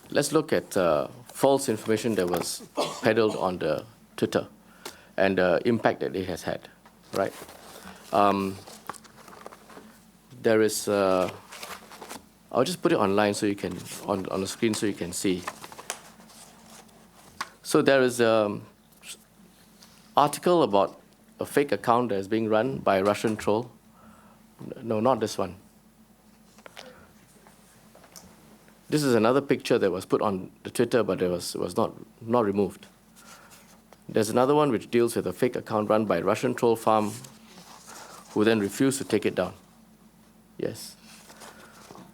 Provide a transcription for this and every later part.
let's look at false information that was peddled on the Twitter and the impact that it has had, right? There is, I'll just put it online so you can, on the screen so you can see. So there is an article about a fake account that is being run by a Russian troll. No, not this one. This is another picture that was put on the Twitter, but it was not removed. There's another one which deals with a fake account run by a Russian troll farm who then refused to take it down. Yes.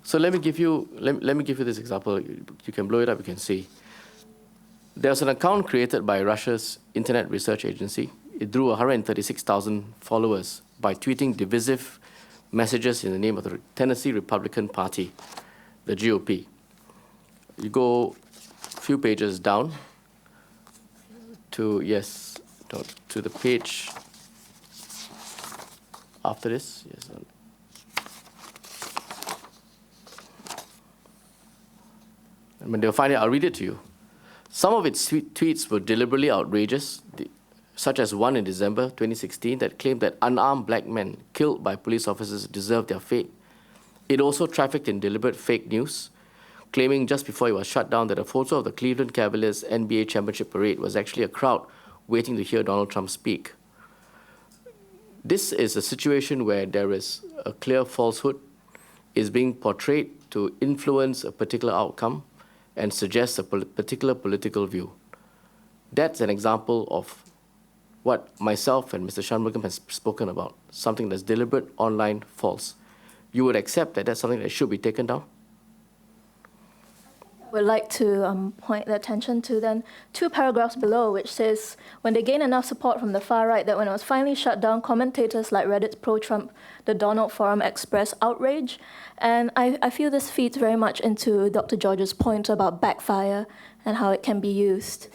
So let me give you this example. You can blow it up, you can see. There's an account created by Russia's Internet Research Agency. It drew 136,000 followers by tweeting divisive messages in the name of the Tennessee Republican Party, the GOP. You go a few pages down to the page after this. Yes. And when they'll find it, I'll read it to you. Some of its tweets were deliberately outrageous, such as one in December 2016 that claimed that unarmed black men killed by police officers deserved their fate. It also trafficked in deliberate fake news, claiming just before it was shut down that a photo of the Cleveland Cavaliers NBA championship parade was actually a crowd waiting to hear Donald Trump speak. This is a situation where there is a clear falsehood is being portrayed to influence a particular outcome and suggest a particular political view. That's an example of what myself and Mr. Shanmugam has spoken about, something that's deliberate, online, false. You would accept that that's something that should be taken down? I would like to point the attention to then 2 paragraphs below, which says, when they gain enough support from the far right that when it was finally shut down, commentators like Reddit's pro-Trump, the Donald Forum expressed outrage. And I feel this feeds very much into Dr. George's point about backfire and how it can be used.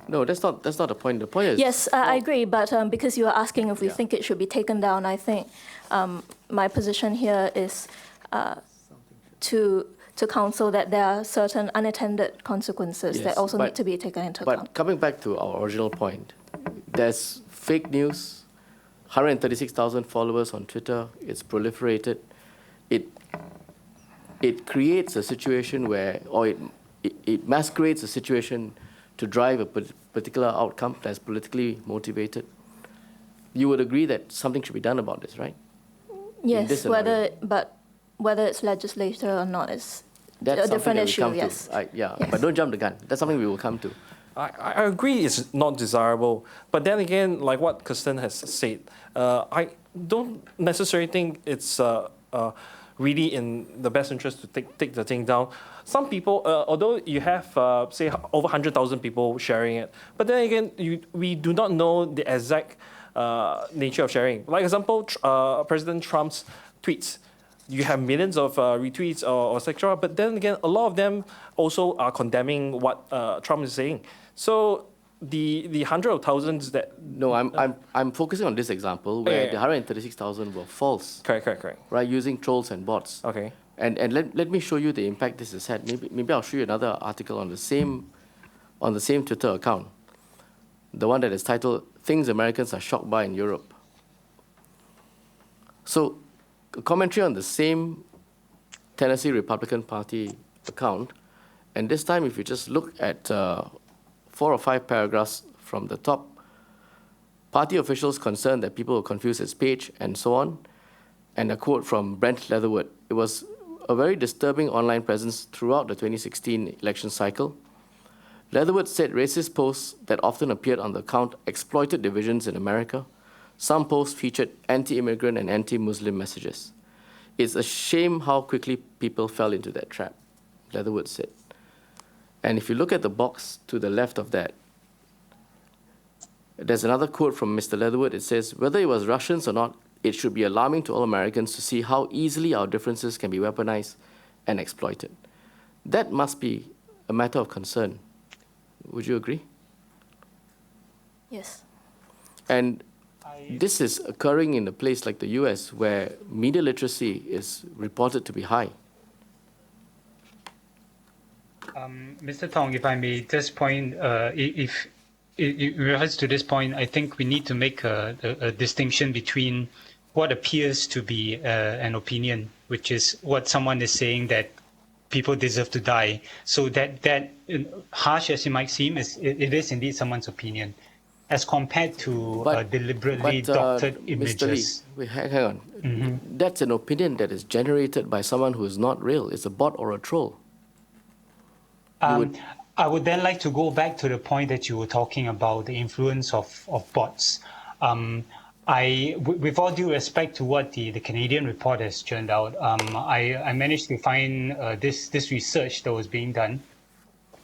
No, that's not the point. The point is... Yes, I agree, but because you are asking if we think it should be taken down, I think my position here is to counsel that there are certain unintended consequences that also need to be taken into account. But coming back to our original point, there's fake news, 136,000 followers on Twitter, it's proliferated. It creates a situation where, or it masquerades a situation to drive a particular outcome that's politically motivated. You would agree that something should be done about this, right? Yes, whether it's legislature or not is a different issue, yes. Yes. But don't jump the gun. That's something we will come to. I agree it's not desirable, but then again, like what Kirsten has said, I don't necessarily think it's really in the best interest to take the thing down. Some people, although you have, say, over 100,000 people sharing it, but then again, we do not know the exact nature of sharing. Like example, President Trump's tweets. You have millions of retweets or etc. But then again, a lot of them also are condemning what Trump is saying. So the hundred of thousands that... No, I'm focusing on this example where the 136,000 were false. Correct. Right, using trolls and bots. Okay. And let me show you the impact this has had. Maybe I'll show you another article on the same Twitter account, the one that is titled "Things Americans Are Shocked By in Europe." So, a commentary on the same Tennessee Republican Party account, and this time if you just look at 4 or 5 paragraphs from the top, party officials concerned that people will confuse its page and so on, and a quote from Brent Leatherwood. It was a very disturbing online presence throughout the 2016 election cycle. Leatherwood said racist posts that often appeared on the account exploited divisions in America. Some posts featured anti-immigrant and anti-Muslim messages. It's a shame how quickly people fell into that trap, Leatherwood said. And if you look at the box to the left of that, there's another quote from Mr. Leatherwood. It says, whether it was Russians or not, it should be alarming to all Americans to see how easily our differences can be weaponized and exploited. That must be a matter of concern. Would you agree? Yes. And this is occurring in a place like the US where media literacy is reported to be high. Mr. Tong, if I may just point, if in regards to this point, I think we need to make a distinction between what appears to be an opinion, which is what someone is saying that people deserve to die. So that harsh as it might seem, it is indeed someone's opinion, as compared to deliberately doctored Mr. Lee, images. wait, hang on. That's an opinion that is generated by someone who is not real. It's a bot or a troll. I would then like to go back to the point that you were talking about, the influence of bots. With all due respect to what the Canadian report has churned out, I managed to find this research that was being done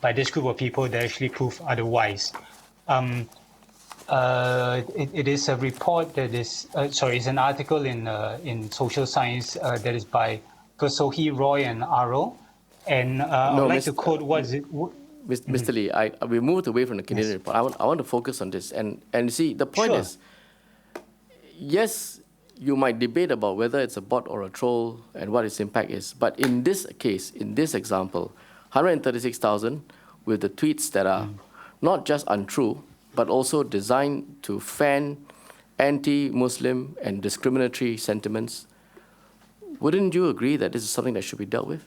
by this group of people that actually prove otherwise. It is a report that is, it's an article in Social Science that is by Kosohi, Roy, and Aro. And I would like to quote what is it? Mr. Lee, we moved away from the Canadian report. I want to focus on this. And see, the point is, yes, you might debate about whether it's a bot or a troll and what its impact is. But in this case, in this example, 136,000 with the tweets that are not just untrue, but also designed to fan anti-Muslim and discriminatory sentiments. Wouldn't you agree that this is something that should be dealt with?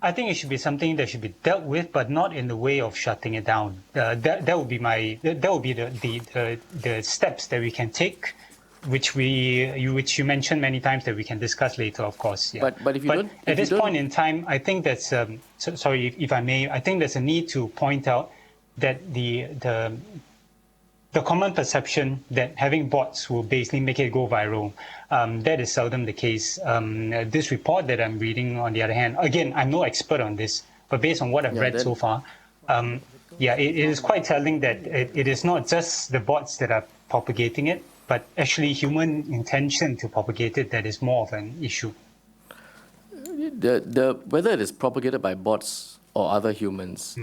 I think it should be something that should be dealt with, but not in the way of shutting it down. That would be the steps that we can take, which you mentioned many times that we can discuss later, of course. Yeah. But if you don't, at this point in time, I think that's sorry if I may. I think there's a need to point out that the common perception that having bots will basically make it go viral, that is seldom the case. This report that I'm reading, on the other hand, again, I'm no expert on this, but based on what I've read so far, it is quite telling that it is not just the bots that are propagating it, but actually human intention to propagate it that is more of an issue. Whether it is propagated by bots or other humans,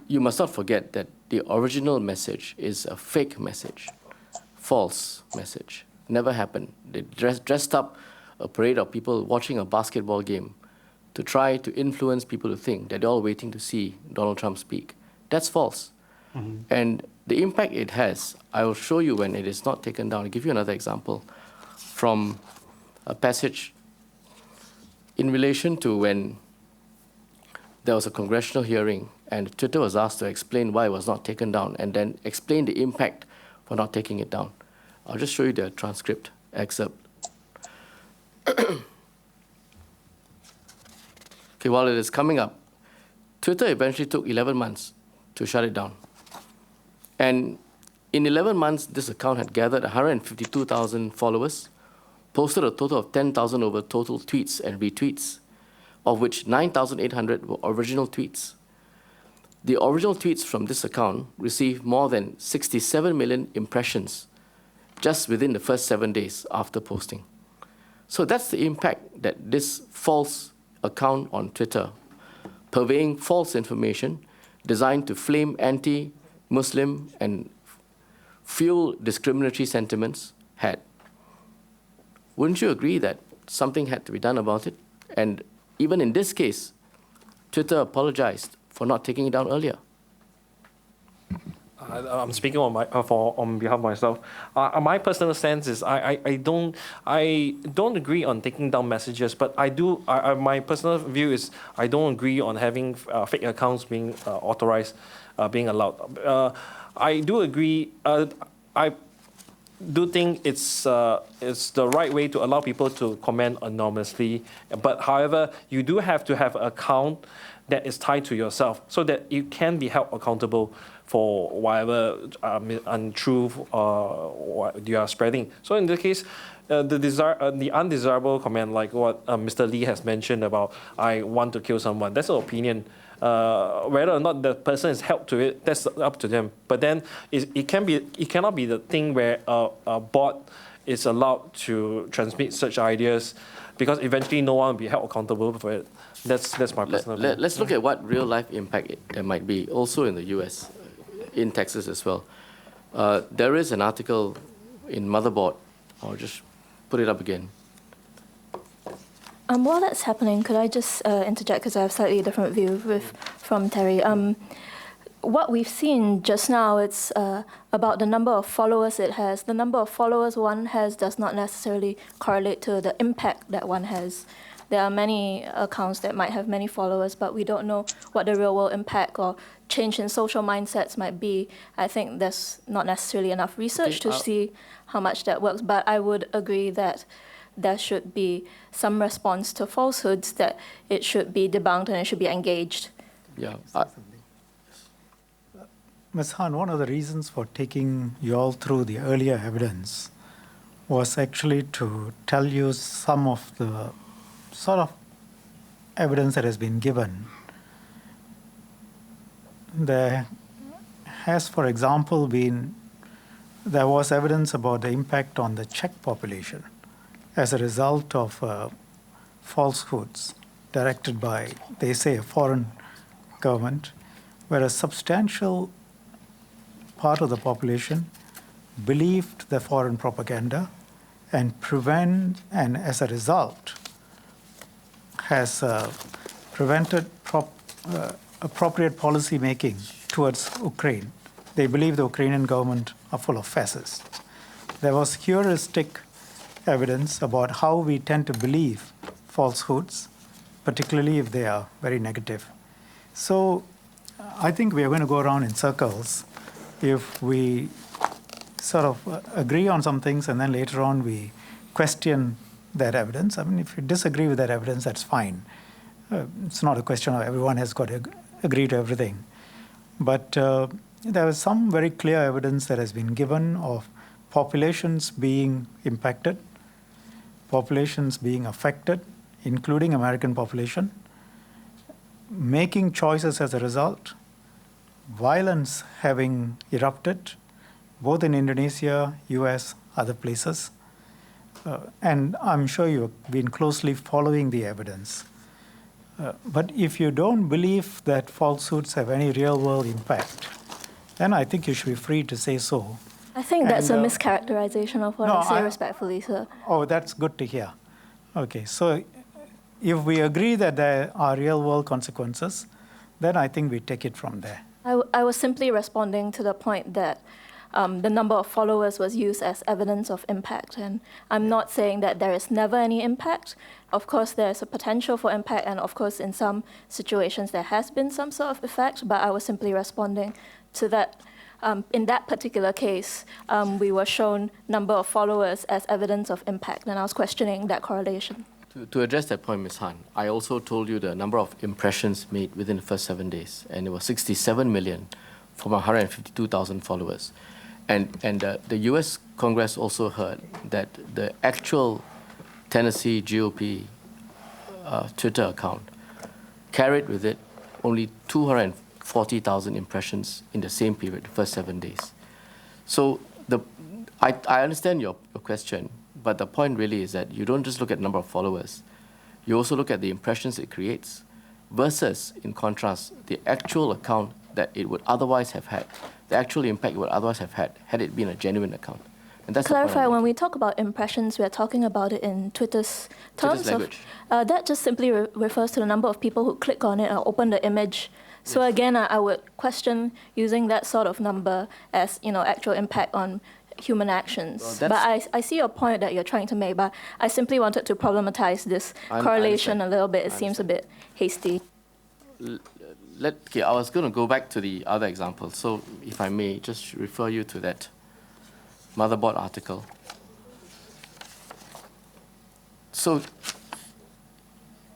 you must not forget that the original message is a fake message, false message. Never happened. They dressed up a parade of people watching a basketball game to try to influence people to think that they're all waiting to see Donald Trump speak. That's false. And the impact it has, I will show you when it is not taken down. I'll give you another example from a passage in relation to when there was a congressional hearing and Twitter was asked to explain why it was not taken down and then explain the impact for not taking it down. I'll just show you the transcript excerpt. Okay, while it is coming up, Twitter eventually took 11 months to shut it down. And in 11 months, this account had gathered 152,000 followers, posted a total of 10,000 over total tweets and retweets, of which 9,800 were original tweets. The original tweets from this account received more than 67 million impressions just within the first 7 days after posting. So that's the impact that this false account on Twitter, purveying false information designed to flame anti-Muslim and fuel discriminatory sentiments, had. Wouldn't you agree that something had to be done about it? And even in this case, Twitter apologized for not taking it down earlier. I'm speaking on behalf of myself. My personal stance is I don't agree on taking down messages, but I do. My personal view is I don't agree on having fake accounts being authorized, being allowed. I do agree. I do think it's the right way to allow people to comment anonymously. But however, you do have to have an account that is tied to yourself so that you can be held accountable for whatever untrue what you are spreading. So in this case, the undesirable comment, like what Mr. Lee has mentioned about, I want to kill someone, that's an opinion. Whether or not the person is held to it, that's up to them. But then it cannot be the thing where a bot is allowed to transmit such ideas, because eventually no one will be held accountable for it. That's my personal view. Let's look at what real life impact there might be, also in the US, in Texas as well. There is an article in Motherboard. I'll just put it up again. While that's happening, could I just interject, because I have a slightly different view from Terry. What we've seen just now, it's about the number of followers it has. The number of followers one has does not necessarily correlate to the impact that one has. There are many accounts that might have many followers, but we don't know what the real-world impact or change in social mindsets might be. I think there's not necessarily enough research to see how much that works, but I would agree that there should be some response to falsehoods, that it should be debunked and it should be engaged. Yeah. Ms. Han, one of the reasons for taking you all through the earlier evidence was actually to tell you some of the sort of evidence that has been given. There has, for example, there was evidence about the impact on the Czech population as a result of falsehoods directed by, they say, a foreign government, where a substantial part of the population believed the foreign propaganda and as a result has prevented appropriate policy making towards Ukraine. They believe the Ukrainian government are full of fascists. There was heuristic evidence about how we tend to believe falsehoods, particularly if they are very negative. So I think we are going to go around in circles if we sort of agree on some things and then later on we question that evidence. I mean, if you disagree with that evidence, that's fine. It's not a question of everyone has got to agree to everything. But there was some very clear evidence that has been given of populations being impacted, populations being affected, including American population, making choices as a result, violence having erupted, both in Indonesia, US, other places. And I'm sure you've been closely following the evidence. But if you don't believe that falsehoods have any real-world impact, then I think you should be free to say so. I think that's a mischaracterization of what I say respectfully, sir. Oh, that's good to hear. Okay, so if we agree that there are real-world consequences, then I think we take it from there. I was simply responding to the point that the number of followers was used as evidence of impact. And I'm not saying that there is never any impact. Of course, there's a potential for impact. And of course, in some situations, there has been some sort of effect. But I was simply responding to that. In that particular case, we were shown number of followers as evidence of impact. And I was questioning that correlation. To address that point, Ms. Han, I also told you the number of impressions made within the first 7 days. And it was 67 million from 152,000 followers. And the US Congress also heard that the actual Tennessee GOP Twitter account carried with it only 240,000 impressions in the same period, the first 7 days. So I understand your question, but the point really is that you don't just look at number of followers. You also look at the impressions it creates versus, in contrast, the actual account that it would otherwise have had, the actual impact it would otherwise have had it been a genuine account. And that's clarify, when we talk about impressions, we're talking about it in Twitter's terms of that just simply refers to the number of people who click on it or open the image. So again, I would question using that sort of number as actual impact on human actions. But I see your point that you're trying to make, but I simply wanted to problematize this correlation a little bit. It seems a bit hasty. Okay, I was going to go back to the other example. So if I may, just refer you to that Motherboard article. So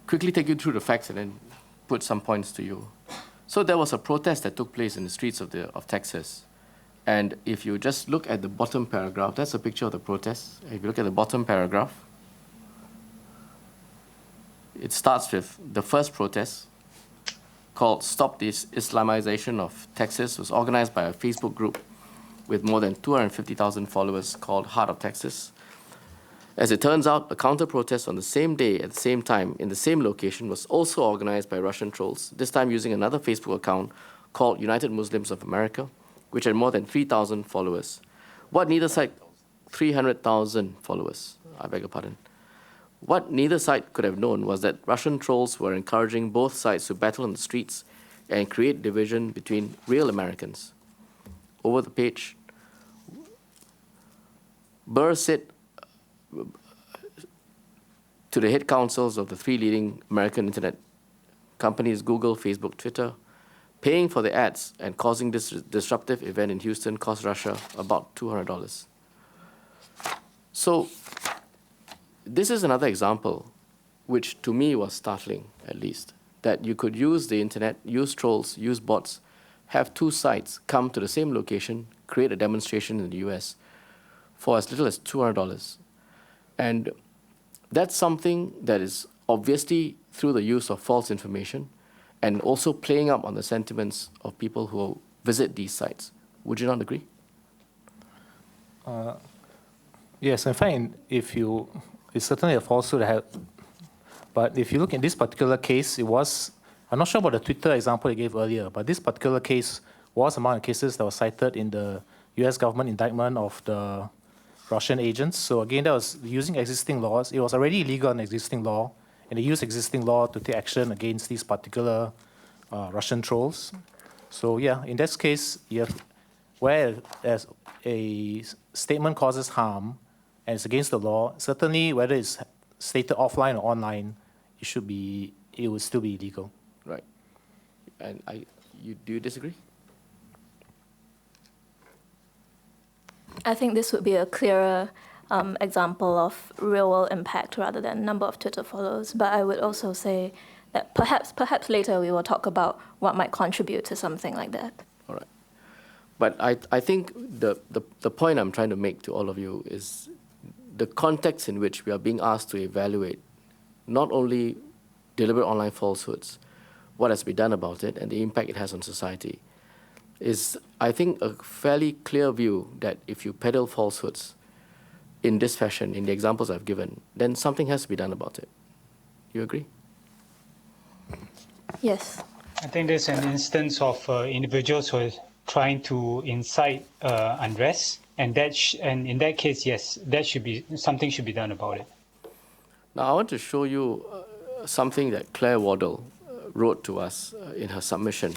quickly take you through the facts and then put some points to you. So there was a protest that took place in the streets of Texas. And if you just look at the bottom paragraph, that's a picture of the protest. If you look at the bottom paragraph, it starts with the first protest called Stop the Islamization of Texas. It was organized by a Facebook group with more than 250,000 followers called Heart of Texas. As it turns out, a counter-protest on the same day, at the same time, in the same location, was also organized by Russian trolls, this time using another Facebook account called United Muslims of America, which had more than 3,000 followers. What neither side, 300,000 followers, I beg your pardon. What neither side could have known was that Russian trolls were encouraging both sides to battle on the streets and create division between real Americans. Over the page, Burr said to the head counsels of the three leading American internet companies, Google, Facebook, Twitter, paying for the ads and causing this disruptive event in Houston cost Russia about $200. So this is another example, which to me was startling, at least, that you could use the internet, use trolls, use bots, have two sites come to the same location, create a demonstration in the US for as little as $200. And that's something that is obviously through the use of false information and also playing up on the sentiments of people who visit these sites. Would you not agree? Yes, in fact, it's certainly a falsehood. But if you look at this particular case, I'm not sure about the Twitter example you gave earlier, but this particular case was among the cases that were cited in the US government indictment of the Russian agents. So again, that was using existing laws. It was already illegal in existing law, and they used existing law to take action against these particular Russian trolls. So yeah, in this case, where as a statement causes harm and it's against the law, certainly whether it's stated offline or online, it would still be illegal. Right. And do you disagree? I think this would be a clearer example of real-world impact rather than number of Twitter follows. But I would also say that perhaps later we will talk about what might contribute to something like that. All right. But I think the point I'm trying to make to all of you is the context in which we are being asked to evaluate not only deliberate online falsehoods, what has been done about it, and the impact it has on society, is, I think, a fairly clear view that if you peddle falsehoods in this fashion, in the examples I've given, then something has to be done about it. You agree? Yes. I think there's an instance of individuals who are trying to incite unrest, and in that case, yes, something should be done about it. Now, I want to show you something that Claire Waddell wrote to us in her submission.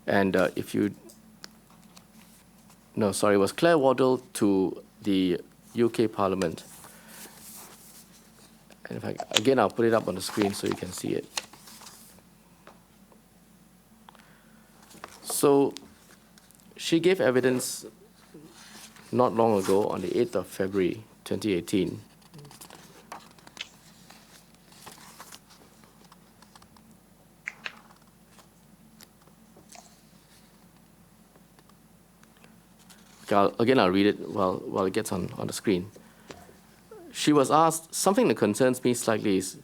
And it was Claire Waddell to the UK Parliament. And again, I'll put it up on the screen so you can see it. So she gave evidence not long ago on the 8th of February, 2018. I'll read it while it gets on the screen. She was asked, something that concerns me slightly is,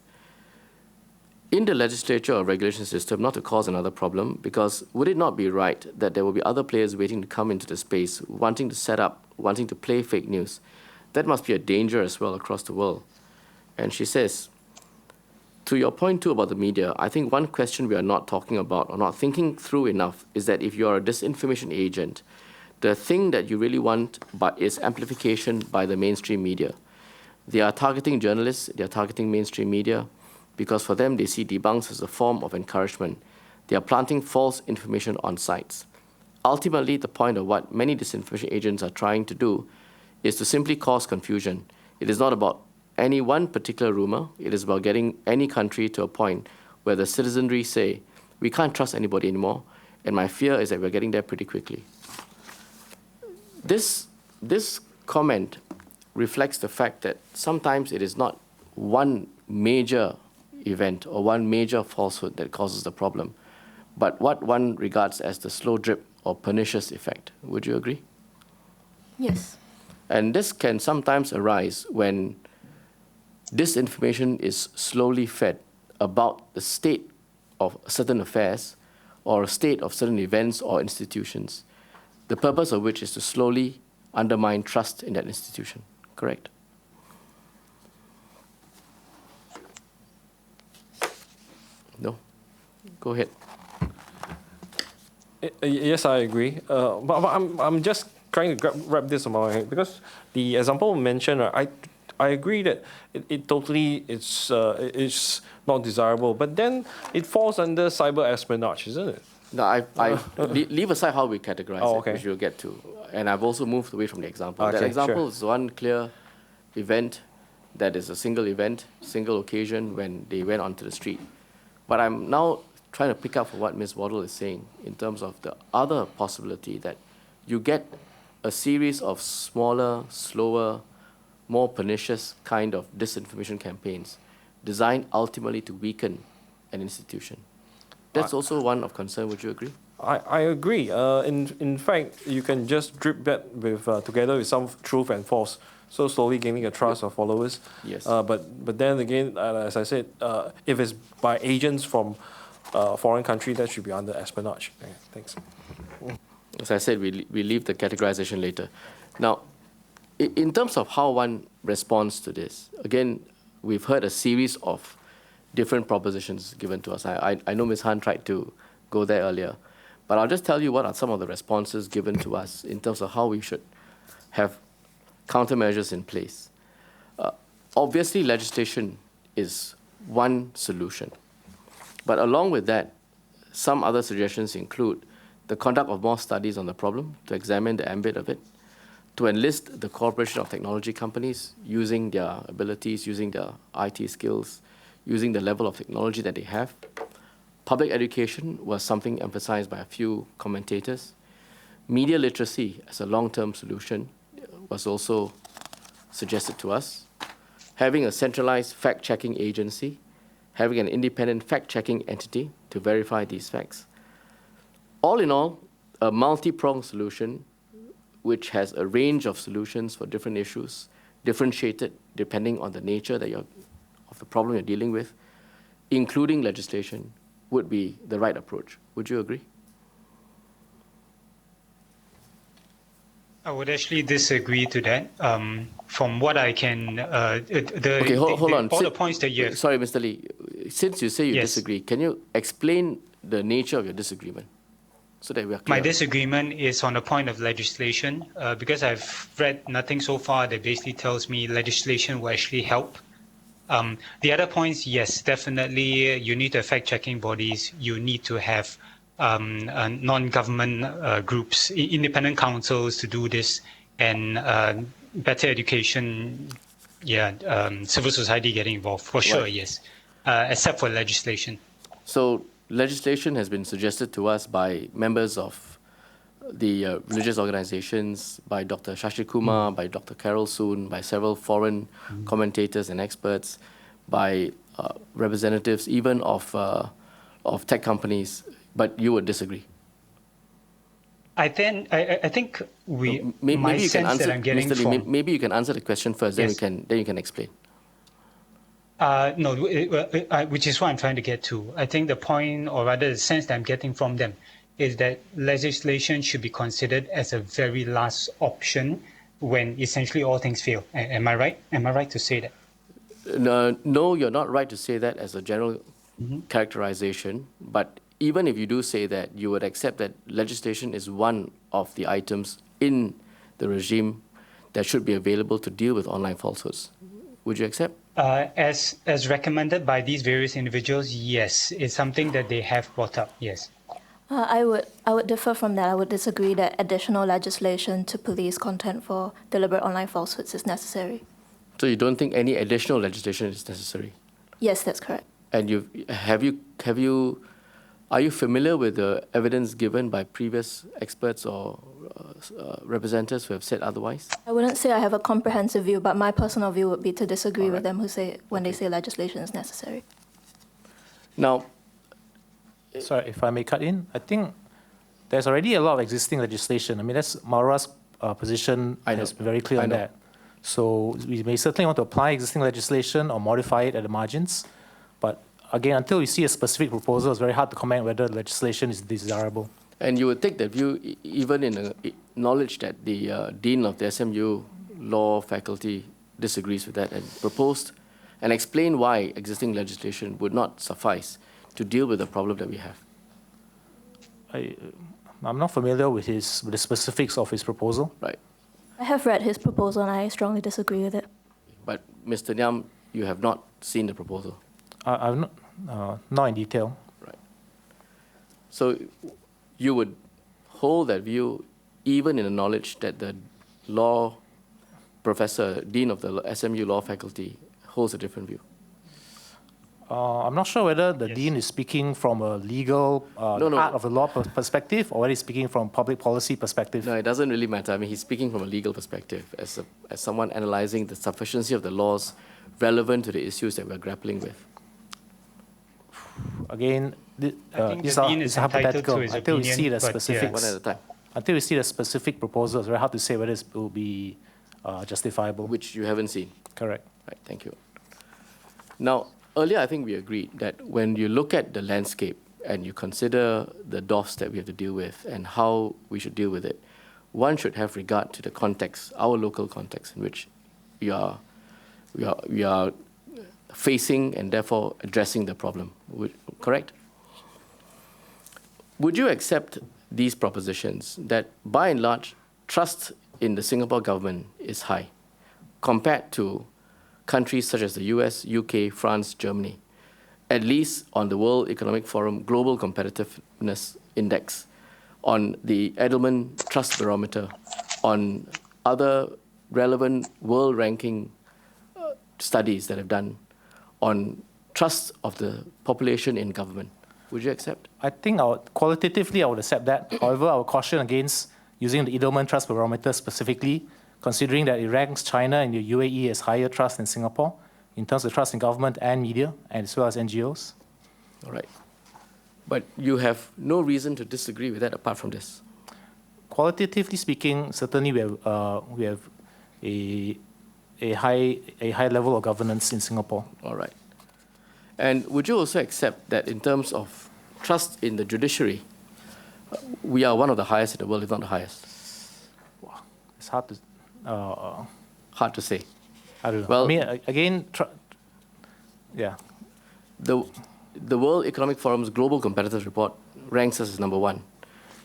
in the legislature or regulation system, not to cause another problem, because would it not be right that there will be other players waiting to come into the space, wanting to set up, wanting to play fake news? That must be a danger as well across the world. And she says, to your point too about the media, I think one question we are not talking about or not thinking through enough is that if you are a disinformation agent, the thing that you really want is amplification by the mainstream media. They are targeting journalists, they are targeting mainstream media, because for them they see debunks as a form of encouragement. They are planting false information on sites. Ultimately, the point of what many disinformation agents are trying to do is to simply cause confusion. It is not about any one particular rumor. It is about getting any country to a point where the citizenry say, we can't trust anybody anymore, and my fear is that we're getting there pretty quickly. This comment reflects the fact that sometimes it is not one major event or one major falsehood that causes the problem, but what one regards as the slow drip or pernicious effect. Would you agree? Yes. And this can sometimes arise when disinformation is slowly fed about the state of certain affairs or a state of certain events or institutions, the purpose of which is to slowly undermine trust in that institution. Correct? No? Go ahead. Yes, I agree. But I'm just trying to wrap this on my head, because the example mentioned, I I agree that it totally it's not desirable, but then it falls under cyber espionage, isn't it? No, leave aside how we categorize Oh, it, okay. which we'll get to. And I've also moved away from the example. That Okay, example sure. is one clear event that is a single event, single occasion when they went onto the street. But I'm now trying to pick up for what Ms. Waddle is saying in terms of the other possibility that you get a series of smaller, slower, more pernicious kind of disinformation campaigns designed ultimately to weaken an institution. That's also one of concern, would you agree? I agree. In fact, you can just drip that with together with some truth and false, so slowly gaining a trust of followers. Yes. But then again, as I said, if it's by agents from foreign country, that should be under espionage. Okay, thanks. As I said, we leave the categorization later. Now, in terms of how one responds to this, again, we've heard a series of different propositions given to us. I know Ms. Han tried to go there earlier, but I'll just tell you what are some of the responses given to us in terms of how we should have countermeasures in place. Obviously, legislation is one solution, but along with that, some other suggestions include the conduct of more studies on the problem to examine the ambit of it, to enlist the cooperation of technology companies using their abilities, using their IT skills, using the level of technology that they have. Public education was something emphasized by a few commentators. Media literacy as a long-term solution was also suggested to us. Having a centralized fact-checking agency, having an independent fact-checking entity to verify these facts. All in all, a multi-pronged solution which has a range of solutions for different issues, differentiated depending on the nature of the problem you're dealing with, including legislation, would be the right approach. Would you agree? I would actually disagree to that. From what I can, Okay, hold on. all the points that you have. Sorry, Mr. Lee. Since you say you Yes. disagree, can you explain the nature of your disagreement so that we are clear? My disagreement is on the point of legislation, because I've read nothing so far that basically tells me legislation will actually help. The other points, yes, definitely you need to have fact-checking bodies. You need to have non-government groups, independent councils to do this, and better education, civil society getting involved, for sure, Right. yes, except for legislation. So legislation has been suggested to us by members of the religious organizations, by Dr. Shashi Kumar, by Dr. Carol Soon, by several foreign commentators and experts, by representatives even of tech companies, but you would disagree. I think my Maybe you can sense answer, that I'm getting Mr. Lee, from maybe you can answer the question first, Yes. then you can explain. No, which is what I'm trying to get to. I think the point, or rather the sense that I'm getting from them, is that legislation should be considered as a very last option when essentially all things fail. Am I right? Am I right to say that? No, you're not right to say that as a general characterization, but even if you do say that, you would accept that legislation is one of the items in the regime that should be available to deal with online falsehoods. Would you accept? As recommended by these various individuals, yes, it's something that they have brought up. Yes. I would differ from that. I would disagree that additional legislation to police content for deliberate online falsehoods is necessary. So you don't think any additional legislation is necessary? Yes, that's correct. And are you familiar with the evidence given by previous experts or representatives who have said otherwise? I wouldn't say I have a comprehensive view, but my personal view would be to disagree with them when they say legislation is necessary. Now, Sorry, if I may cut in, I think there's already a lot of existing legislation. I mean, that's Maruah's position has been very clear on that. So we may certainly want to apply existing legislation or modify it at the margins. But again, until we see a specific proposal, it's very hard to comment whether legislation is desirable. and you would take that view even in knowledge that the Dean of the SMU Law Faculty disagrees with that and proposed and explained why existing legislation would not suffice to deal with the problem that we have. I'm not familiar with the specifics of his proposal. Right. I have read his proposal and I strongly disagree with it. But Mr. Ngiam, you have not seen the proposal. I've not in detail. Right. So you would hold that view even in the knowledge that the law professor, dean of the SMU law faculty, holds a different view? I'm not sure whether the Yes. dean is speaking from a legal, No. art of the law perspective, or whether he's speaking from public policy perspective. No, it doesn't really matter. I mean, he's speaking from a legal perspective as someone analyzing the sufficiency of the laws relevant to the issues that we're grappling with. Again, I think these the are dean it's is entitled hypothetical. to his Until we see opinion, the but, yeah. specifics, One at a time, until we see the specific proposal, it's very hard to say whether it will be justifiable. which you haven't seen. Correct. Right, thank you. Now, earlier I think we agreed that when you look at the landscape and you consider the DOFs that we have to deal with and how we should deal with it, one should have regard to the context, our local context in which we are facing and therefore addressing the problem. Correct? Would you accept these propositions that by and large trust in the Singapore government is high compared to countries such as the US, UK, France, Germany, at least on the World Economic Forum Global Competitiveness Index, on the Edelman Trust Barometer, on other relevant world ranking studies that have done on trust of the population in government? Would you accept? I think qualitatively I would accept that. However, I would caution against using the Edelman Trust Barometer specifically, considering that it ranks China and the UAE as higher trust than Singapore in terms of trust in government and media, as well as NGOs. All right. But you have no reason to disagree with that apart from this. Qualitatively speaking, certainly we have a high level of governance in Singapore. All right. And would you also accept that in terms of trust in the judiciary, we are one of the highest in the world, if not the highest? It's hard to, Hard to say. I don't know. Well- I mean, again, yeah. The World Economic Forum's Global Competitiveness Report ranks us as number 1,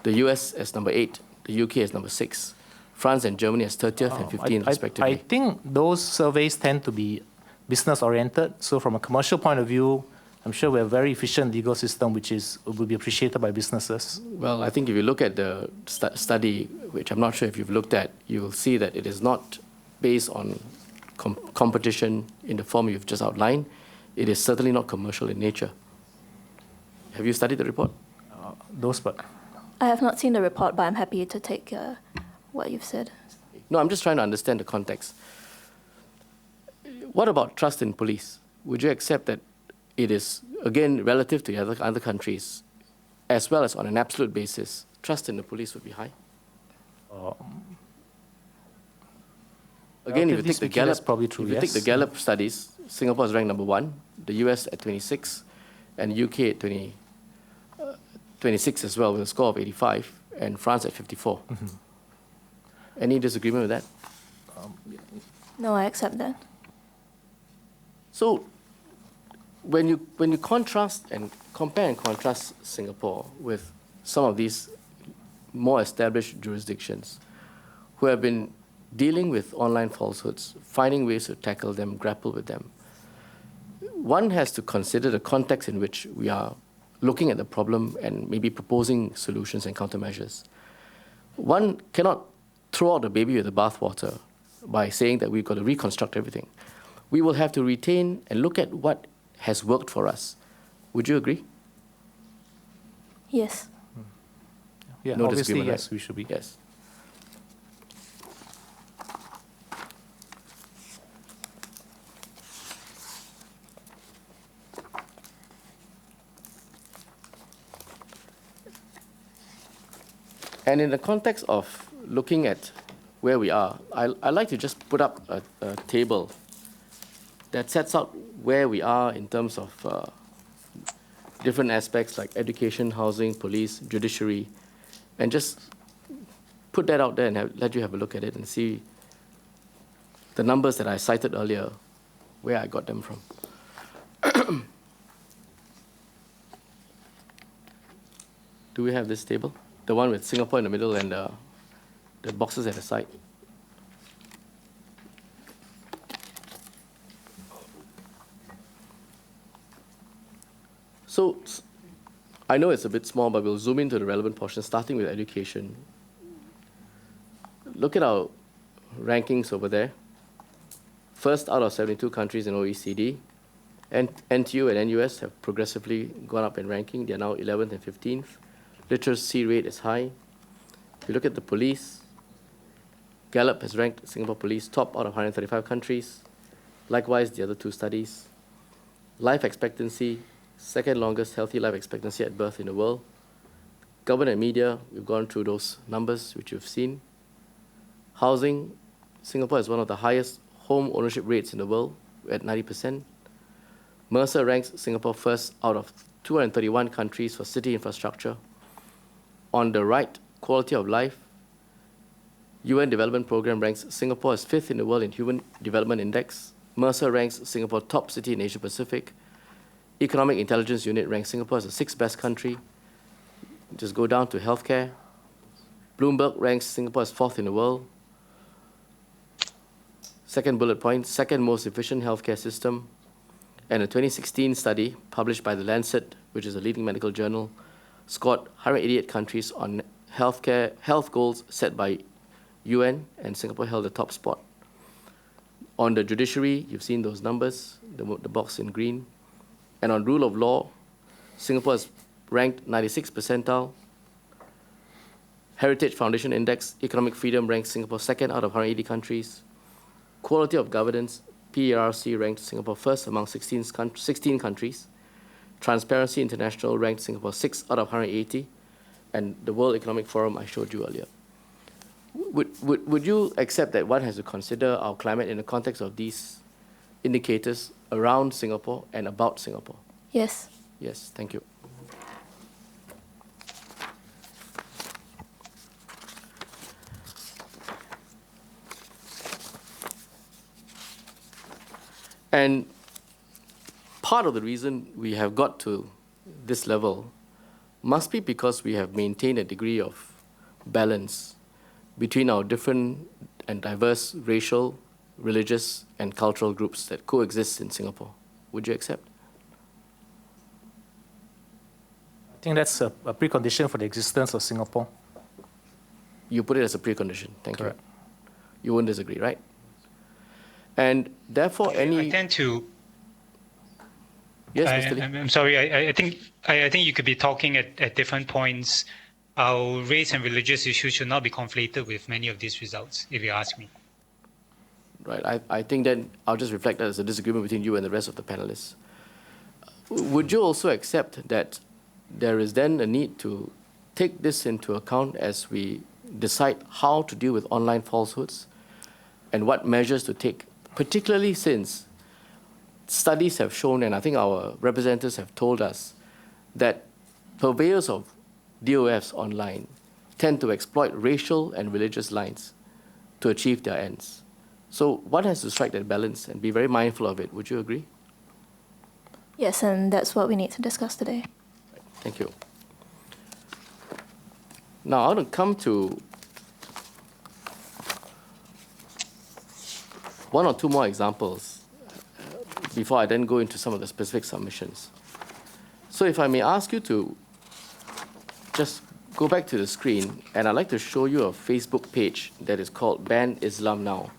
the US as number 8, the UK as number 6, France and Germany as 30th and 15th respectively. I think those surveys tend to be business-oriented. So from a commercial point of view, I'm sure we have a very efficient legal system, which will be appreciated by businesses. Well, I think if you look at the study, which I'm not sure if you've looked at, you will see that it is not based on competition in the form you've just outlined. It is certainly not commercial in nature. Have you studied the report? But I have not seen the report, but I'm happy to take what you've said. No, I'm just trying to understand the context. What about trust in police? Would you accept that it is, again, relative to the other countries, as well as on an absolute basis, trust in the police would be high? Again, if you relatively take the speaking, that's Gallup, probably true, if you take yes. the Gallup studies, Singapore is ranked number 1, the US at 26, and UK at 26 as well, with a score of 85, and France at 54. Mm-hmm. Any disagreement with that? No, I accept that. So, when you contrast and compare and contrast Singapore with some of these more established jurisdictions who have been dealing with online falsehoods, finding ways to tackle them, grapple with them, one has to consider the context in which we are looking at the problem and maybe proposing solutions and countermeasures. One cannot throw out the baby with the bathwater by saying that we've got to reconstruct everything. We will have to retain and look at what has worked for us. Would you agree? Yes. yeah, No obviously, disagreement, yes, right? we should be. Yes. And in the context of looking at where we are, I'd like to just put up a table that sets out where we are in terms of different aspects like education, housing, police, judiciary, and just put that out there and let you have a look at it and see the numbers that I cited earlier, where I got them from. Do we have this table? The one with Singapore in the middle and the boxes at the side. So I know it's a bit small, but we'll zoom into the relevant portion, starting with education. Look at our rankings over there. First out of 72 countries in OECD, NTU and NUS have progressively gone up in ranking. They are now 11th and 15th. Literacy rate is high. If you look at the police, Gallup has ranked Singapore police top out of 135 countries. Likewise, the other two studies. Life expectancy, second longest healthy life expectancy at birth in the world. Government and media, we've gone through those numbers which you've seen. Housing, Singapore has one of the highest home ownership rates in the world at 90%. Mercer ranks Singapore first out of 231 countries for city infrastructure. On the right, quality of life, UN Development Programme ranks Singapore as 5th in the world in Human Development Index. Mercer ranks Singapore top city in Asia Pacific. Economic Intelligence Unit ranks Singapore as the 6th best country. Just go down to healthcare. Bloomberg ranks Singapore as 4th in the world. Second bullet point, second most efficient healthcare system. And a 2016 study published by The Lancet, which is a leading medical journal, scored 188 countries on health goals set by UN, and Singapore held the top spot. On the judiciary, you've seen those numbers, the box in green. And on rule of law, Singapore is ranked 96th percentile. Heritage Foundation Index, economic freedom ranks Singapore second out of 180 countries. Quality of governance, PERC ranked Singapore first among 16 countries. Transparency International ranked Singapore 6th out of 180. And the World Economic Forum I showed you earlier. Would you accept that one has to consider our climate in the context of these indicators around Singapore and about Singapore? Yes. Yes, thank you. And part of the reason we have got to this level must be because we have maintained a degree of balance between our different and diverse racial, religious, and cultural groups that coexist in Singapore. Would you accept? I think that's a precondition for the existence of Singapore. You put it as a precondition. Thank Correct. you. You wouldn't disagree, right? And therefore, I tend to. Yes, Mr. Lee. I'm sorry. I think you could be talking at different points. Our race and religious issues should not be conflated with many of these results, if you ask me. Right. I think then I'll just reflect that as a disagreement between you and the rest of the panelists. Would you also accept that there is then a need to take this into account as we decide how to deal with online falsehoods and what measures to take, particularly since studies have shown, and I think our representatives have told us, that purveyors of DOFs online tend to exploit racial and religious lines to achieve their ends. So one has to strike that balance and be very mindful of it. Would you agree? Yes, and that's what we need to discuss today. Thank you. Now I want to come to one or two more examples before I then go into some of the specific submissions. So if I may ask you to just go back to the screen, and I'd like to show you a Facebook page that is called Ban Islam Now.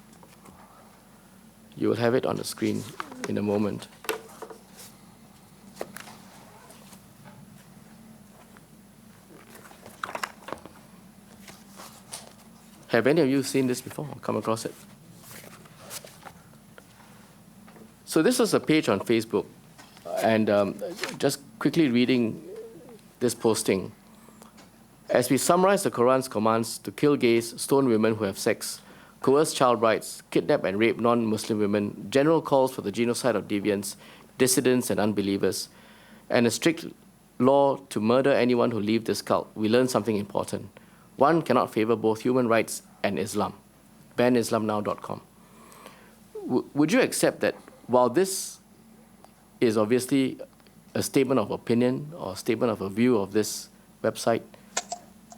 You will have it on the screen in a moment. Have any of you seen this before or come across it? So this is a page on Facebook, and just quickly reading this posting. As we summarize the Quran's commands to kill gays, stone women who have sex, coerce child brides, kidnap and rape non-Muslim women, general calls for the genocide of deviants, dissidents and unbelievers, and a strict law to murder anyone who leaves this cult, we learn something important. One cannot favor both human rights and Islam. BanIslamNow.com. Would you accept that while this is obviously a statement of opinion or a statement of a view of this website,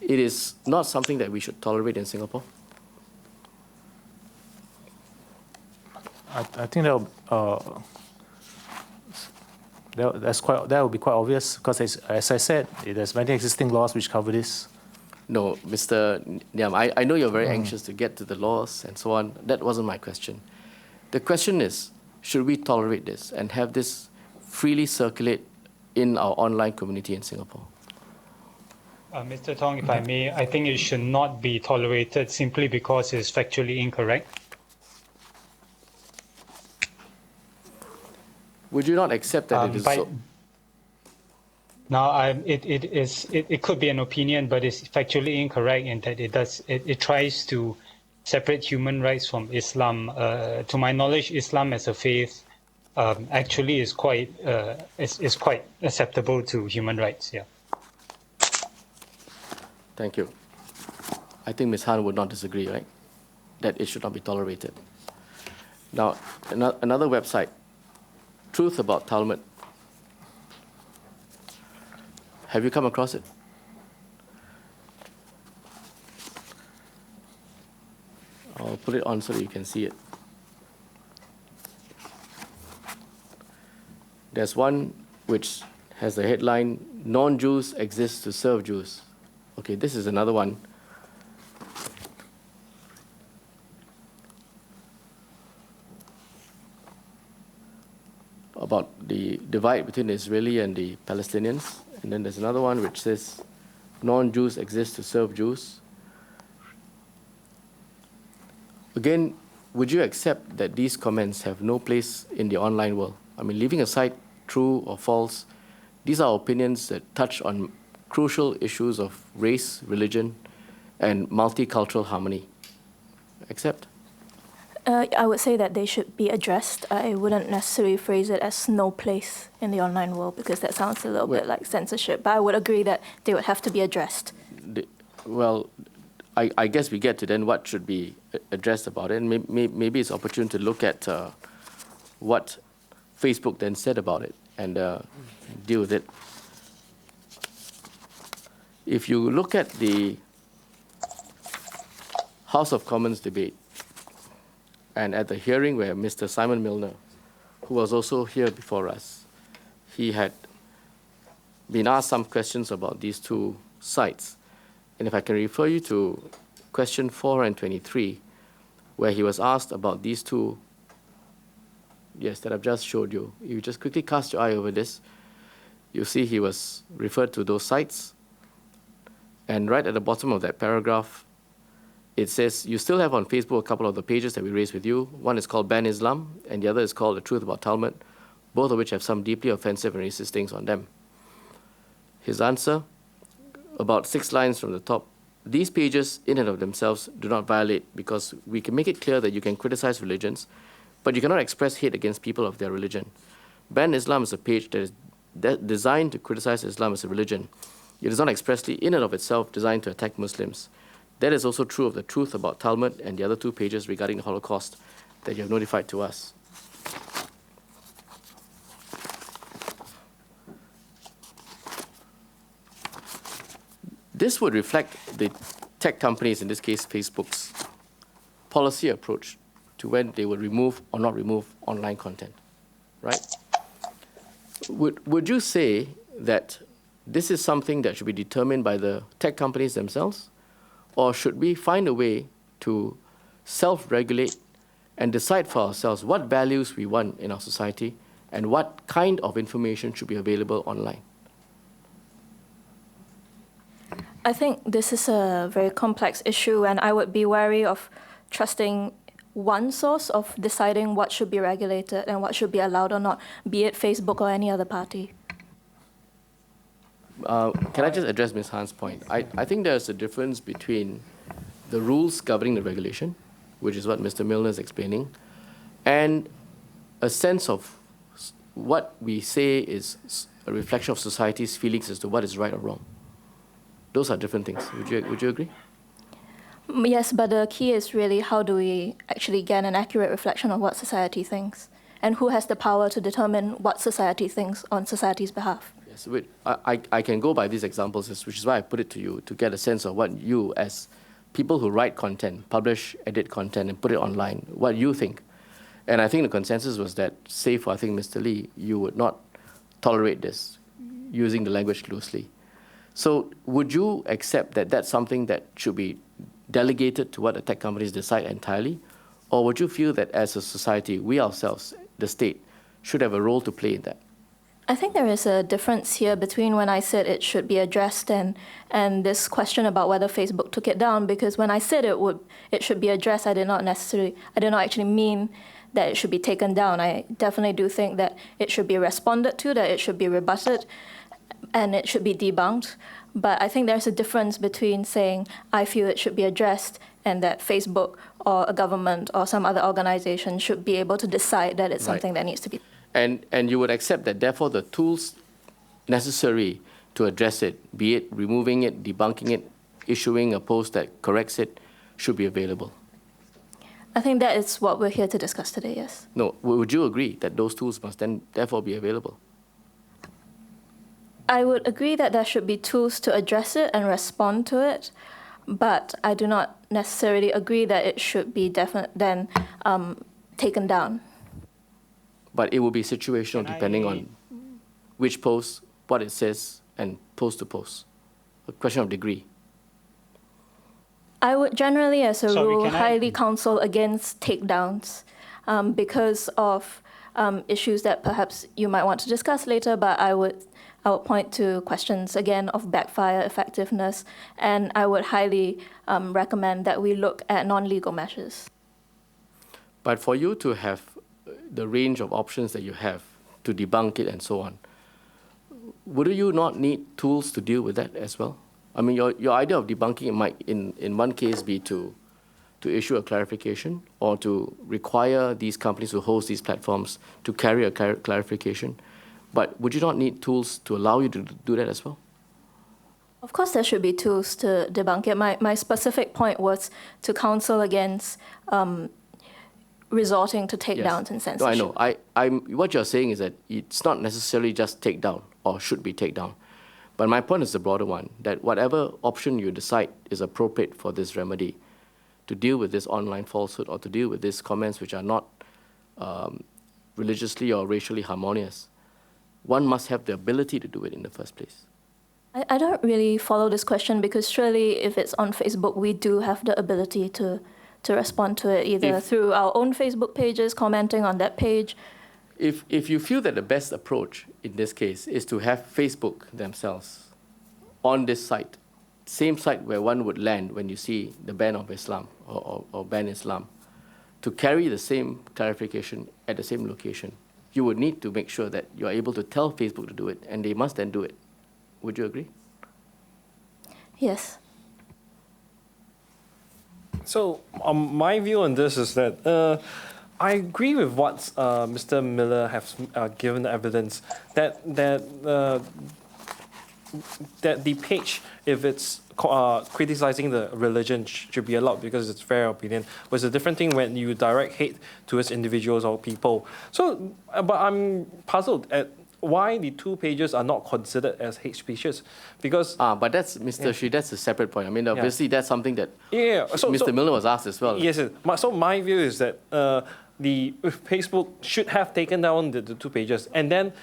it is not something that we should tolerate in Singapore? I think That would be quite obvious because, as I said, there's many existing laws which cover this. No, Mr. Ngiam, I know you're very anxious to get to the laws and so on. That wasn't my question. The question is, should we tolerate this and have this freely circulate in our online community in Singapore? Mr. Tong, if I may, I think it should not be tolerated simply because it's factually incorrect. Would you not accept that it is so? Now, it could be an opinion, but it's factually incorrect in that it tries to separate human rights from Islam. To my knowledge, Islam as a faith actually is quite acceptable to human rights. Yeah. Thank you. I think Ms. Han would not disagree, right? That it should not be tolerated. Now, another website, Truth About Talmud. Have you come across it? I'll put it on so that you can see it. There's one which has the headline, "Non-Jews exist to serve Jews." Okay, this is another one. About the divide between the Israeli and the Palestinians. And then there's another one which says, "Non-Jews exist to serve Jews." Again, would you accept that these comments have no place in the online world? I mean, leaving aside true or false, these are opinions that touch on crucial issues of race, religion, and multicultural harmony. Accept? I would say that they should be addressed. I wouldn't necessarily phrase it as no place in the online world because that sounds a little bit like censorship. But I would agree that they would have to be addressed. Well, I guess we get to then what should be addressed about it. And maybe it's opportune to look at what Facebook then said about it and deal with it. If you look at the House of Commons debate, and at the hearing where Mr. Simon Milner, who was also here before us, he had been asked some questions about these two sites. And if I can refer you to question 423, where he was asked about these two, yes, that I've just showed you. You just quickly cast your eye over this. You see he was referred to those sites. And right at the bottom of that paragraph, it says, you still have on Facebook a couple of the pages that we raised with you. One is called Ban Islam, and the other is called The Truth About Talmud, both of which have some deeply offensive and racist things on them. His answer, about 6 lines from the top, these pages in and of themselves do not violate because we can make it clear that you can criticize religions, but you cannot express hate against people of their religion. Ban Islam is a page that is designed to criticize Islam as a religion. It is not expressly in and of itself designed to attack Muslims. That is also true of The Truth About Talmud and the other 2 pages regarding the Holocaust that you have notified to us. This would reflect the tech companies, in this case Facebook's, policy approach to when they would remove or not remove online content, right? Would you say that this is something that should be determined by the tech companies themselves? Or should we find a way to self-regulate and decide for ourselves what values we want in our society and what kind of information should be available online? I think this is a very complex issue, and I would be wary of trusting one source of deciding what should be regulated and what should be allowed or not, be it Facebook or any other party. Can I just address Ms. Han's point? I think there's a difference between the rules governing the regulation, which is what Mr. Milner is explaining, and a sense of what we say is a reflection of society's feelings as to what is right or wrong. Those are different things. Would you agree? Yes, but the key is really how do we actually get an accurate reflection of what society thinks, and who has the power to determine what society thinks on society's behalf. Yes, I can go by these examples, which is why I put it to you, to get a sense of what you, as people who write content, publish, edit content, and put it online, what you think. And I think the consensus was that, say for, I think, Mr. Lee, you would not tolerate this, using the language loosely. So would you accept that that's something that should be delegated to what the tech companies decide entirely? Or would you feel that as a society, we ourselves, the state, should have a role to play in that? I think there is a difference here between when I said it should be addressed and this question about whether Facebook took it down, because when I said it should be addressed, I did not actually mean that it should be taken down. I definitely do think that it should be responded to, that it should be rebutted, and it should be debunked. But I think there's a difference between saying I feel it should be addressed and that Facebook or a government or some other organization should be able to decide that it's something that needs to be. And you would accept that, therefore, the tools necessary to address it, be it removing it, debunking it, issuing a post that corrects it, should be available? I think that is what we're here to discuss today, yes. No, would you agree that those tools must then therefore be available? I would agree that there should be tools to address it and respond to it, but I do not necessarily agree that it should be taken down. But it will be situational depending on which post, what it says, and post to post. A question of degree. I would generally, as a Sorry, rule, can I- highly counsel against takedowns because of issues that perhaps you might want to discuss later, but I would point to questions, again, of backfire effectiveness, and I would highly recommend that we look at non-legal measures. But for you to have the range of options that you have to debunk it and so on, would you not need tools to deal with that as well? I mean, your idea of debunking it might, in one case, be to issue a clarification or to require these companies who host these platforms to carry a clarification. But would you not need tools to allow you to do that as well? Of course, there should be tools to debunk it. My specific point was to counsel against resorting to takedowns and censorship. No, I know. What you're saying is that it's not necessarily just take down or should be take down. But my point is the broader one, that whatever option you decide is appropriate for this remedy, to deal with this online falsehood or to deal with these comments which are not religiously or racially harmonious, one must have the ability to do it in the first place. I don't really follow this question because surely if it's on Facebook, we do have the ability to respond to it either through our own Facebook pages, commenting on that page. If you feel that the best approach in this case is to have Facebook themselves on this site, same site where one would land when you see the ban of Islam or ban Islam, to carry the same clarification at the same location, you would need to make sure that you are able to tell Facebook to do it, and they must then do it. Would you agree? Yes. So my view on this is that I agree with what Mr. Miller has given evidence that the page, if it's criticizing the religion, should be allowed because it's fair opinion. But it's a different thing when you direct hate towards individuals or people. So, but I'm puzzled at why the two pages are not considered as hate speeches, because but that's Mr. Shih, that's a separate point. I mean, obviously that's something that So Mr. Miller was asked as well. Yes. So my view is that the Facebook should have taken down the two pages, and then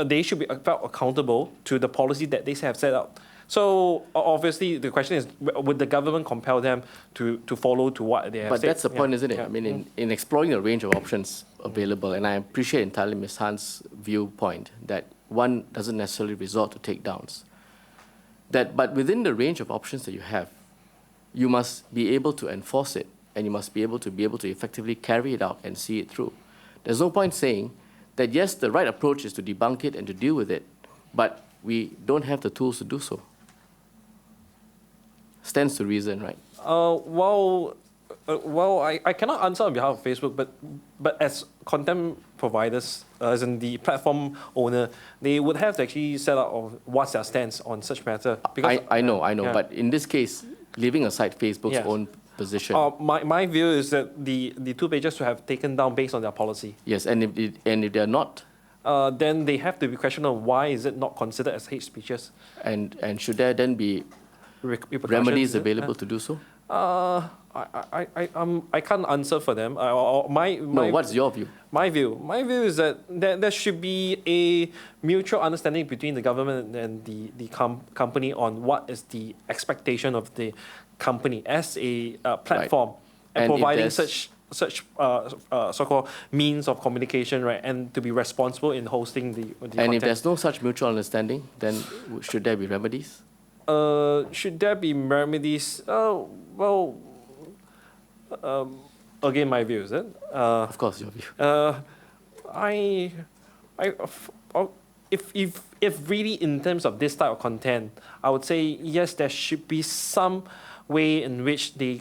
they should be felt accountable to the policy that they have set out. So obviously the question is, would the government compel them to follow to what they have said? But that's the point, isn't it? I mean, in exploring a range of options available, and I appreciate entirely Ms. Han's viewpoint that one doesn't necessarily resort to takedowns. But within the range of options that you have, you must be able to enforce it, and you must be able to effectively carry it out and see it through. There's no point saying that, yes, the right approach is to debunk it and to deal with it, but we don't have the tools to do so. Stands to reason, right? Well, I cannot answer on behalf of Facebook, but as content providers, as in the platform owner, they would have to actually set out what's their stance on such matter. Because I know, but in this case, leaving aside Facebook's own position. My view is that the two pages should have taken down based on their policy. Yes, and if they're not, then they have to be questioned on why is it not considered as hate speeches. and should there then be repercussions. remedies is it? available to do so? I can't answer for them. No, what's your view? My view is that there should be a mutual understanding between the government and the company on what is the expectation of the company as a platform, and And if providing there's- such so-called means of communication, right, and to be responsible in hosting the And content. if there's no such mutual understanding, then should there be remedies? Should there be remedies? Well, again, my view is it. Of course, your view. If really in terms of this type of content, I would say yes, there should be some way in which the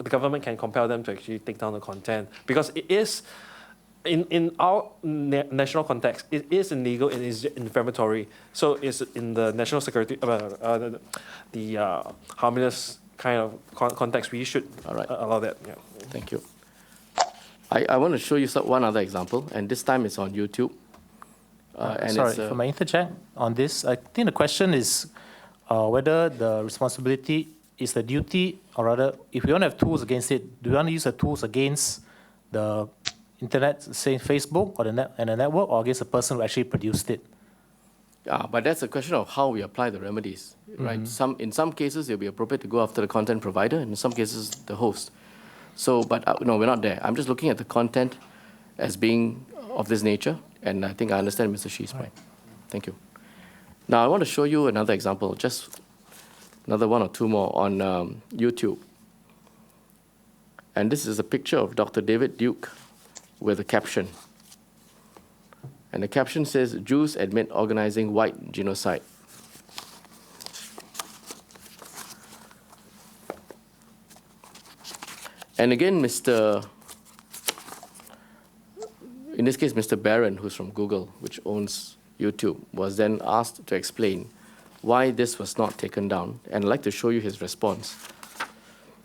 government can compel them to actually take down the content, because it is. In our national context, it is illegal, it is inflammatory. So it's in the national security, the harmless kind of context, we should All right. allow that. Yeah. Thank you. I want to show you one other example, and this time it's on YouTube. And Sorry, it's, for my interject on this, I think the question is whether the responsibility is the duty, or rather, if we want to have tools against it, do we want to use the tools against the internet, say Facebook or the network, or against the person who actually produced it? Yeah, but that's a question of how we apply the remedies, right? In some cases, it'll be appropriate to go after the content provider, and in some cases, the host. So, but no, we're not there. I'm just looking at the content as being of this nature, and I think I understand Mr. Shi's point. Thank you. Now, I want to show you another example, just another one or two more on YouTube. And this is a picture of Dr. David Duke with a caption. And the caption says, Jews admit organizing white genocide. And again, in this case, Mr. Barron, who's from Google, which owns YouTube, was then asked to explain why this was not taken down. And I'd like to show you his response.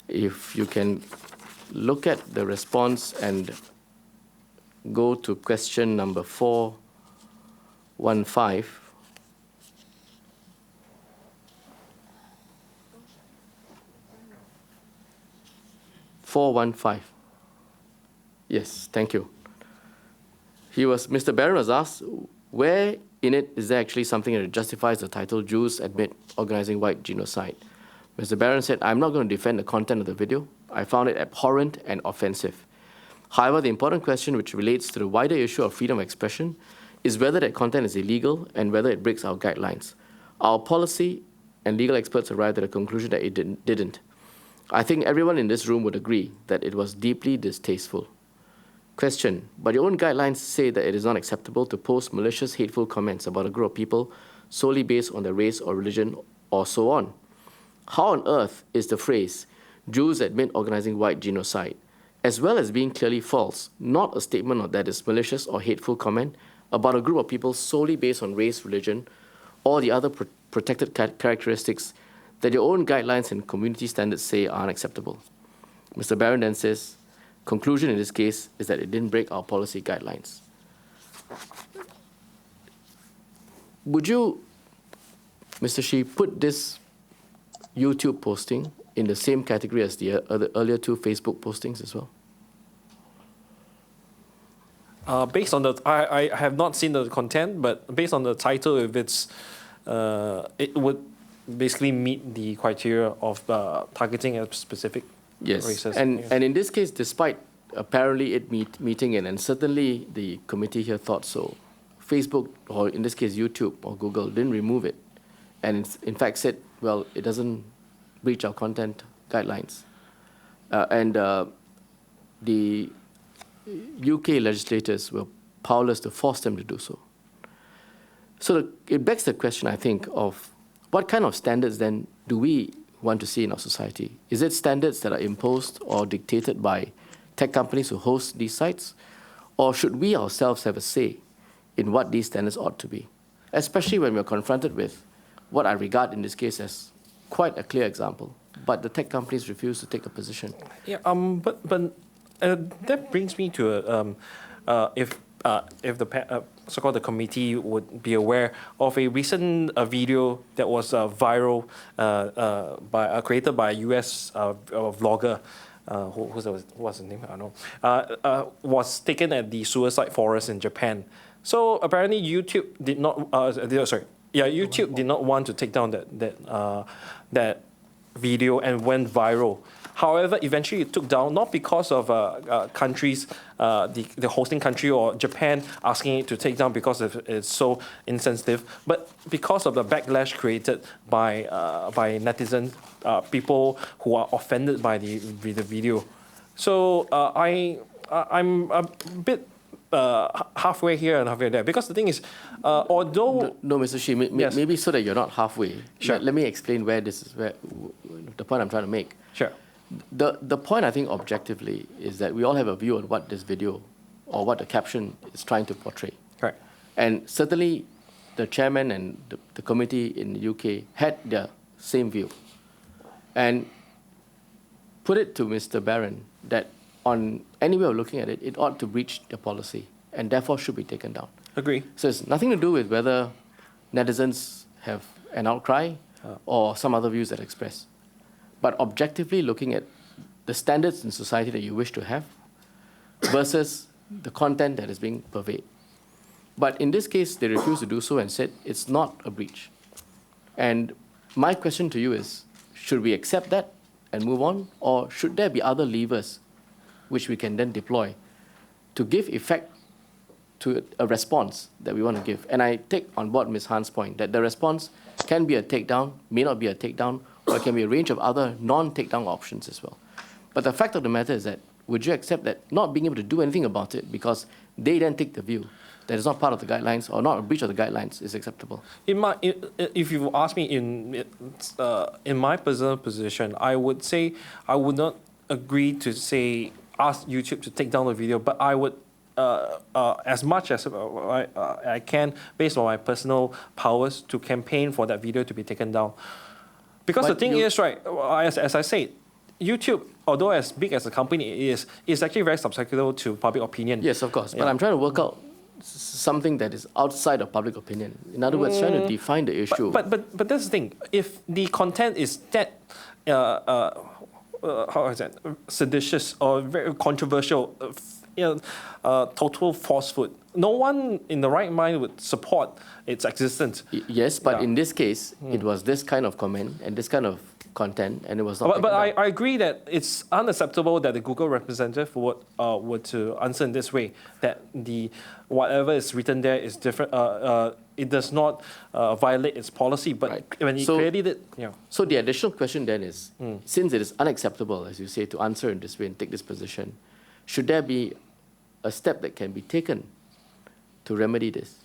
If you can look at the response and go to question number 415. Yes, thank you. Mr. Barron was asked, where in it is there actually something that justifies the title, Jews Admit Organizing White Genocide? Mr. Barron said, I'm not going to defend the content of the video. I found it abhorrent and offensive. However, the important question which relates to the wider issue of freedom of expression is whether that content is illegal and whether it breaks our guidelines. Our policy and legal experts arrived at a conclusion that it didn't. I think everyone in this room would agree that it was deeply distasteful. Question, but your own guidelines say that it is not acceptable to post malicious, hateful comments about a group of people solely based on their race or religion or so on. How on earth is the phrase, Jews admit organizing white genocide, as well as being clearly false, not a statement that is malicious or hateful comment about a group of people solely based on race, religion, or the other protected characteristics that your own guidelines and community standards say are unacceptable? Mr. Barron then says, conclusion in this case is that it didn't break our policy guidelines. Would you, Mr. Shih, put this YouTube posting in the same category as the earlier two Facebook postings as well? Based on I have not seen the content, but based on the title, if it's, it would basically meet the criteria of targeting a specific races. And in this case, despite apparently it meeting it, and certainly the committee here thought so, Facebook, or in this case YouTube or Google, didn't remove it, and in fact said, well, it doesn't breach our content guidelines. The UK legislators were powerless to force them to do so. So it begs the question, I think, of what kind of standards then do we want to see in our society? Is it standards that are imposed or dictated by tech companies who host these sites? Or should we ourselves have a say in what these standards ought to be? Especially when we're confronted with what I regard in this case as quite a clear example, but the tech companies refuse to take a position. Yeah, but that brings me to if the so-called the committee would be aware of a recent video that was viral created by a US vlogger. What's his name? I don't know. Was taken at the suicide forest in Japan. So apparently YouTube did not. YouTube did not want to take down that video and went viral. However, eventually it took down, not because of countries, the hosting country or Japan asking it to take down because it's so insensitive, but because of the backlash created by netizens, people who are offended by the video. So I'm a bit halfway here and halfway there, because the thing is, although no, Mr. Shih, maybe so that you're not halfway. Sure. Let me explain where the point I'm trying to make. Sure. The point, I think, objectively, is that we all have a view on what this video or what the caption is trying to portray. Correct. And certainly, the chairman and the committee in the UK had their same view. And put it to Mr. Barron that on any way of looking at it, it ought to breach the policy and therefore should be taken down. Agree. So it's nothing to do with whether netizens have an outcry or some other views that are expressed. But objectively looking at the standards in society that you wish to have versus the content that is being purveyed. But in this case, they refused to do so and said it's not a breach. And my question to you is, should we accept that and move on, or should there be other levers which we can then deploy to give effect to a response that we want to give? And I take on board Ms. Han's point that the response can be a takedown, may not be a takedown, or it can be a range of other non-takedown options as well. But the fact of the matter is that, would you accept that not being able to do anything about it because they then take the view that it's not part of the guidelines or not a breach of the guidelines is acceptable? If you ask me in my personal position, I would say I would not agree to say ask YouTube to take down the video, but I would as much as I can, based on my personal powers, to campaign for that video to be taken down. Because the thing is, right, as I said, YouTube, although as big as a company it is actually very susceptible to public opinion. Yes, of course. Yeah. But I'm trying to work out something that is outside of public opinion. In other words, trying to define the issue. But that's the thing. If the content is that how is that, seditious or very controversial, total falsehood, no one in the right mind would support its existence. Yes, but Yeah. in this case, it was this kind of comment and this kind of content, and it was not. But I agree that it's unacceptable that the Google representative would to answer in this way, that the whatever is written there is different. It does not violate its policy. But Right. when he created it, yeah. So the additional question then is, since it is unacceptable, as you say, to answer in this way and take this position, should there be a step that can be taken to remedy this?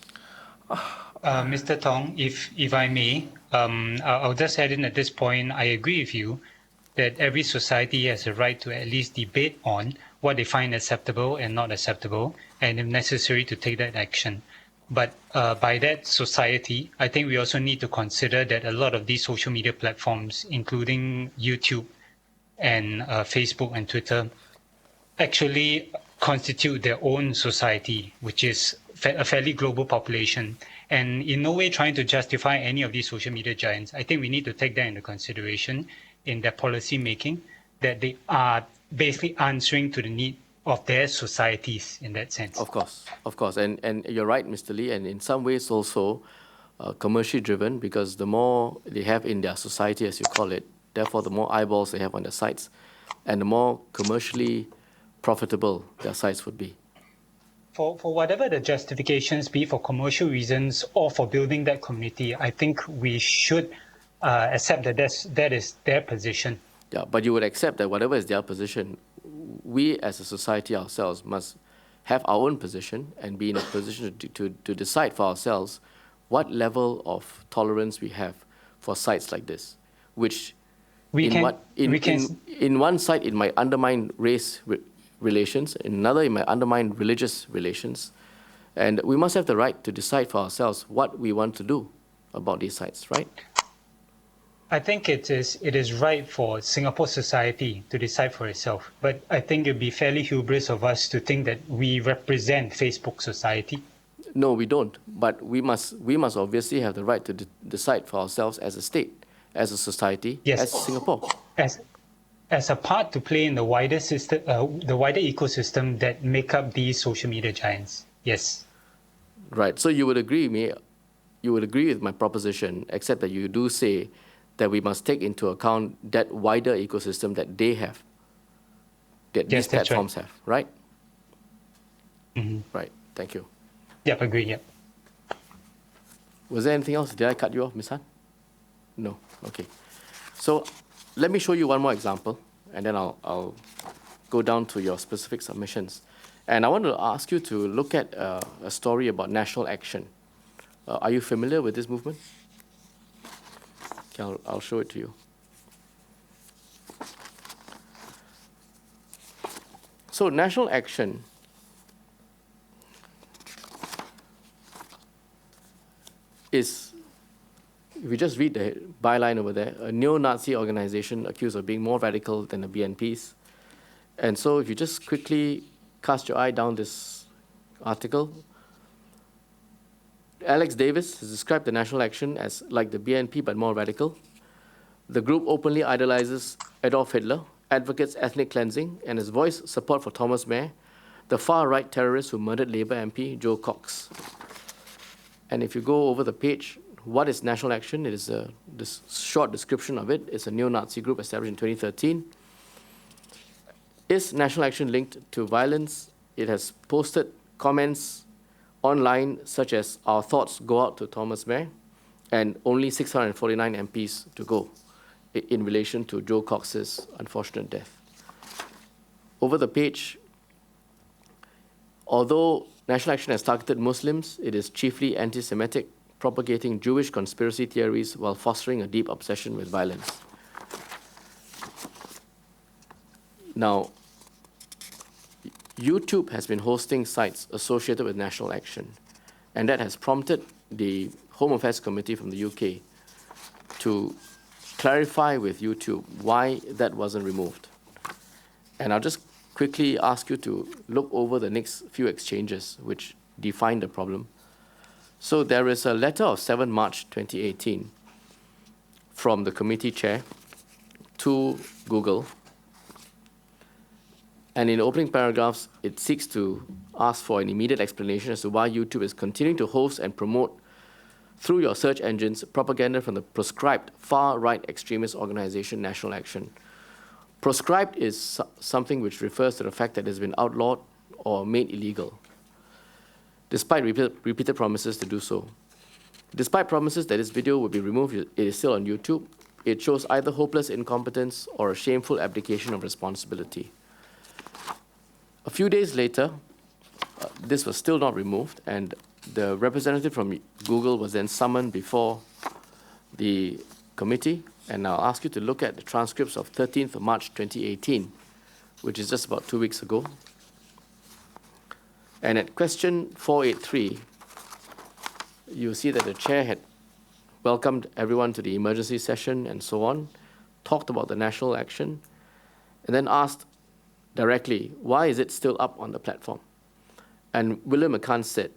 Mr. Tong, if I may, I'll just add in at this point, I agree with you that every society has a right to at least debate on what they find acceptable and not acceptable, and if necessary to take that action. But by that society, I think we also need to consider that a lot of these social media platforms, including YouTube and Facebook and Twitter, actually constitute their own society, which is a fairly global population. And in no way trying to justify any of these social media giants, I think we need to take that into consideration in their policy making, that they are basically answering to the need of their societies in that sense. Of course. And you're right, Mr. Lee, and in some ways also commercially driven, because the more they have in their society, as you call it, therefore the more eyeballs they have on their sites, and the more commercially profitable their sites would be. For whatever the justifications be for commercial reasons or for building that community, I think we should accept that that is their position. Yeah, but you would accept that whatever is their position, we as a society ourselves must have our own position and be in a position to decide for ourselves what level of tolerance we have for sites like this, which in one site it might undermine race relations, in another it might undermine religious relations, and we must have the right to decide for ourselves what we want to do about these sites, right? I think it is right for Singapore society to decide for itself, but I think it would be fairly hubris of us to think that we represent Facebook society. No, we don't. But we must obviously have the right to decide for ourselves as a state, as a society, Yes. as Singapore. As a part to play in the wider system, the wider ecosystem that make up these social media giants. Yes. Right. So you would agree with my proposition, except that you do say that we must take into account that wider ecosystem that they have, that Yes, these that's platforms right. have, right? Mm-hmm. Right. Thank you. Yep, agree. Yep. Was there anything else? Did I cut you off, Ms. Han? No. Okay. So let me show you one more example, and then I'll go down to your specific submissions. And I want to ask you to look at a story about national action. Are you familiar with this movement? Okay, I'll show it to you. So national action is, if you just read the byline over there, a neo-Nazi organization accused of being more radical than the BNPs. And so if you just quickly cast your eye down this article, Alex Davis has described the national action as like the BNP but more radical. The group openly idolizes Adolf Hitler, advocates ethnic cleansing, and has voiced support for Thomas Mayer, the far-right terrorist who murdered Labour MP Joe Cox. And if you go over the page, what is national action? It is this short description of it. It's a neo-Nazi group established in 2013. Is national action linked to violence? It has posted comments online such as, "Our thoughts go out to Thomas Mayer," and only 649 MPs to go in relation to Joe Cox's unfortunate death. Over the page, although national action has targeted Muslims, it is chiefly anti-Semitic, propagating Jewish conspiracy theories while fostering a deep obsession with violence. Now, YouTube has been hosting sites associated with national action, and that has prompted the Home Affairs Committee from the UK to clarify with YouTube why that wasn't removed. And I'll just quickly ask you to look over the next few exchanges which define the problem. So there is a letter of 7 March 2018 from the committee chair to Google. And in the opening paragraphs, it seeks to ask for an immediate explanation as to why YouTube is continuing to host and promote through your search engines propaganda from the proscribed far-right extremist organization National Action. Proscribed is something which refers to the fact that it has been outlawed or made illegal, despite repeated promises to do so. Despite promises that this video will be removed, it is still on YouTube. It shows either hopeless incompetence or a shameful abdication of responsibility. A few days later, this was still not removed, and the representative from Google was then summoned before the committee. And I'll ask you to look at the transcripts of 13th of March 2018, which is just about 2 weeks ago. And at question 483, you'll see that the chair had welcomed everyone to the emergency session and so on, talked about the national action, and then asked directly, why is it still up on the platform? And William McCann said,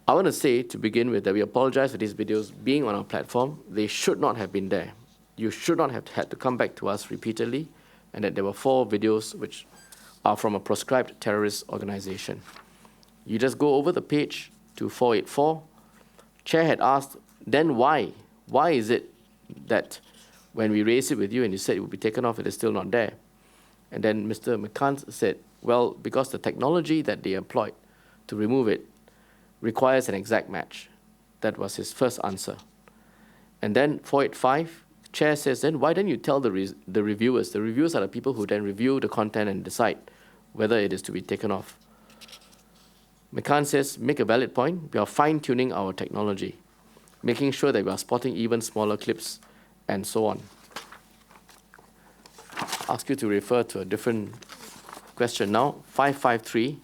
"I want to say to begin with that we apologize for these videos being on our platform. They should not have been there. You should not have had to come back to us repeatedly, and that there were 4 videos which are from a proscribed terrorist organization." You just go over the page to 484. Chair had asked, then why? Why is it that when we raised it with you and you said it would be taken off, it is still not there? And then Mr. McCann said, well, because the technology that they employed to remove it requires an exact match. That was his first answer. And then 485, chair says, then why don't you tell the reviewers? The reviewers are the people who then review the content and decide whether it is to be taken off. McCann says, make a valid point. We are fine-tuning our technology, making sure that we are spotting even smaller clips and so on. I'll ask you to refer to a different question now, 553.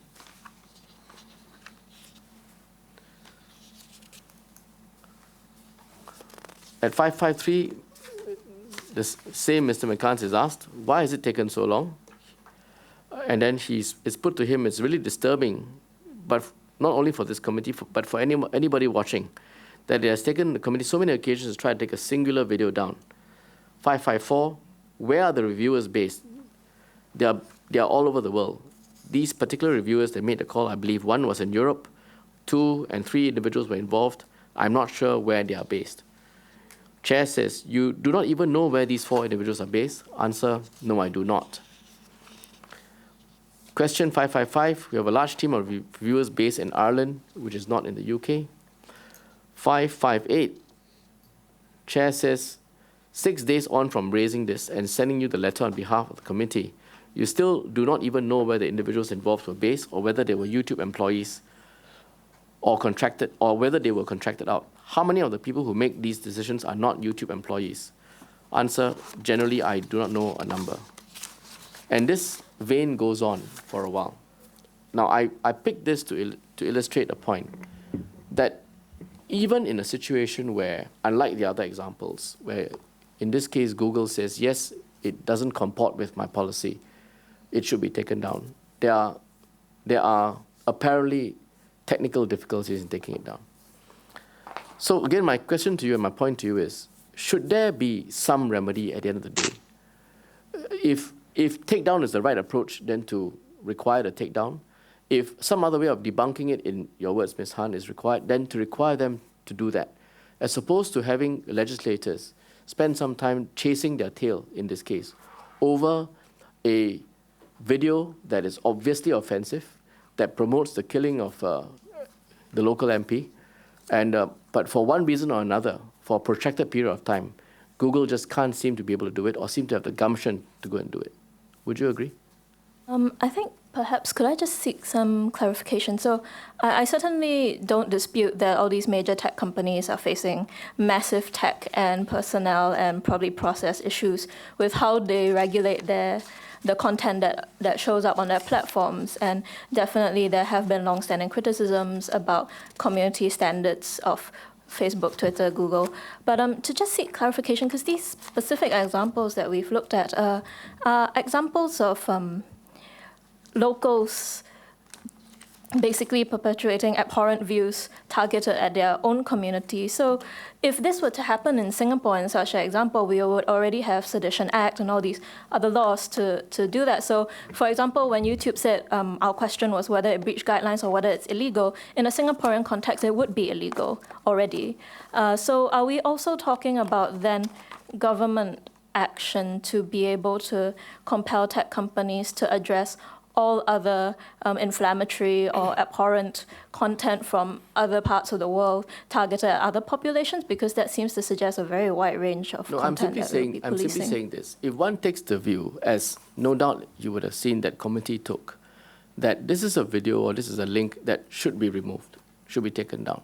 At 553, the same Mr. McCann is asked, why has it taken so long? And then it's put to him, it's really disturbing, but not only for this committee, but for anybody watching, that it has taken the committee so many occasions to try to take a singular video down. 554, where are the reviewers based? They are all over the world. These particular reviewers that made the call, I believe one was in Europe, 2 and 3 individuals were involved. I'm not sure where they are based. Chair says, you do not even know where these 4 individuals are based. Answer, no, I do not. Question 555, we have a large team of reviewers based in Ireland, which is not in the UK. 558, Chair says, 6 days on from raising this and sending you the letter on behalf of the committee, you still do not even know where the individuals involved were based or whether they were YouTube employees or contracted, or whether they were contracted out. How many of the people who make these decisions are not YouTube employees? Answer, generally, I do not know a number. And this vein goes on for a while. Now, I picked this to illustrate a point that even in a situation where, unlike the other examples, where in this case Google says, yes, it doesn't comport with my policy, it should be taken down. There are apparently technical difficulties in taking it down. So again, my question to you and my point to you is, should there be some remedy at the end of the day? If takedown is the right approach, then to require the takedown. If some other way of debunking it, in your words, Ms. Han, is required, then to require them to do that, as opposed to having legislators spend some time chasing their tail, in this case, over a video that is obviously offensive, that promotes the killing of the local MP, and but for one reason or another, for a protracted period of time, Google just can't seem to be able to do it or seem to have the gumption to go and do it. Would you agree? I think perhaps, could I just seek some clarification? So I certainly don't dispute that all these major tech companies are facing massive tech and personnel and probably process issues with how they regulate the content that shows up on their platforms. And definitely there have been long-standing criticisms about community standards of Facebook, Twitter, Google. But to just seek clarification, because these specific examples that we've looked at are examples of locals basically perpetuating abhorrent views targeted at their own community. So if this were to happen in Singapore in such an example, we would already have Sedition Act and all these other laws to do that. So for example, when YouTube said our question was whether it breached guidelines or whether it's illegal, in a Singaporean context, it would be illegal already. So are we also talking about then government action to be able to compel tech companies to address all other inflammatory or abhorrent content from other parts of the world targeted at other populations? Because that seems to suggest a very wide range of content. I'm simply saying this. If one takes the view, as no doubt you would have seen that committee took, that this is a video or this is a link that should be removed, should be taken down.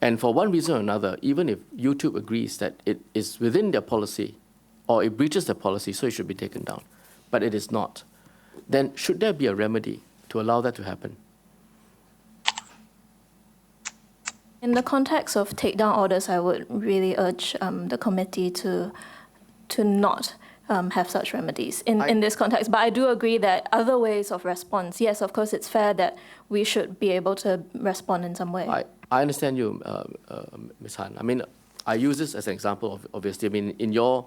And for one reason or another, even if YouTube agrees that it is within their policy or it breaches their policy, so it should be taken down, but it is not, then should there be a remedy to allow that to happen? In the context of takedown orders, I would really urge the committee to not have such remedies in this context. But I do agree that other ways of response, yes, of course, it's fair that we should be able to respond in some way. I understand you, Ms. Han. I mean, I use this as an example, obviously. I mean, in your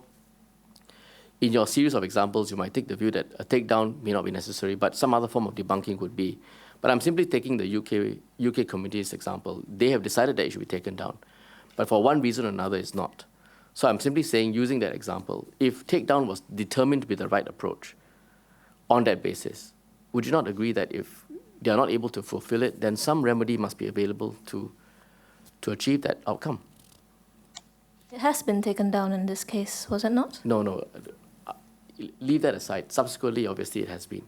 series of examples, you might take the view that a takedown may not be necessary, but some other form of debunking would be. But I'm simply taking the UK committee's example. They have decided that it should be taken down, but for one reason or another, it's not. So I'm simply saying, using that example, if takedown was determined to be the right approach on that basis, would you not agree that if they are not able to fulfill it, then some remedy must be available to achieve that outcome? It has been taken down in this case, was it not? No. Leave that aside. Subsequently, obviously, it has been.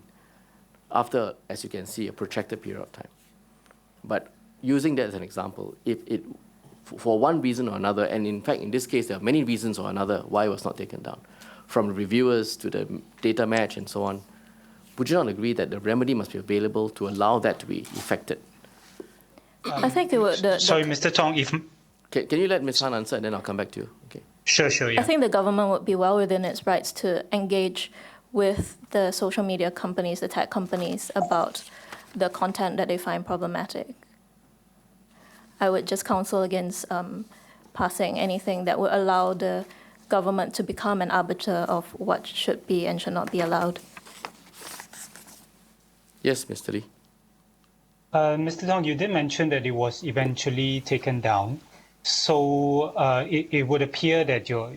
After, as you can see, a protracted period of time. But using that as an example, if it, for one reason or another, and in fact, in this case, there are many reasons or another why it was not taken down, from reviewers to the data match and so on, would you not agree that the remedy must be available to allow that to be effected? I think it would. Sorry, Mr. Tong, if... Can you let Ms. Han answer, and then I'll come back to you? Okay. Sure, yeah. I think the government would be well within its rights to engage with the social media companies, the tech companies, about the content that they find problematic. I would just counsel against passing anything that would allow the government to become an arbiter of what should be and should not be allowed. Yes, Mr. Lee. Mr. Tong, you did mention that it was eventually taken down. So it would appear that you're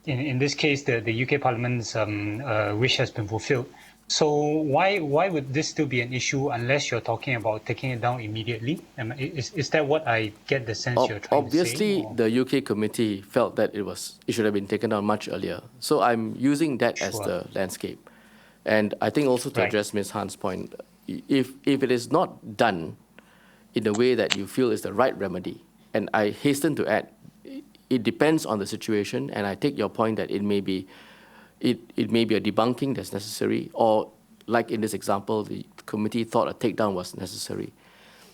in this case, the UK Parliament's wish has been fulfilled. So why would this still be an issue unless you're talking about taking it down immediately? Is that what I get the sense you're trying Obviously, to say? the UK committee felt that it should have been taken down much earlier. So I'm using that as Sure. the landscape. And I think also to Right. address Ms. Han's point, if it is not done in a way that you feel is the right remedy, and I hasten to add, it depends on the situation, and I take your point that it may be a debunking that's necessary, or like in this example, the committee thought a takedown was necessary.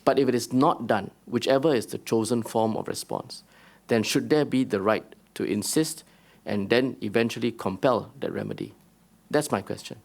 But if it is not done, whichever is the chosen form of response, then should there be the right to insist and then eventually compel that remedy? That's my question.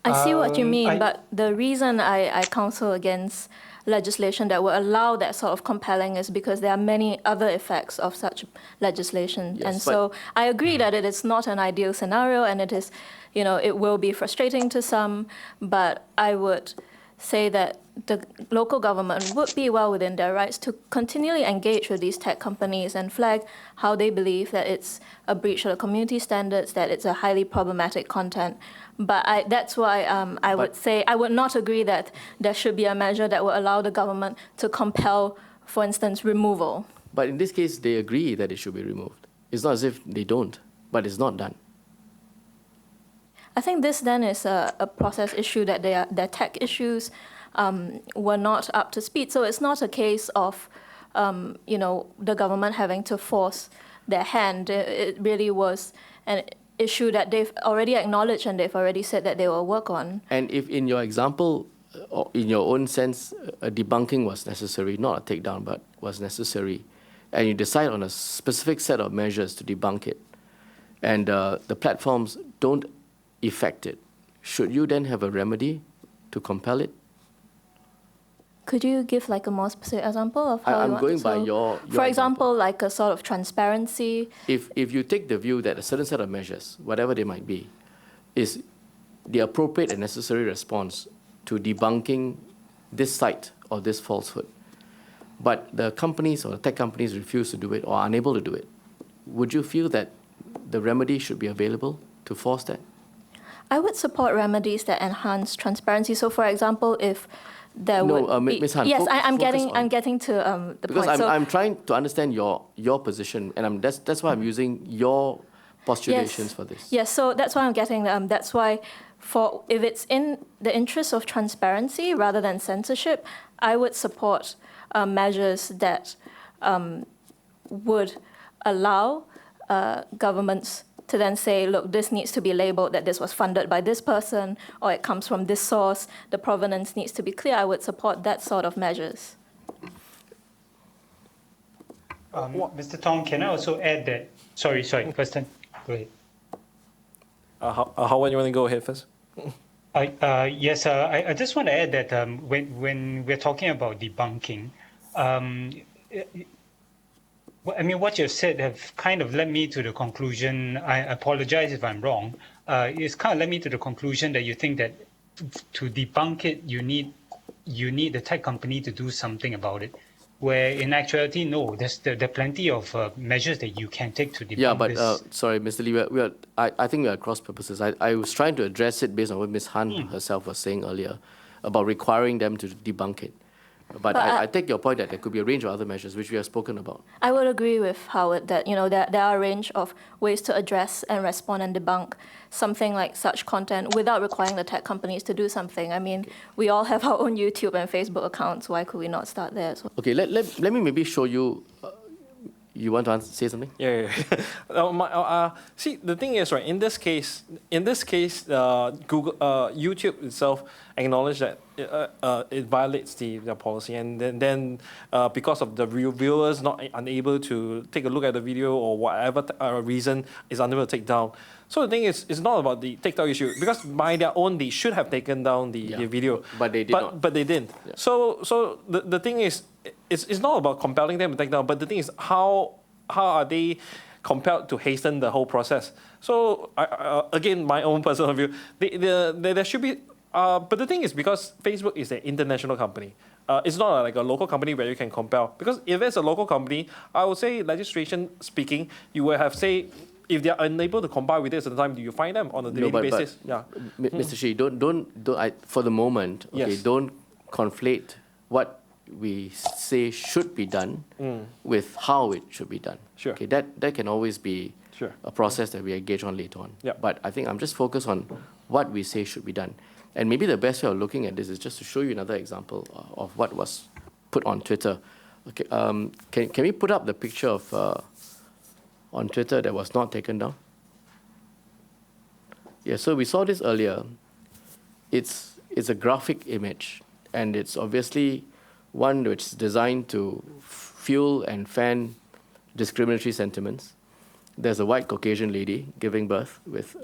I see what you mean, I- but the reason I counsel against legislation that will allow that sort of compelling is because there are many other effects of such legislation. Yes, and but- so I agree that it is not an ideal scenario, and it is, it will be frustrating to some, but I would say that the local government would be well within their rights to continually engage with these tech companies and flag how they believe that it's a breach of the community standards, that it's a highly problematic content. But that's why I would say I would not agree that there should be a measure that will allow the government to compel, for instance, removal. But in this case, they agree that it should be removed. It's not as if they don't, but it's not done. I think this then is a process issue that their tech issues were not up to speed. So it's not a case of, the government having to force their hand. It really was an issue that they've already acknowledged and they've already said that they will work on. And if in your example, or in your own sense, a debunking was necessary, not a takedown, but was necessary, and you decide on a specific set of measures to debunk it, and the platforms don't effect it, should you then have a remedy to compel it? Could you give like a more specific example of how you I'm want going to? by your For example, like a sort of transparency. If you take the view that a certain set of measures, whatever they might be, is the appropriate and necessary response to debunking this site or this falsehood, but the companies or the tech companies refuse to do it or are unable to do it, would you feel that the remedy should be available to force that? I would support remedies that enhance transparency. So, for example, if there No, would be, Ms. Han, yes, focus I'm getting on- I'm getting to the Because point. I'm trying to understand your position, and that's why I'm using your postulations for this. Yes, so that's why I'm getting. That's why, if it's in the interest of transparency rather than censorship, I would support measures that would allow governments to then say, look, this needs to be labeled that this was funded by this person, or it comes from this source. The provenance needs to be clear. I would support that sort of measures. Mr. Tong, can I also add that? Sorry, Kirsten, go ahead. Howard, you want to go ahead first? Yes, I just want to add that when we're talking about debunking, what you've said have kind of led me to the conclusion, I apologize if I'm wrong, it's kind of led me to the conclusion that you think that to debunk it, you need the tech company to do something about it, where in actuality, no, there are plenty of measures that you can take to debunk Yeah, but this. sorry, Mr. Lee, I think we are at cross purposes. I was trying to address it based on what Ms. Han herself was saying earlier about requiring them to debunk it. But I take your point that there could be a range of other measures which we have spoken about. I would agree with Howard that there are a range of ways to address and respond and debunk something like such content without requiring the tech companies to do something. I mean, we all have our own YouTube and Facebook accounts. Why could we not start there as well? Okay, let me maybe show you You want to say something? Yeah. See, the thing is, right, in this case, Google, YouTube itself acknowledged that it violates the policy, and then because of the reviewers not unable to take a look at the video or whatever reason is unable to take down. So the thing is, it's not about the take down issue, because by their own they should have taken down the video, but they did not. But they didn't. Yeah. So the thing is, it's not about compelling them to take down, but the thing is, how are they compelled to hasten the whole process? So again, my own personal view, there should be. But the thing is, because Facebook is an international company, it's not like a local company where you can compel. Because if it's a local company, I would say, legislation speaking, you will have, say, if they are unable to comply with this at the time, do you find them on a daily basis? Yeah. Mr. Shih, don't for the moment, okay, Yes. don't conflate what we say should be done with how it should be done. Sure. Okay, that can always be Sure. a process that we engage on later on. Yeah. But I think I'm just focused on what we say should be done. And maybe the best way of looking at this is just to show you another example of what was put on Twitter. Okay, can we put up the picture of on Twitter that was not taken down? Yeah, so we saw this earlier. It's a graphic image, and it's obviously one which is designed to fuel and fan discriminatory sentiments. There's a white Caucasian lady giving birth with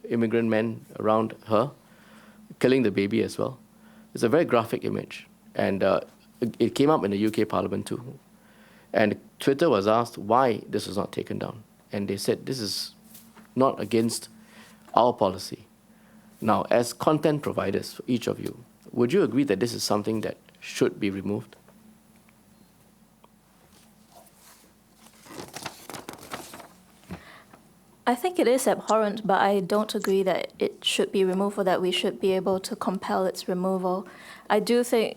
immigrant men around her, killing the baby as well. It's a very graphic image, and it came up in the UK Parliament too. And Twitter was asked why this was not taken down, and they said this is not against our policy. Now, as content providers, for each of you, would you agree that this is something that should be removed? I think it is abhorrent, but I don't agree that it should be removed or that we should be able to compel its removal. I do think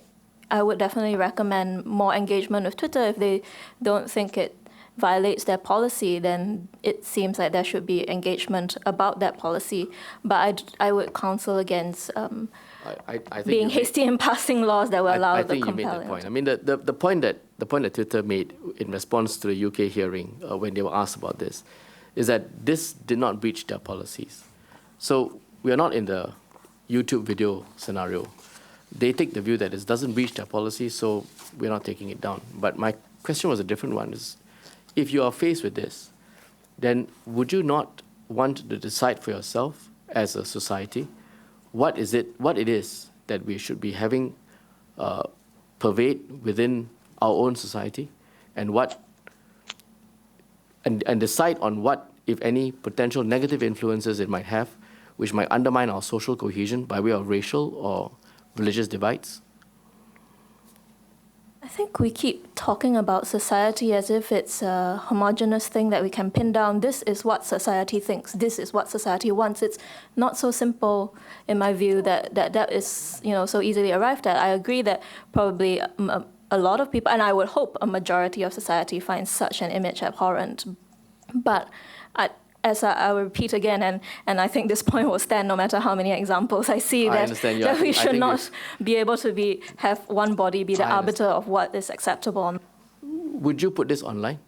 I would definitely recommend more engagement with Twitter. If they don't think it violates their policy, then it seems like there should be engagement about that policy. But I would counsel against I think being you made- hasty in passing laws that will allow I the think you made compelling. the point. I mean, the point that Twitter made in response to the UK hearing when they were asked about this is that this did not breach their policies. So we are not in the YouTube video scenario. They take the view that it doesn't breach their policy, so we're not taking it down. But my question was a different one. Is if you are faced with this, then would you not want to decide for yourself as a society what it is that we should be having pervade within our own society, and decide on what, if any, potential negative influences it might have, which might undermine our social cohesion by way of racial or religious divides? I think we keep talking about society as if it's a homogeneous thing that we can pin down. This is what society thinks. This is what society wants. It's not so simple, in my view, that is so easily arrived at. I agree that probably a lot of people, and I would hope a majority of society, finds such an image abhorrent. But as I will repeat again, and I think this point will stand no matter how many examples I see, I understand you. that we I should think not be able to have one body be the I arbiter of what is acceptable. Would you put this online?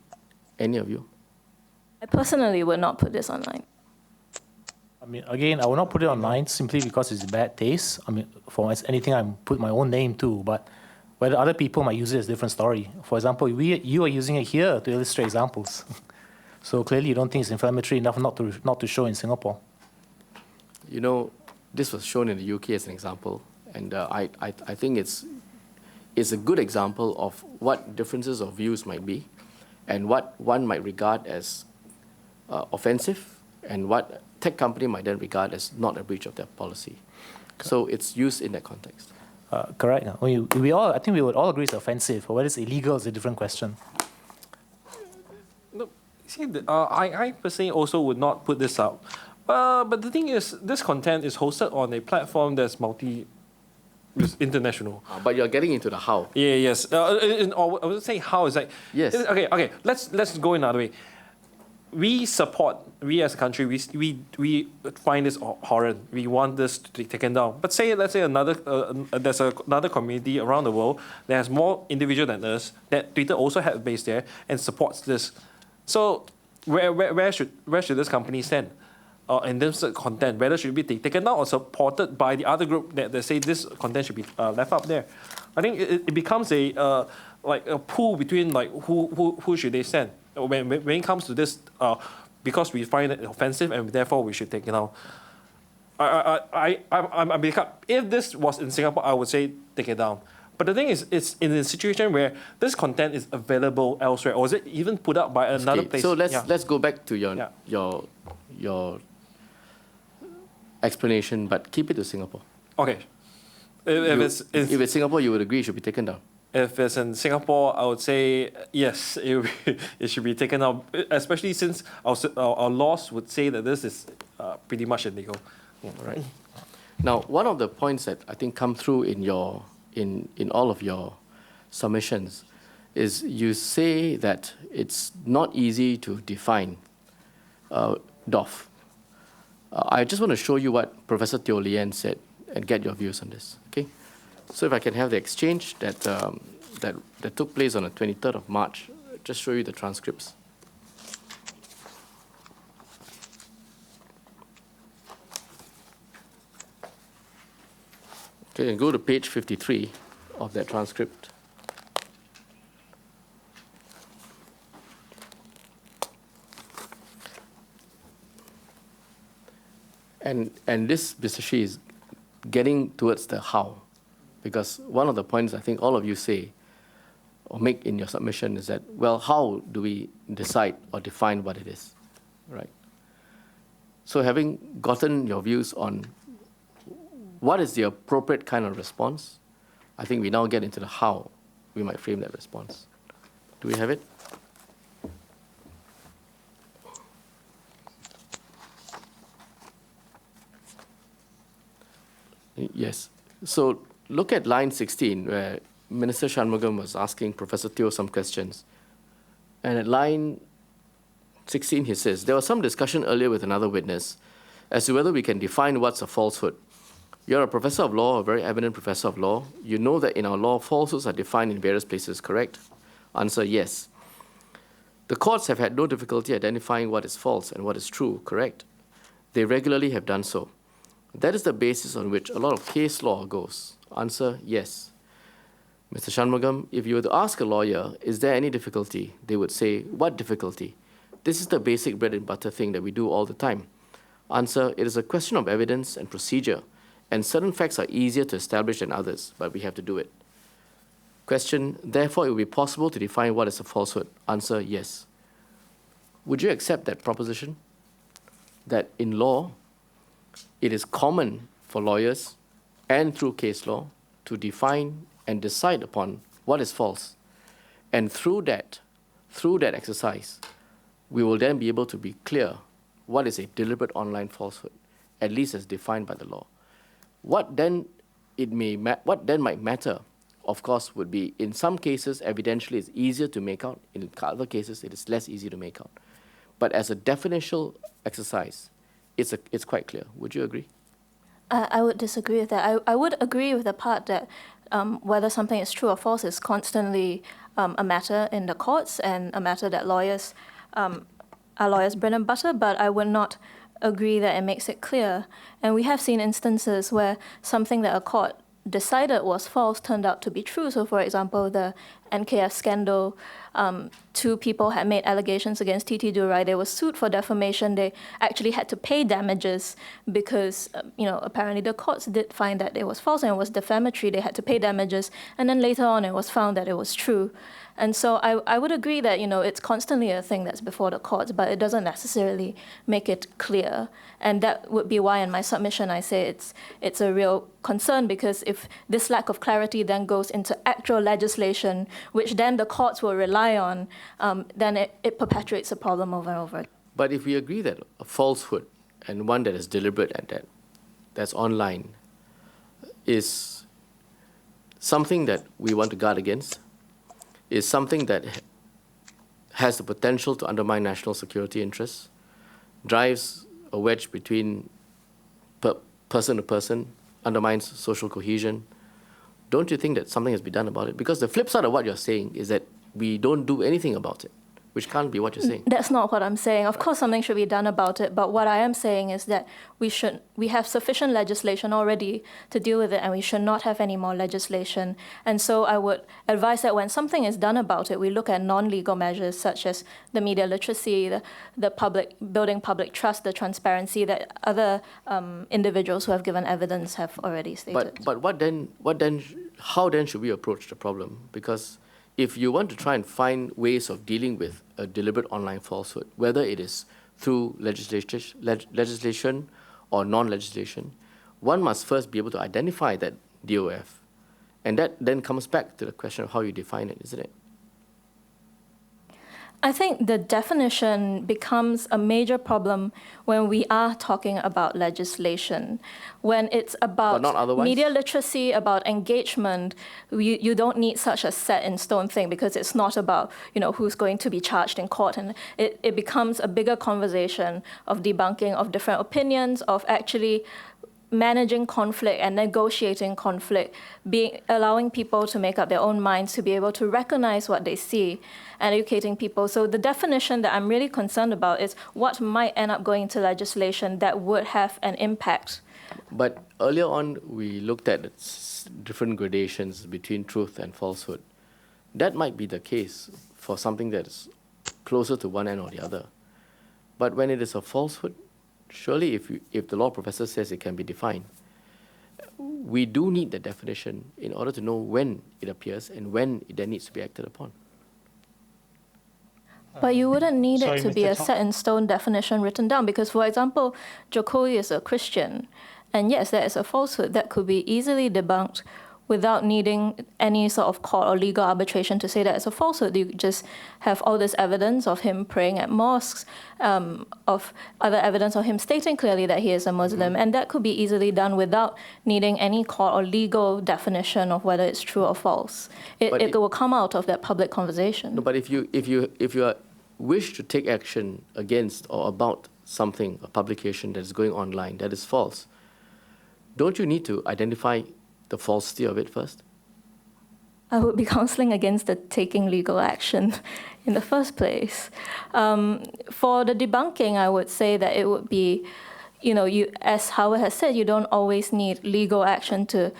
Any of you? I personally would not put this online. I mean, again, I will not put it online simply because it's bad taste. I mean, for anything, I put my own name too, but whether other people might use it is a different story. For example, you are using it here to illustrate examples. So clearly you don't think it's inflammatory enough not to show in Singapore. You know, this was shown in the UK as an example, and I think it's a good example of what differences of views might be, and what one might regard as offensive, and what tech company might then regard as not a breach of their policy. So it's used in that context. Correct. I think we would all agree it's offensive, but whether it's illegal is a different question. See, I personally also would not put this up. But the thing is, this content is hosted on a platform that's it's international. But you're getting into the how. Yes. I would say how is like. Yes. Okay. Let's go another way. we as a country, we find this horrend. We want this to be taken down. But let's say there's another community around the world that has more individual than us, that Twitter also has a base there and supports this. So where should this company stand? In terms of content, whether should it be taken down or supported by the other group that say this content should be left up there? I think it becomes a pool between like who should they stand when it comes to this, because we find it offensive and therefore we should take it down. If this was in Singapore, I would say take it down. But the thing is, it's in a situation where this content is available elsewhere, or is it even put up by another place? So let's go back to your explanation, but keep it to Singapore. Okay. If it's Singapore, you would agree it should be taken down. If it's in Singapore, I would say yes, it should be taken out, especially since our laws would say that this is pretty much illegal. Yeah, right. Now, one of the points that I think come through in all of your submissions is you say that it's not easy to define DOF. I just want to show you what Professor Teo Lian said and get your views on this. Okay. So if I can have the exchange that took place on the 23rd of March, just show you the transcripts. Okay, and go to page 53 of that transcript. And this, Mr. Shih, is getting towards the how. Because one of the points I think all of you say or make in your submission is that, well, how do we decide or define what it is, right? So having gotten your views on what is the appropriate kind of response, I think we now get into the how we might frame that response. Do we have it? Yes. So look at line 16, where Minister Shanmugam was asking Professor Teo some questions. And at line 16, he says, there was some discussion earlier with another witness as to whether we can define what's a falsehood. You're a professor of law, a very eminent professor of law. You know that in our law, falsehoods are defined in various places, correct? Answer, yes. The courts have had no difficulty identifying what is false and what is true, correct? They regularly have done so. That is the basis on which a lot of case law goes. Answer, yes. Mr. Shanmugam, if you were to ask a lawyer, is there any difficulty? They would say, what difficulty? This is the basic bread and butter thing that we do all the time. Answer, it is a question of evidence and procedure, and certain facts are easier to establish than others, but we have to do it. Question, therefore it will be possible to define what is a falsehood. Answer, yes. Would you accept that proposition? That in law, it is common for lawyers and through case law to define and decide upon what is false. And through that exercise, we will then be able to be clear what is a deliberate online falsehood, at least as defined by the law. What then might matter, of course, would be in some cases, evidentially it's easier to make out. In other cases, it is less easy to make out. But as a definitional exercise, it's quite clear. Would you agree? I would disagree with that. I would agree with the part that whether something is true or false is constantly a matter in the courts and a matter that lawyers are lawyers' bread and butter, but I would not agree that it makes it clear. And we have seen instances where something that a court decided was false turned out to be true. So, for example, the NKF scandal, two people had made allegations against Titi Durai. They were sued for defamation. They actually had to pay damages because, apparently the courts did find that it was false and it was defamatory. They had to pay damages. And then later on, it was found that it was true. And so I would agree that, it's constantly a thing that's before the courts, but it doesn't necessarily make it clear. And that would be why in my submission I say it's a real concern, because if this lack of clarity then goes into actual legislation, which then the courts will rely on, then it perpetuates the problem over and over. But if we agree that a falsehood, and one that is deliberate and that's online, is something that we want to guard against, is something that has the potential to undermine national security interests, drives a wedge between person to person, undermines social cohesion. Don't you think that something has to be done about it? Because the flip side of what you're saying is that we don't do anything about it, which can't be what you're saying. That's not what I'm saying. Of course, something should be done about it. But what I am saying is that we have sufficient legislation already to deal with it, and we should not have any more legislation. And so I would advise that when something is done about it, we look at non-legal measures such as the media literacy, the public building public trust, the transparency that other individuals who have given evidence have already stated. But what then? How then should we approach the problem? Because if you want to try and find ways of dealing with a deliberate online falsehood, whether it is through legislation or non-legislation, one must first be able to identify that DOF. And that then comes back to the question of how you define it, isn't it? I think the definition becomes a major problem when we are talking about legislation. When it's about not otherwise? media literacy, about engagement, you don't need such a set in stone thing, because it's not about who's going to be charged in court. And it becomes a bigger conversation of debunking of different opinions, of actually managing conflict and negotiating conflict, allowing people to make up their own minds, to be able to recognize what they see, and educating people. So the definition that I'm really concerned about is what might end up going into legislation that would have an impact. But earlier on, we looked at different gradations between truth and falsehood. That might be the case for something that is closer to one end or the other. But when it is a falsehood, surely if the law professor says it can be defined, we do need the definition in order to know when it appears and when it then needs to be acted upon. But you wouldn't need Sorry, it to be Mr. a set-in-stone definition written down, because, for example, Jokowi is a Christian, and yes, that is a falsehood that could be easily debunked without needing any sort of court or legal arbitration to say that it's a falsehood. You just have all this evidence of him praying at mosques, of other evidence of him stating clearly that he is a Muslim, and that could be easily done without needing any court or legal definition of whether it's true or false. It will come out of that public conversation. No, but if you wish to take action against or about something, a publication that is going online that is false, don't you need to identify the falsity of it first? I would be counseling against the taking legal action in the first place. For the debunking, I would say that it would be, as Howard has said, you don't always need legal action to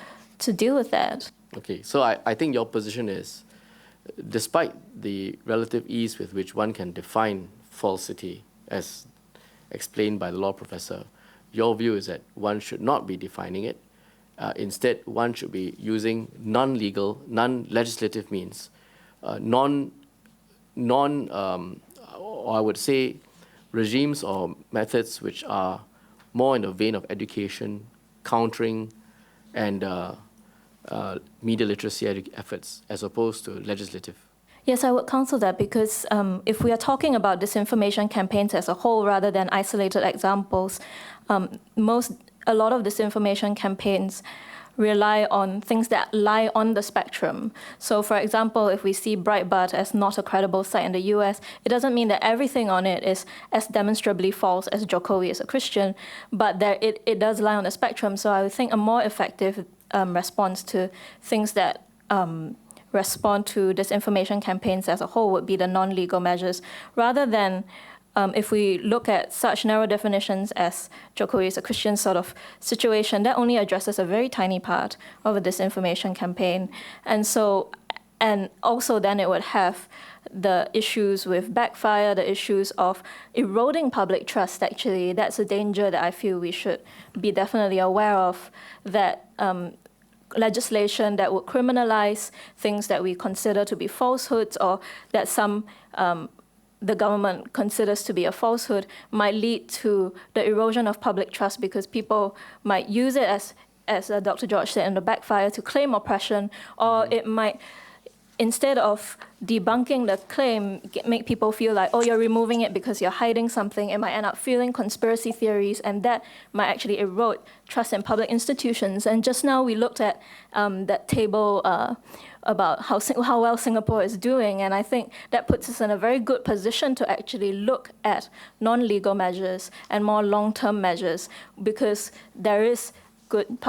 deal with that. Okay, so I think your position is, despite the relative ease with which one can define falsity as explained by the law professor, your view is that one should not be defining it. Instead, one should be using non-legal, non-legislative means, or I would say regimes or methods which are more in the vein of education, countering, and media literacy efforts, as opposed to legislative. Yes, I would counsel that, because if we are talking about disinformation campaigns as a whole rather than isolated examples, a lot of disinformation campaigns rely on things that lie on the spectrum. So, for example, if we see Breitbart as not a credible site in the US, it doesn't mean that everything on it is as demonstrably false as Jokowi is a Christian, but it does lie on the spectrum. So I would think a more effective response to things that respond to disinformation campaigns as a whole would be the non-legal measures, rather than if we look at such narrow definitions as Jokowi is a Christian sort of situation, that only addresses a very tiny part of a disinformation campaign. And also then it would have the issues with backfire, the issues of eroding public trust, actually. That's a danger that I feel we should be definitely aware of, that legislation that would criminalize things that we consider to be falsehoods, or that the government considers to be a falsehood, might lead to the erosion of public trust, because people might use it, as Dr. George said, in the backfire, to claim oppression, or it might, instead of debunking the claim, make people feel like, oh, you're removing it because you're hiding something. It might end up fueling conspiracy theories, and that might actually erode trust in public institutions. And just now we looked at that table about how well Singapore is doing, and I think that puts us in a very good position to actually look at non-legal measures and more long-term measures, because there is good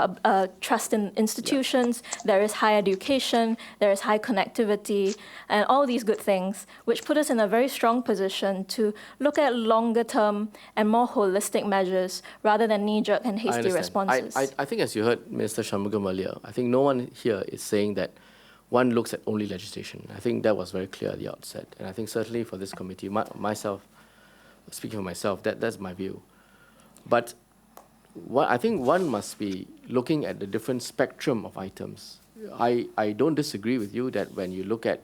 trust in institutions, there is high education, there is high connectivity, and all these good things, which put us in a very strong position to look at longer term and more holistic measures rather than knee-jerk and hasty responses. I think as you heard Minister Shanmugam earlier, I think no one here is saying that one looks at only legislation. I think that was very clear at the outset. And I think certainly for this committee, myself, speaking for myself, that's my view. But I think one must be looking at the different spectrum of items. I don't disagree with you that when you look at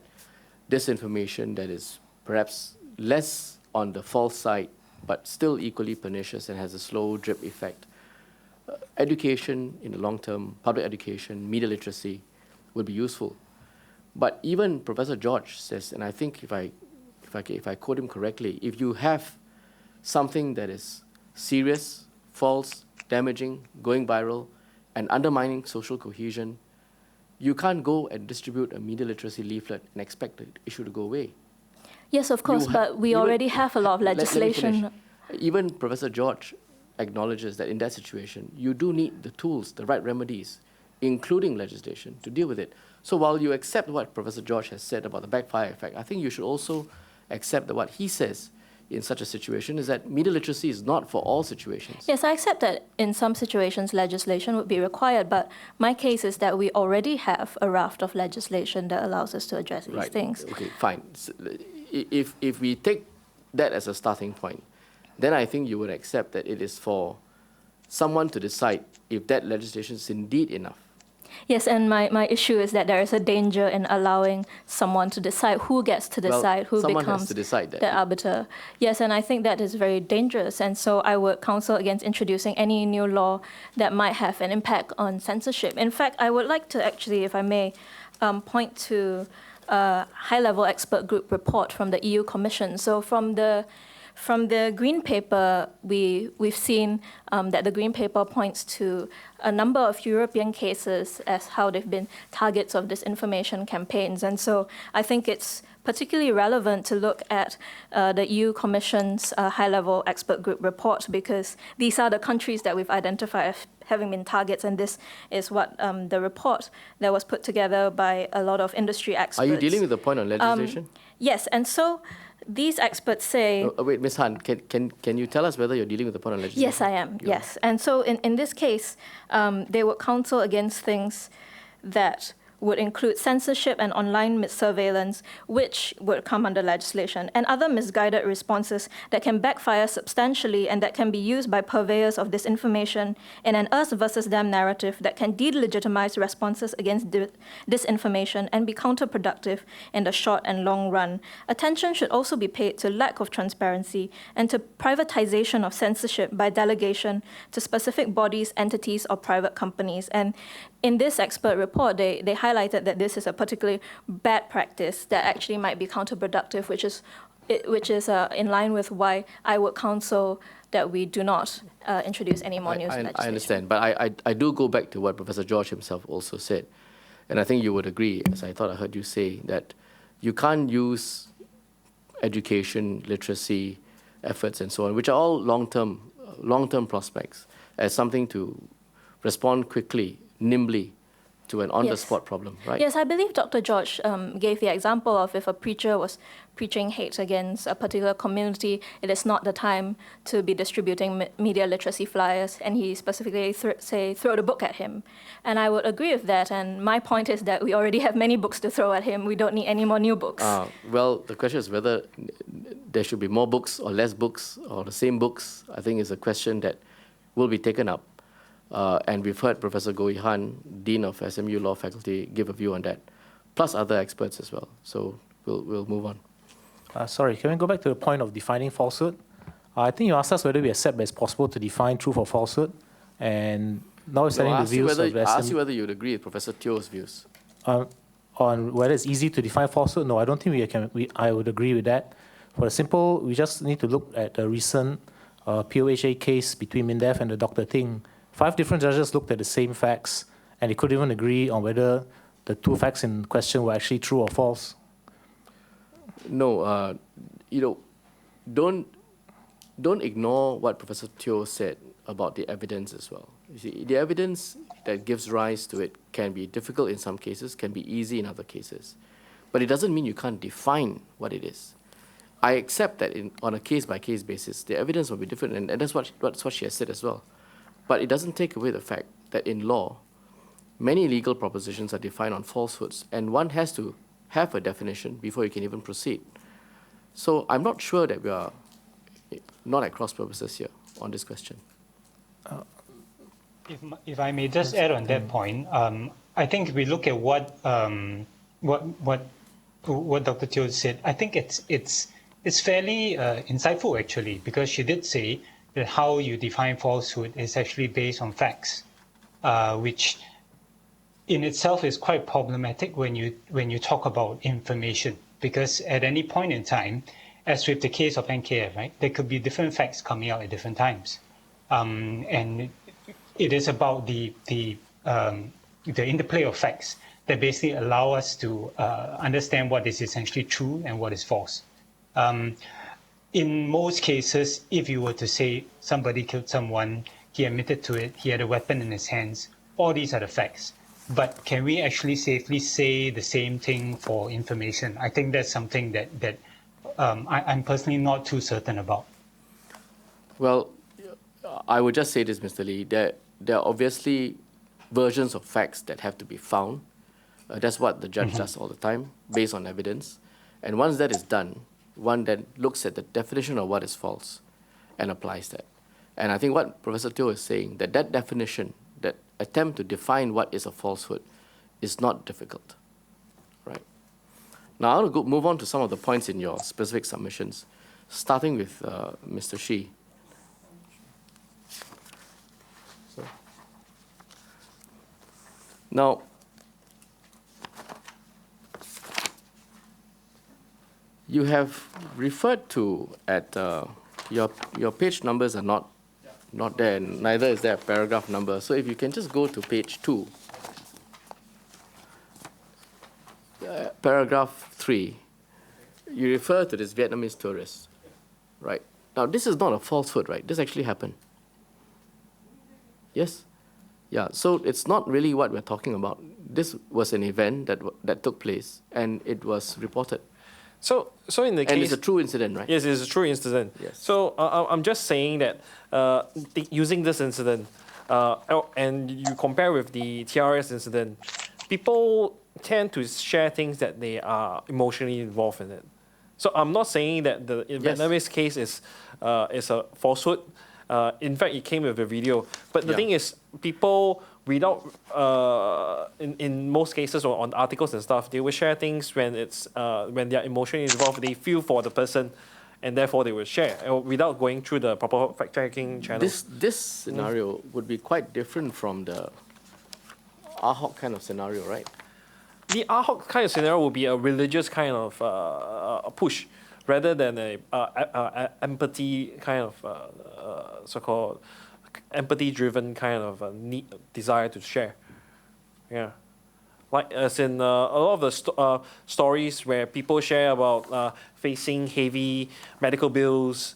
disinformation that is perhaps less on the false side, but still equally pernicious and has a slow drip effect, education in the long term, public education, media literacy would be useful. But even Professor George says, and I think if I quote him correctly, if you have something that is serious, false, damaging, going viral, and undermining social cohesion, you can't go and distribute a media literacy leaflet and expect the issue to go away. Yes, of course, but we already have a lot of legislation. Let me finish. Even Professor George acknowledges that in that situation, you do need the tools, the right remedies, including legislation, to deal with it. So while you accept what Professor George has said about the backfire effect, I think you should also accept that what he says in such a situation is that media literacy is not for all situations. Yes, I accept that in some situations legislation would be required, but my case is that we already have a raft of legislation that allows us to address these things. Okay, fine. So, if we take that as a starting point, then I think you would accept that it is for someone to decide if that legislation is indeed enough. Yes, and my issue is that there is a danger in allowing someone to decide who gets to decide, who becomes the arbiter. Yes, and I think that is very dangerous. And so I would counsel against introducing any new law that might have an impact on censorship. In fact, I would like to actually, if I may, point to a high-level expert group report from the EU Commission. So from the Green Paper, we've seen that the Green Paper points to a number of European cases as how they've been targets of disinformation campaigns. And so I think it's particularly relevant to look at the EU Commission's high-level expert group report, because these are the countries that we've identified as having been targets, and this is what the report that was put together by a lot of industry experts. Are you dealing with the point on legislation? Yes, and so these experts say... wait, Ms. Han, can you tell us whether you're dealing with the point on legislation? Yes, I am, yes. And so in this case, they would counsel against things that would include censorship and online surveillance, which would come under legislation, and other misguided responses that can backfire substantially and that can be used by purveyors of disinformation in an us versus them narrative that can delegitimize responses against disinformation and be counterproductive in the short and long run. Attention should also be paid to lack of transparency and to privatization of censorship by delegation to specific bodies, entities, or private companies. And in this expert report, they highlighted that this is a particularly bad practice that actually might be counterproductive, which is in line with why I would counsel that we do not introduce any more news legislation. I understand, but I do go back to what Professor George himself also said, and I think you would agree, as I thought I heard you say, that you can't use education, literacy efforts, and so on, which are all long-term prospects, as something to respond quickly, nimbly, to an on-the-spot problem, right? Yes, I believe Dr. George gave the example of if a preacher was preaching hate against a particular community, it is not the time to be distributing media literacy flyers, and he specifically throw the book at him. And I would agree with that, and my point is that we already have many books to throw at him. We don't need any more new books. Well, the question is whether there should be more books or less books or the same books. I think is a question that will be taken up. And we've heard Professor Goh Han, Dean of SMU Law Faculty, give a view on that, plus other experts as well. So we'll move on. Sorry, can we go back to the point of defining falsehood? I think you asked us whether we accept that it's possible to define truth or falsehood, and now we're studying the views of the I asked you whether you would agree with Professor Teo's views. On whether it's easy to define falsehood, no, I don't think I would agree with that. For the simple, we just need to look at the recent POHA case between MINDEF and the Dr. Ting. 5 different judges looked at the same facts, and they couldn't even agree on whether the two facts in question were actually true or false? No, don't ignore what Professor Teo said about the evidence as well. You see, the evidence that gives rise to it can be difficult in some cases, can be easy in other cases. But it doesn't mean you can't define what it is. I accept that on a case-by-case basis, the evidence will be different, and that's what she has said as well. But it doesn't take away the fact that in law, many legal propositions are defined on falsehoods, and one has to have a definition before you can even proceed. So I'm not sure that we are not at cross purposes here on this question. If I may just add on that point, I think if we look at what Dr. Teo said, I think it's fairly insightful actually, because she did say that how you define falsehood is actually based on facts, which in itself is quite problematic when you talk about information, because at any point in time, as with the case of NKF, right, there could be different facts coming out at different times, and it is about the interplay of facts that basically allow us to understand what is essentially true and what is false. In most cases, if you were to say somebody killed someone, he admitted to it, he had a weapon in his hands, all these are the facts. But can we actually safely say the same thing for information? I think that's something that I'm personally not too certain about. Well, I would just say this, Mr. Lee, there are obviously versions of facts that have to be found. That's what the judge does all the time, based on evidence. And once that is done, one then looks at the definition of what is false and applies that. And I think what Professor Teo is saying, that definition, that attempt to define what is a falsehood, is not difficult, right? Now, I want to move on to some of the points in your specific submissions, starting with Mr. Shih. Now, you have referred to at your page numbers are not there, and neither is there a paragraph number. So if you can just go to page 2, paragraph 3, you refer to this Vietnamese tourist, right? Now, this is not a falsehood, right? This actually happened. Yes? Yeah, so it's not really what we're talking about. This was an event that took place, and it was reported. So in the case, and it's a true incident, right? Yes, it's a true incident. Yes. So I'm just saying that using this incident and you compare with the TRS incident, people tend to share things that they are emotionally involved in it. So I'm not saying that the Vietnamese case is a falsehood. In fact, it came with a video. But the thing is, people without, in most cases or on articles and stuff, they will share things when they are emotionally involved. They feel for the person, and therefore they will share without going through the proper fact-checking channels. This scenario would be quite different from the Ahok kind of scenario, right? The Ahok kind of scenario would be a religious kind of a push, rather than a empathy kind of so-called empathy-driven kind of desire to share. Yeah, like as in a lot of the stories where people share about facing heavy medical bills,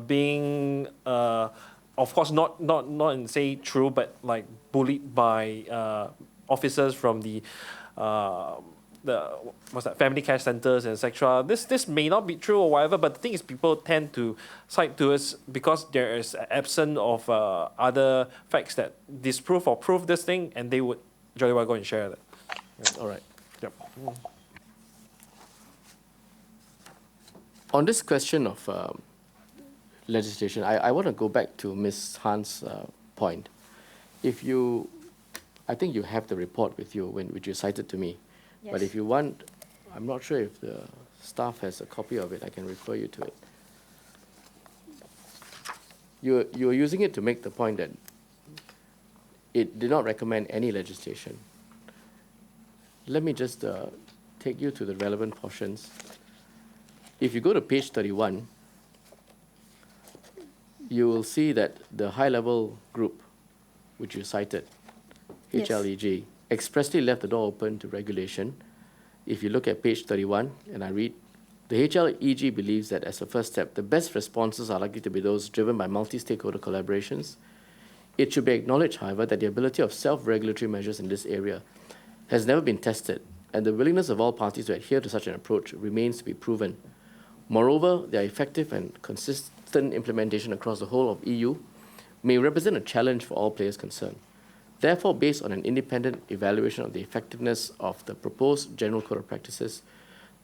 being of course not in say true, but like bullied by officers from the family care centers and etc. This may not be true or whatever, but the thing is, people tend to side to us because there is an absence of other facts that disprove or prove this thing, and they would jolly well go and share that. Yeah. All right. Yep. On this question of legislation, I want to go back to Ms. Han's point. I think you have the report with you which you cited to me. Yes. But if you want, I'm not sure if the staff has a copy of it. I can refer you to it. You're using it to make the point that it did not recommend any legislation. Let me just take you to the relevant portions. If you go to page 31, you will see that the high-level group, which you cited, Yes. HLEG, expressly left the door open to regulation. If you look at page 31, and I read, the HLEG believes that as a first step, the best responses are likely to be those driven by multi-stakeholder collaborations. It should be acknowledged, however, that the ability of self-regulatory measures in this area has never been tested, and the willingness of all parties to adhere to such an approach remains to be proven. Moreover, their effective and consistent implementation across the whole of EU may represent a challenge for all players concerned. Therefore, based on an independent evaluation of the effectiveness of the proposed General Code of Practices,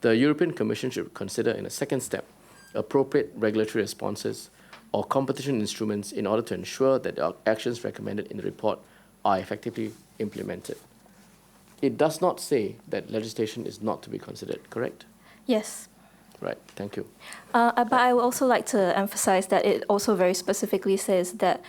the European Commission should consider in a second step appropriate regulatory responses or competition instruments in order to ensure that the actions recommended in the report are effectively implemented. It does not say that legislation is not to be considered, correct? Yes. Right, thank you. But I would also like to emphasize that it also very specifically says that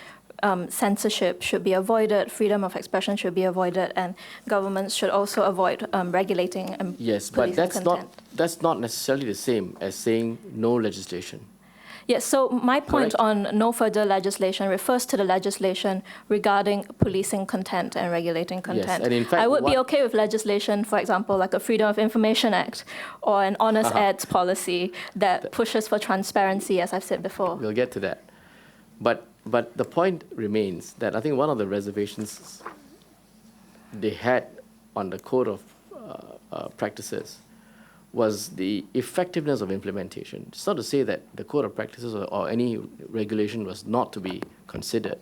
censorship should be avoided, freedom of expression should be avoided, and governments should also avoid regulating and Yes, but policing that's not necessarily the same as saying no legislation. Yes, so my point Correct. on no further legislation refers to the legislation regarding policing content and regulating content. and in fact, I would be okay with legislation, for example, like a Freedom of Information Act or an honest ads policy that pushes for transparency, as I've said before. We'll get to that. But the point remains that I think one of the reservations they had on the Code of Practices was the effectiveness of implementation. It's not to say that the Code of Practices or any regulation was not to be considered,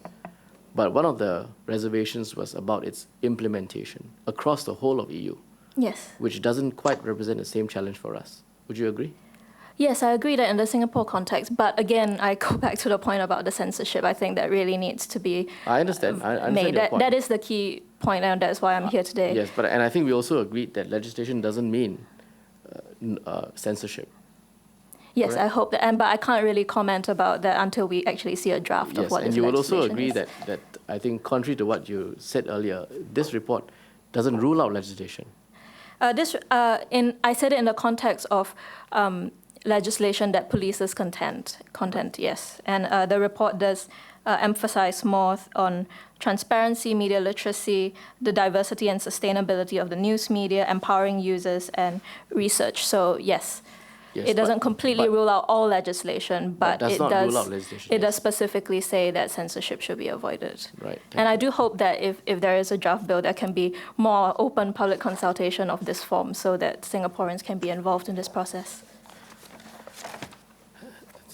but one of the reservations was about its implementation across the whole of EU, Yes. which doesn't quite represent the same challenge for us. Would you agree? Yes, I agree that in the Singapore context, but again, I go back to the point about the censorship. I think that really needs to be I understand. I understand made. your point. That is the key point, and that's why I'm here today. Yes, and I think we also agreed that legislation doesn't mean censorship. Yes, Correct. I hope that, but I can't really comment about that until we actually see a draft of Yes, what and this you would also legislation agree is. that I think contrary to what you said earlier, this report doesn't rule out legislation. I said it in the context of legislation that polices content, yes. And the report does emphasize more on transparency, media literacy, the diversity and sustainability of the news media, empowering users, and research. So yes, Yes, it doesn't but- completely but- rule out all legislation, but does it not does. rule out legislation, It does yes. specifically say that censorship should be avoided. Right. And I do hope that if there is a draft bill, there can be more open public consultation of this form so that Singaporeans can be involved in this process.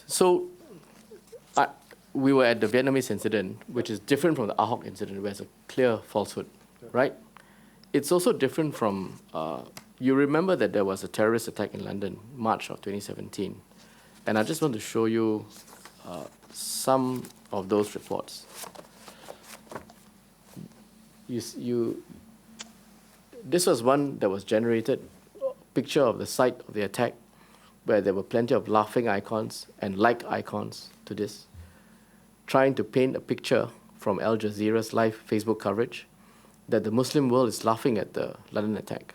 So we were at the Vietnamese incident, which is different from the Ahok incident, where it's a clear falsehood, right? It's also different from, you remember that there was a terrorist attack in London, March of 2017. And I just want to show you some of those reports. This was one that was generated, picture of the site of the attack, where there were plenty of laughing icons and like icons to this, trying to paint a picture from Al Jazeera's live Facebook coverage that the Muslim world is laughing at the London attack.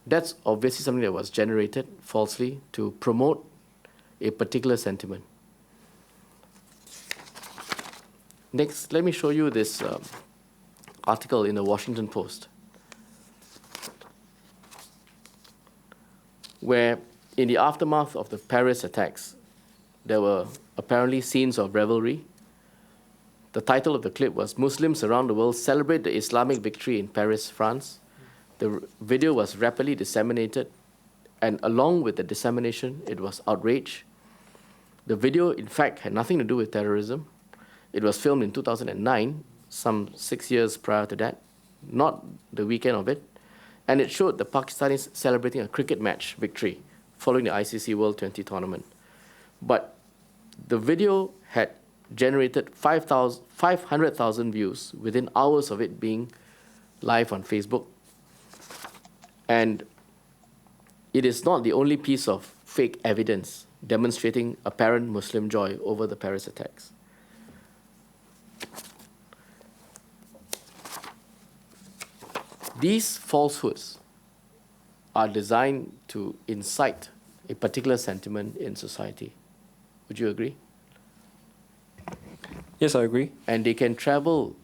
That's obviously something that was generated falsely to promote a particular sentiment. Next, let me show you this article in the Washington Post, where in the aftermath of the Paris attacks, there were apparently scenes of revelry. The title of the clip was "Muslims Around the World Celebrate the Islamic Victory in Paris, France." The video was rapidly disseminated, and along with the dissemination, it was outrage. The video, in fact, had nothing to do with terrorism. It was filmed in 2009, some 6 years prior to that, not the weekend of it, and it showed the Pakistanis celebrating a cricket match victory following the ICC World 20 tournament. But the video had generated 500,000 views within hours of it being live on Facebook. And it is not the only piece of fake evidence demonstrating apparent Muslim joy over the Paris attacks. These falsehoods are designed to incite a particular sentiment in society. Would you agree? Yes, I agree. And they can travel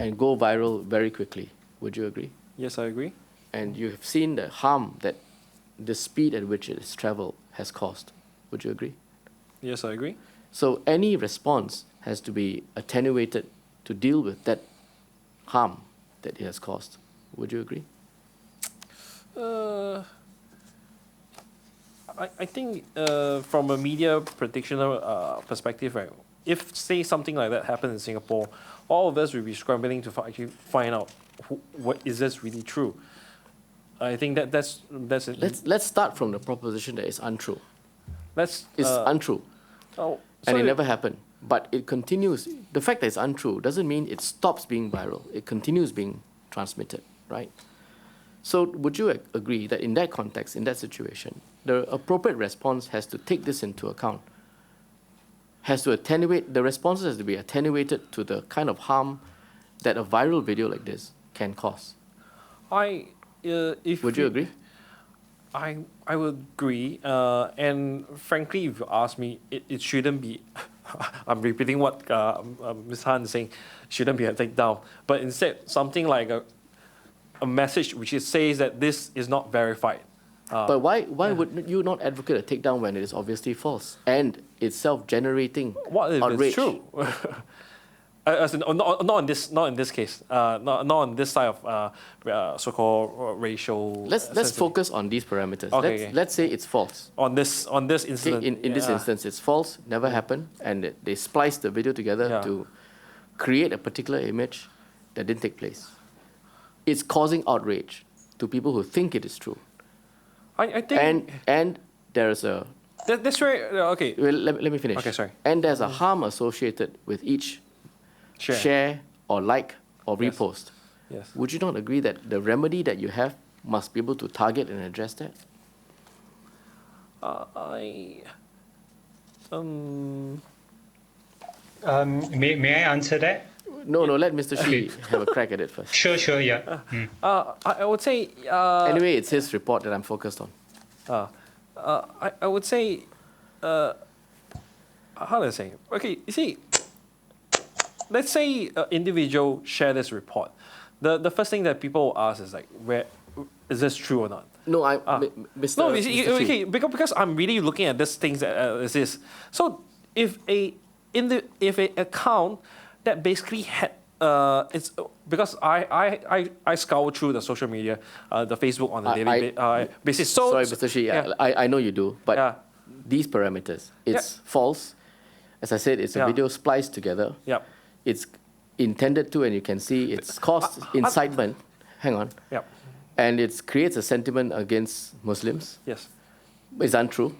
and go viral very quickly. Would you agree? Yes, I agree. And you have seen the harm that the speed at which it has traveled has caused. Would you agree? Yes, I agree. So any response has to be attenuated to deal with that harm that it has caused. Would you agree? I think from a media practitioner perspective, right, if say something like that happened in Singapore, all of us will be scrambling to actually find out what is this really true. I think that's it. Let's start from the proposition that it's untrue. It's It's untrue, oh, and it so never happened. But it continues. The fact that it's untrue doesn't mean it stops being viral. It continues being transmitted, right? So would you agree that in that context, in that situation, the appropriate response has to take this into account? Has to attenuate, the responses has to be attenuated to the kind of harm that a viral video like this can cause. if Would you agree? I would agree, and frankly, if you ask me, it shouldn't be. I'm repeating what Ms. Han is saying. Shouldn't be a takedown, but instead something like a message which says that this is not verified. But why would you not advocate a takedown when it is obviously false and itself generating What if outrage? it's true? As in, not in this case. Not on this side of so-called racial. Let's focus on these parameters. Okay. Let's say it's false. On this incident. Okay, in this instance, it's false, never happened, and they spliced the video together to create a particular image that didn't take place. It's causing outrage to people who think it is true. I think. And there's a That's right. Okay. well, let me finish. Okay, sorry. And there's a harm associated with each share or like or Yes. repost. Yes. Would you not agree that the remedy that you have must be able to target and address that? May I answer that? No, let Mr. Shih have a crack at it first. Sure, yeah. I would say. Anyway, it's his report that I'm focused on. I would say. How do I say? Okay, you see. Let's say an individual share this report. The first thing that people ask is like, where is this true or not? No, Mr. No, Mr. Shih. okay, because I'm really looking at these things as this. So if a account that basically had it's because I scour through the social media, the Facebook on a daily basis. So Sorry, Mr. Shih, I know you do, but these parameters, it's false. As I said, it's a video spliced together. Yep. It's intended to, and you can see it's caused incitement. Hang on. Yep. And it creates a sentiment against Muslims. Yes. It's untrue,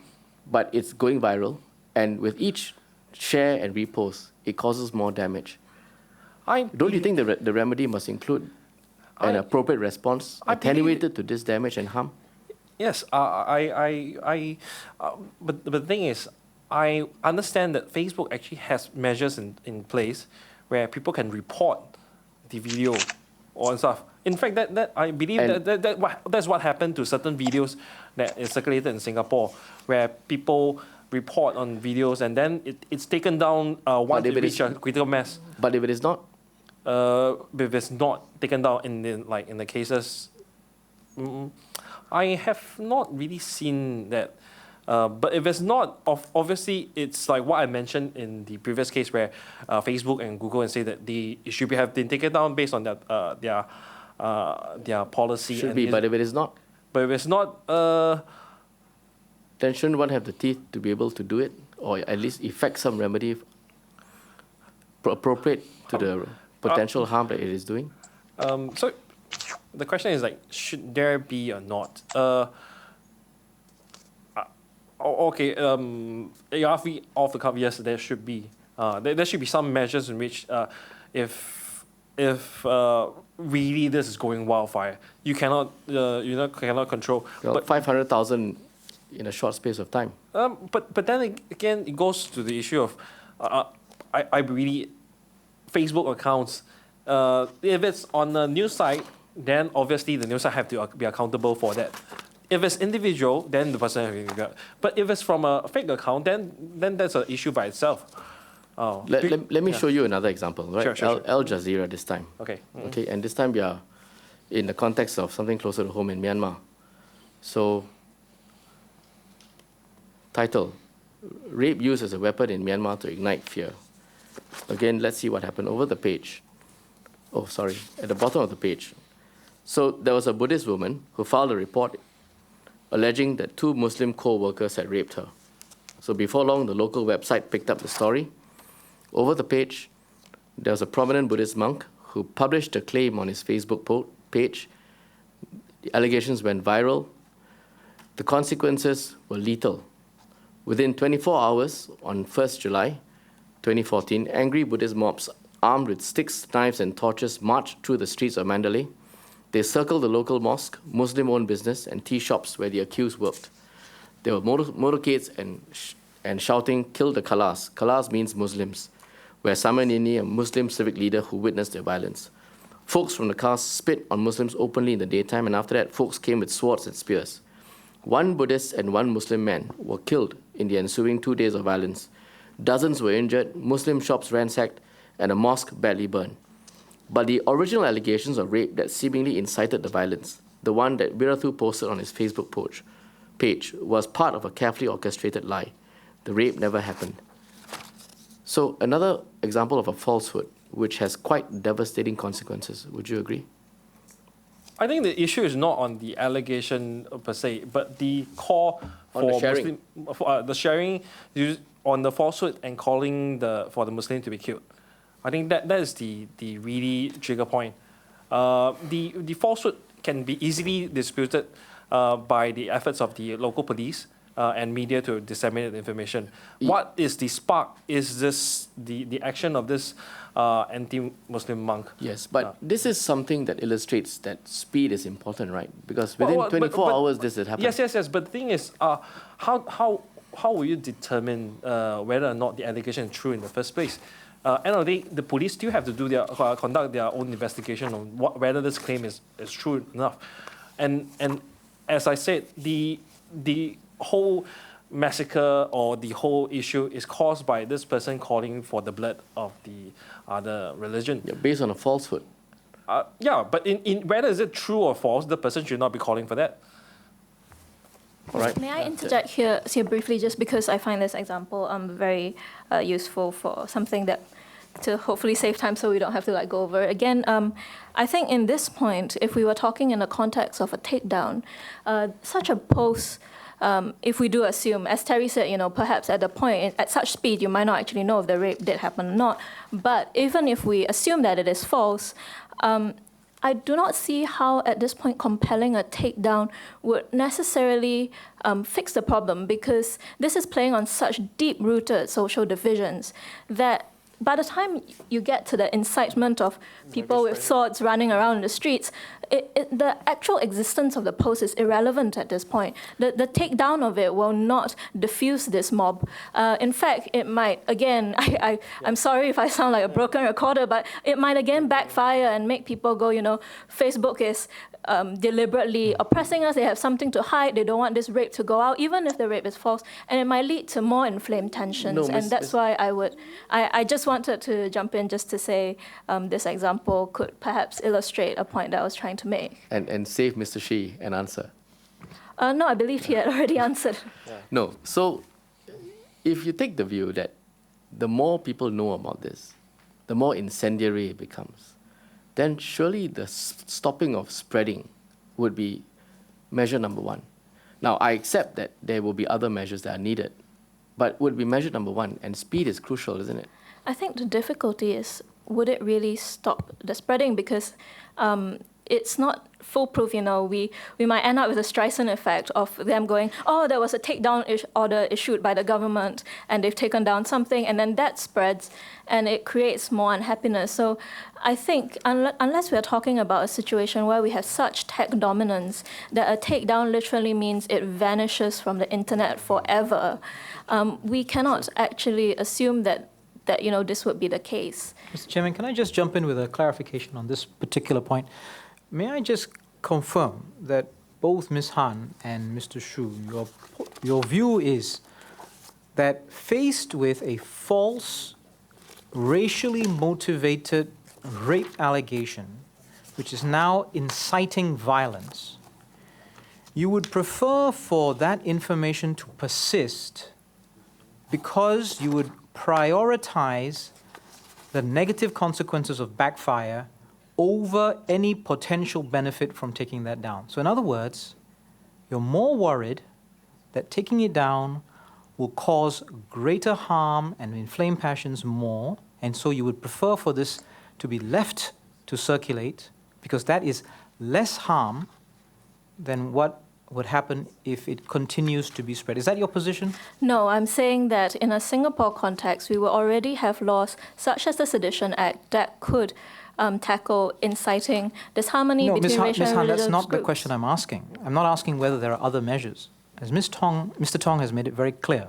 but it's going viral. And with each share and repost, it causes more damage. Don't you think the remedy must include an appropriate response attenuated to this damage and harm? Yes. But the thing is, I understand that Facebook actually has measures in place where people can report the video or stuff. In fact, that I believe that's what happened to certain videos that is circulated in Singapore, where people report on videos and then it's taken down once it reaches a critical mass. But if it is not? If it's not taken down in the cases, I have not really seen that. But if it's not, obviously it's like what I mentioned in the previous case where Facebook and Google and say that it should have been taken down based on their policy. Should be, but if it is not? But if it's not, then shouldn't one have the teeth to be able to do it, or at least effect some remedy appropriate to the potential harm that it is doing? So the question is like, should there be or not? Okay. You asked me off the cuff. Yes, there should be. There should be some measures in which, if really this is going wildfire, you cannot control. Well, but 500,000 in a short space of time. But then again, it goes to the issue of, I really, Facebook accounts. If it's on a news site, then obviously the news site have to be accountable for that. If it's individual, then the person has to be. But if it's from a fake account, then that's an issue by itself. Oh, Let me show you another example, right? Sure. Al Jazeera this time. Okay. Okay, and this time we are in the context of something closer to home in Myanmar. So, title, Rape Used as a Weapon in Myanmar to Ignite Fear. Again, let's see what happened over the page. Oh, sorry, at the bottom of the page. So there was a Buddhist woman who filed a report alleging that 2 Muslim co-workers had raped her. So before long, the local website picked up the story. Over the page, there was a prominent Buddhist monk who published a claim on his Facebook page. The allegations went viral. The consequences were lethal. Within 24 hours, on 1st July 2014, angry Buddhist mobs armed with sticks, knives, and torches marched through the streets of Mandalay. They circled the local mosque, Muslim-owned business, and tea shops where the accused worked. There were motorcades and shouting, "Kill the Kalas." Kalas means Muslims, where Samanini, a Muslim civic leader who witnessed the violence. Folks from the cars spit on Muslims openly in the daytime, and after that, folks came with swords and spears. 1 Buddhist and 1 Muslim man were killed in the ensuing 2 days of violence. Dozens were injured, Muslim shops ransacked, and a mosque badly burned. But the original allegations of rape that seemingly incited the violence, the one that Wirathu posted on his Facebook page, was part of a carefully orchestrated lie. The rape never happened. So another example of a falsehood, which has quite devastating consequences. Would you agree? I think the issue is not on the allegation per se, but the call On the sharing. the sharing on the falsehood and calling for the Muslim to be killed. I think that is the really trigger point. The falsehood can be easily disputed by the efforts of the local police and media to disseminate the information. What is the spark? Is this the action of this anti-Muslim monk? Yes, but this is something that illustrates that speed is important, right? Because within 24 hours, this had happened. Yes. But the thing is, how will you determine whether or not the allegation is true in the first place? End of the day, the police still have to do conduct their own investigation on whether this claim is true enough. And as I said, the whole massacre or the whole issue is caused by this person calling for the blood of the other religion. Yeah, based on a falsehood. But in whether is it true or false, the person should not be calling for that. All right. May I interject here briefly, just because I find this example very useful for something that to hopefully save time so we don't have to go over it again. I think in this point, if we were talking in the context of a takedown, such a post, if we do assume, as Terry said, perhaps at the point, at such speed, you might not actually know if the rape did happen or not. But even if we assume that it is false, I do not see how, at this point, compelling a takedown would necessarily fix the problem, because this is playing on such deep-rooted social divisions that by the time you get to the incitement of people with swords running around in the streets, the actual existence of the post is irrelevant at this point. The takedown of it will not diffuse this mob. In fact, it might, again, I'm sorry if I sound like a broken recorder, but it might again backfire and make people go, Facebook is deliberately oppressing us. They have something to hide. They don't want this rape to go out, even if the rape is false. And it might lead to more inflamed tensions. And that's why I just wanted to jump in just to say this example could perhaps illustrate a point that I was trying to make. And save Mr. Shih an answer. No, I believe he had already answered. No. So if you take the view that the more people know about this, the more incendiary it becomes, then surely the stopping of spreading would be measure number 1. Now, I accept that there will be other measures that are needed, but would be measure number 1, and speed is crucial, isn't it? I think the difficulty is, would it really stop the spreading? Because it's not foolproof, we might end up with a Streisand effect of them going, oh, there was a takedown order issued by the government, and they've taken down something, and then that spreads, and it creates more unhappiness. So I think unless we're talking about a situation where we have such tech dominance that a takedown literally means it vanishes from the internet forever, we cannot actually assume that this would be the case. Mr. Chairman, can I just jump in with a clarification on this particular point? May I just confirm that both Ms. Han and Mr. Shih, your view is that faced with a false racially motivated rape allegation, which is now inciting violence, you would prefer for that information to persist because you would prioritize the negative consequences of backfire over any potential benefit from taking that down. So in other words, you're more worried that taking it down will cause greater harm and inflame passions more, and so you would prefer for this to be left to circulate because that is less harm than what would happen if it continues to be spread. Is that your position? No, I'm saying that in a Singapore context, we will already have laws such as the Sedition Act that could tackle inciting disharmony No, between racial Ms. and Han, religious that's not the groups. question I'm asking. I'm not asking whether there are other measures. As Mr. Tong has made it very clear,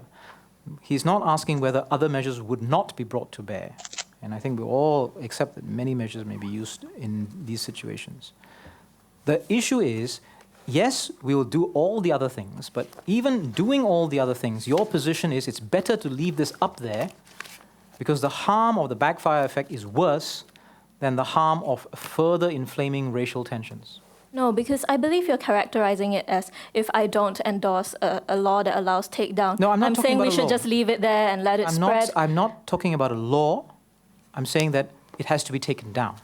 he's not asking whether other measures would not be brought to bear. And I think we all accept that many measures may be used in these situations. The issue is, yes, we will do all the other things, but even doing all the other things, your position is it's better to leave this up there because the harm of the backfire effect is worse than the harm of further inflaming racial tensions. No, because I believe you're characterizing it as if I don't endorse a law that allows takedown. No, I'm not talking saying about we a should law. just leave it there and let it spread. I'm not talking about a law. I'm saying that it has to be taken down.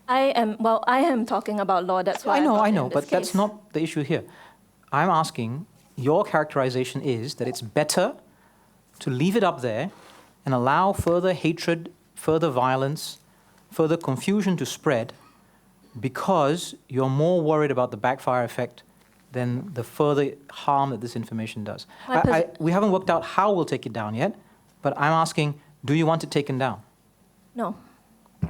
I am talking about law. That's why I know, in this but that's case. not the issue here. I'm asking, your characterization is that it's better to leave it up there and allow further hatred, further violence, further confusion to spread because you're more worried about the backfire effect than the further harm that this information does. We haven't worked out how we'll take it down yet, but I'm asking, do you want it taken down? No.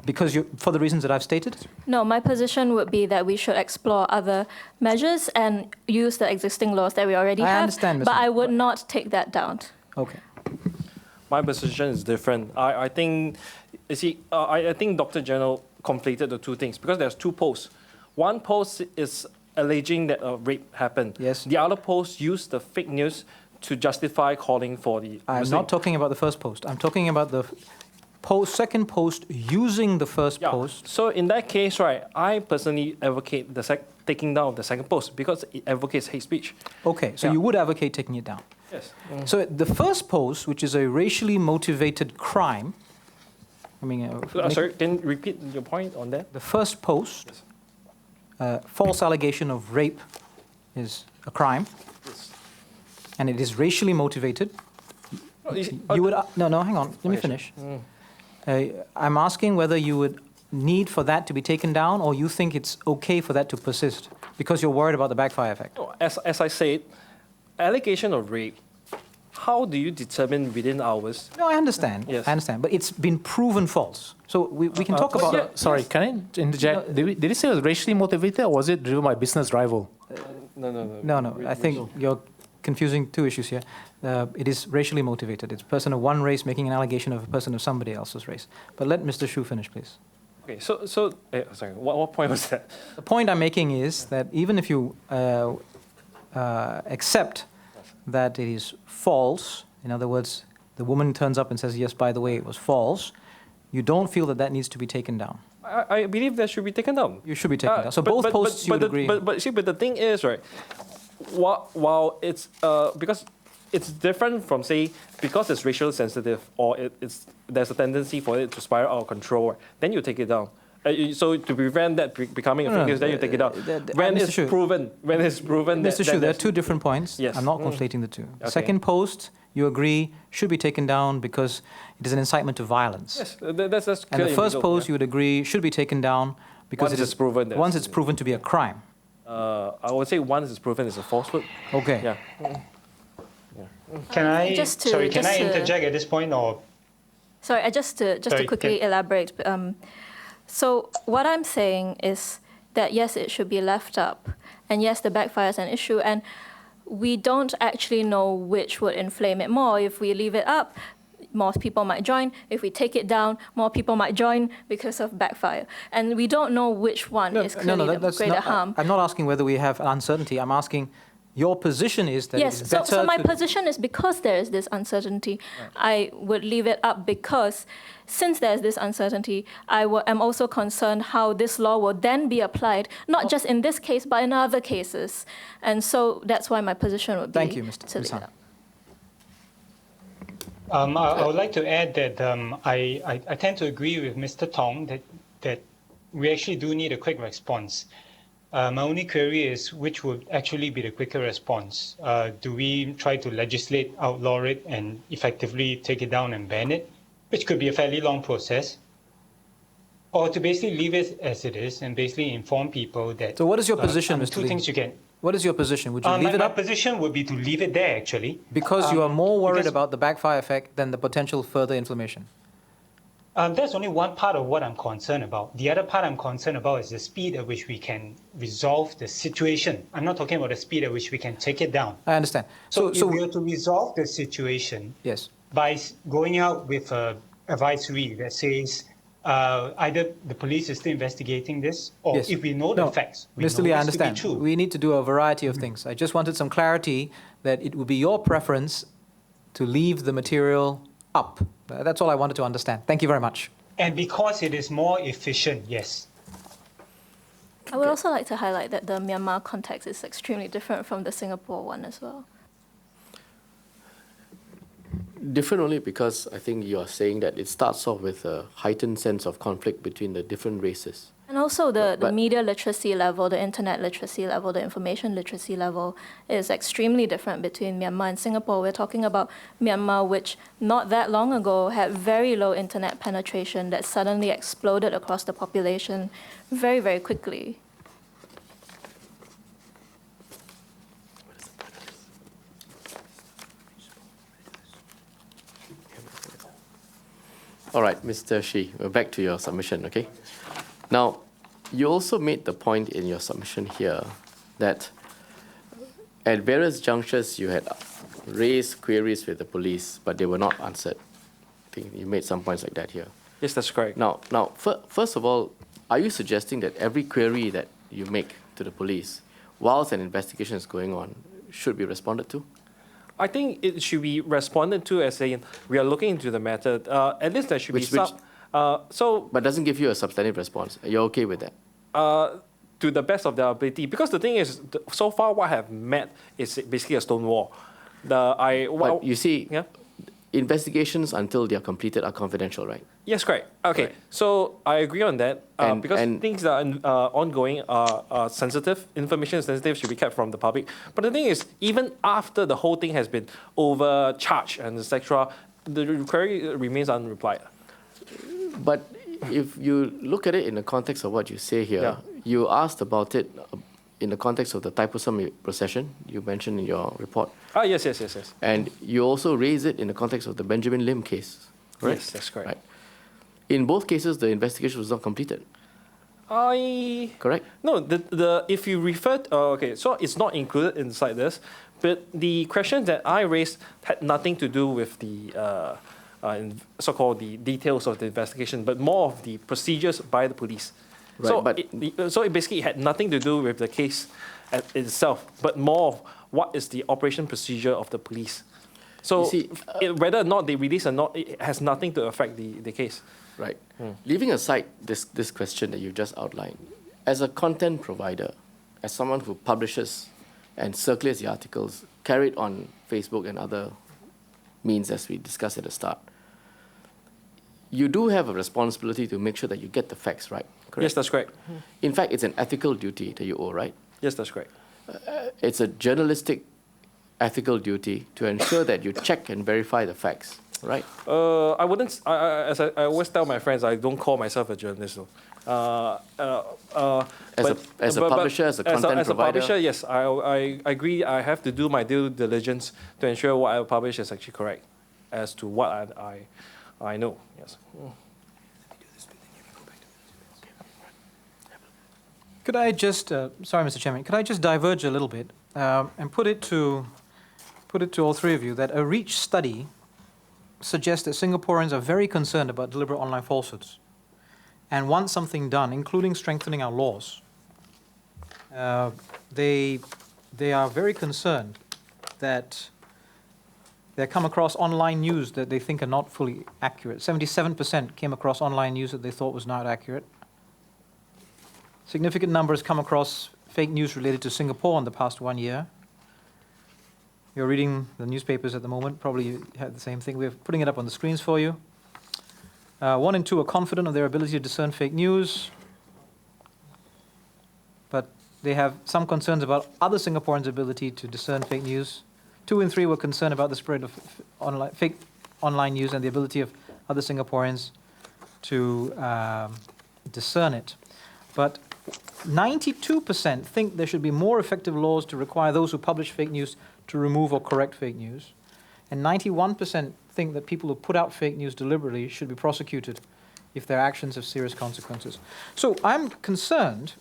Because for the reasons that I've stated? No, my position would be that we should explore other measures and use the existing laws that we already have. I understand, Ms. But Han. I would not take that down. Okay. My position is different. I think, you see, I think Dr. General conflated the two things because there's two posts. One post is alleging that a rape happened. Yes. The other post used the fake news to justify calling for the... I'm not talking about the first post. I'm talking about the second post using the first post. So in that case, right, I personally advocate the taking down of the second post because it advocates hate speech. Okay, so you would advocate taking it down. Yes. So the first post, which is a racially motivated crime, I mean... Sorry, can you repeat your point on that? The first post, false allegation of rape is a crime, and it is racially motivated. You would... No, hang on, let me finish. I'm asking whether you would need for that to be taken down or you think it's okay for that to persist because you're worried about the backfire effect. As I said, allegation of rape, how do you determine within hours? No, I understand. Yes. I understand. But it's been proven false. So we can talk about... yeah. Sorry, can I interject? Did you say it was racially motivated or was it driven by business rival? No. I think you're confusing two issues here. It is racially motivated. It's a person of one race making an allegation of a person of somebody else's race. But let Mr. Shu finish, please. Okay, sorry, what point was that? The point I'm making is that even if you accept that it is false, in other words, the woman turns up and says, yes, by the way, it was false, you don't feel that that needs to be taken down. I believe that should be taken down. You should be taken down. So both posts you would agree. But the thing is, right, while it's, because it's different from, say, because it's racially sensitive or there's a tendency for it to spiral out of control, then you take it down. So to prevent that becoming a fake news, then you take it down. When it's proven Mr. Shu, there are two different points. Yes. I'm not conflating the two. The Okay. second post, you agree, should be taken down because it is an incitement to violence. Yes, that's And clear the first illegal, post, you would agree, should be taken down because Once it's proven that- once it's proven to be a crime. I would say once it's proven it's a falsehood. Okay. Yeah. Can I Just to- interject at this point or? Sorry, just to Sorry, quickly elaborate. So what I'm saying is that yes, it should be left up, and yes, the backfire is an issue, and we don't actually know which would inflame it more. If we leave it up, more people might join. If we take it down, more people might join because of backfire. And we don't know which one is clearly the greater harm. I'm not asking whether we have uncertainty. I'm asking, Your position is that Yes, it's so, better so my to... position is because there is this uncertainty, I would leave it up because since there's this uncertainty, am also concerned how this law will then be applied, not just in this case, but in other cases. And so that's why my position would be Thank you, Mr. to leave it Han. up. I would like to add that I tend to agree with Mr. Tong that we actually do need a quick response. My only query is which would actually be the quicker response. Do we try to legislate, outlaw it, and effectively take it down and ban it, which could be a fairly long process, or to basically leave it as it is and basically inform people that... So what is your position, Mr. Two Lee? things you can... What is your position? Would you leave it my up position would be to leave it there, actually. because you are more worried because- about the backfire effect than the potential further inflammation? That's only one part of what I'm concerned about. The other part I'm concerned about is the speed at which we can resolve the situation. I'm not talking about the speed at which we can take it down. I understand. So if we are to resolve the situation Yes. by going out with an advisory that says either the police is still investigating this, or Yes. if we know the facts, we Mr. know Lee, I this to be understand. true. We need to do a variety of things. I just wanted some clarity that it would be your preference to leave the material up. That's all I wanted to understand. Thank you very much. And because it is more efficient, yes. I would also like to highlight that the Myanmar context is extremely different from the Singapore one as well. Different only because I think you are saying that it starts off with a heightened sense of conflict between the different races. And also the But- media literacy level, the internet literacy level, the information literacy level is extremely different between Myanmar and Singapore. We're talking about Myanmar, which not that long ago had very low internet penetration that suddenly exploded across the population very, very quickly. All right, Mr. Shih, we're back to your submission, okay? Now, you also made the point in your submission here that at various junctures you had raised queries with the police, but they were not answered. I think you made some points like that here. Yes, that's correct. Now, first of all, are you suggesting that every query that you make to the police, whilst an investigation is going on, should be responded to? I think it should be responded to as saying we are looking into the matter. At least there should be some. But doesn't give you a substantive response. Are you okay with that? To the best of their ability, because the thing is, so far what I have met is basically a stone wall. But you see, yeah. Investigations until they are completed are confidential, right? Yes, correct. Okay, Right. so I agree on that because and- things that are ongoing are sensitive. Information is sensitive, should be kept from the public. But the thing is, even after the whole thing has been overcharged and etc., the query remains unreplied. But if you look at it in the context of what you say here, Yeah. you asked about it in the context of the Thaipusam procession you mentioned in your report. Yes. And you also raise it in the context of the Benjamin Lim case, correct? Yes, that's correct. Right. In both cases, the investigation was not completed, correct? No, if you refer okay, so it's not included inside this, but the questions that I raised had nothing to do with the so-called the details of the investigation, but more of the procedures by the police. Right, So, but- it basically had nothing to do with the case itself, but more of what is the operation procedure of the police. So You see, whether or not they release or not, it has nothing to affect the case. Right. Leaving aside this question that you just outlined, as a content provider, as someone who publishes and circulates the articles carried on Facebook and other means as we discussed at the start, you do have a responsibility to make sure that you get the facts right, correct? Yes, that's correct. In fact, it's an ethical duty that you owe, right? Yes, that's correct. It's a journalistic ethical duty to ensure that you check and verify the facts, right? I wouldn't. As I always tell my friends, I don't call myself a journalist. As a publisher, as a content as a provider? publisher, yes, I agree. I have to do my due diligence to ensure what I publish is actually correct, as to what I know. Yes. Could I just, sorry, Mr. Chairman, could I just diverge a little bit and put it to all three of you that a Reach study suggests that Singaporeans are very concerned about deliberate online falsehoods and want something done, including strengthening our laws. They they are very concerned that they come across online news that they think are not fully accurate. 77% came across online news that they thought was not accurate. Significant numbers come across fake news related to Singapore in the past 1 year. You're reading the newspapers at the moment, probably you had the same thing. We're putting it up on the screens for you. 1 in 2 are confident of their ability to discern fake news, but they have some concerns about other Singaporeans' ability to discern fake news. 2 in 3 were concerned about the spread of fake online news and the ability of other Singaporeans to discern it. But 92% think there should be more effective laws to require those who publish fake news to remove or correct fake news. And 91% think that people who put out fake news deliberately should be prosecuted if their actions have serious consequences. So I'm concerned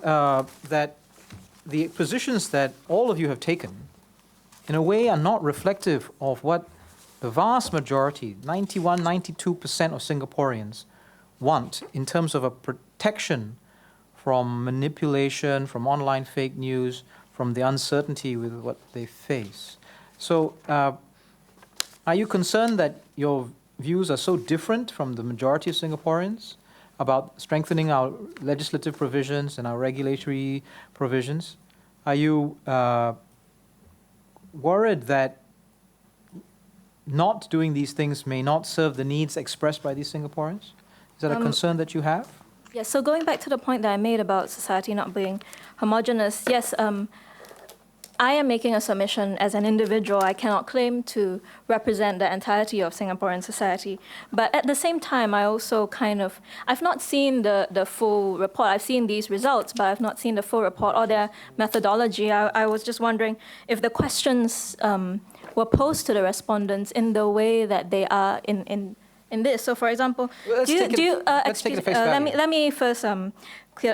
that the positions that all of you have taken in a way are not reflective of what the vast majority, 91, 92% of Singaporeans want in terms of a protection from manipulation, from online fake news, from the uncertainty with what they face. So are you concerned that your views are so different from the majority of Singaporeans about strengthening our legislative provisions and our regulatory provisions? Are you worried that not doing these things may not serve the needs expressed by these Singaporeans? Is that a concern that you have? Yes, so going back to the point that I made about society not being homogenous, yes, I am making a submission as an individual. I cannot claim to represent the entirety of Singaporean society. But at the same time, I also I've not seen the full report. I've seen these results, but I've not seen the full report or their methodology. I was just wondering if the questions were posed to the respondents in the way that they are in this. So, for example, Let's take it at face value. let me first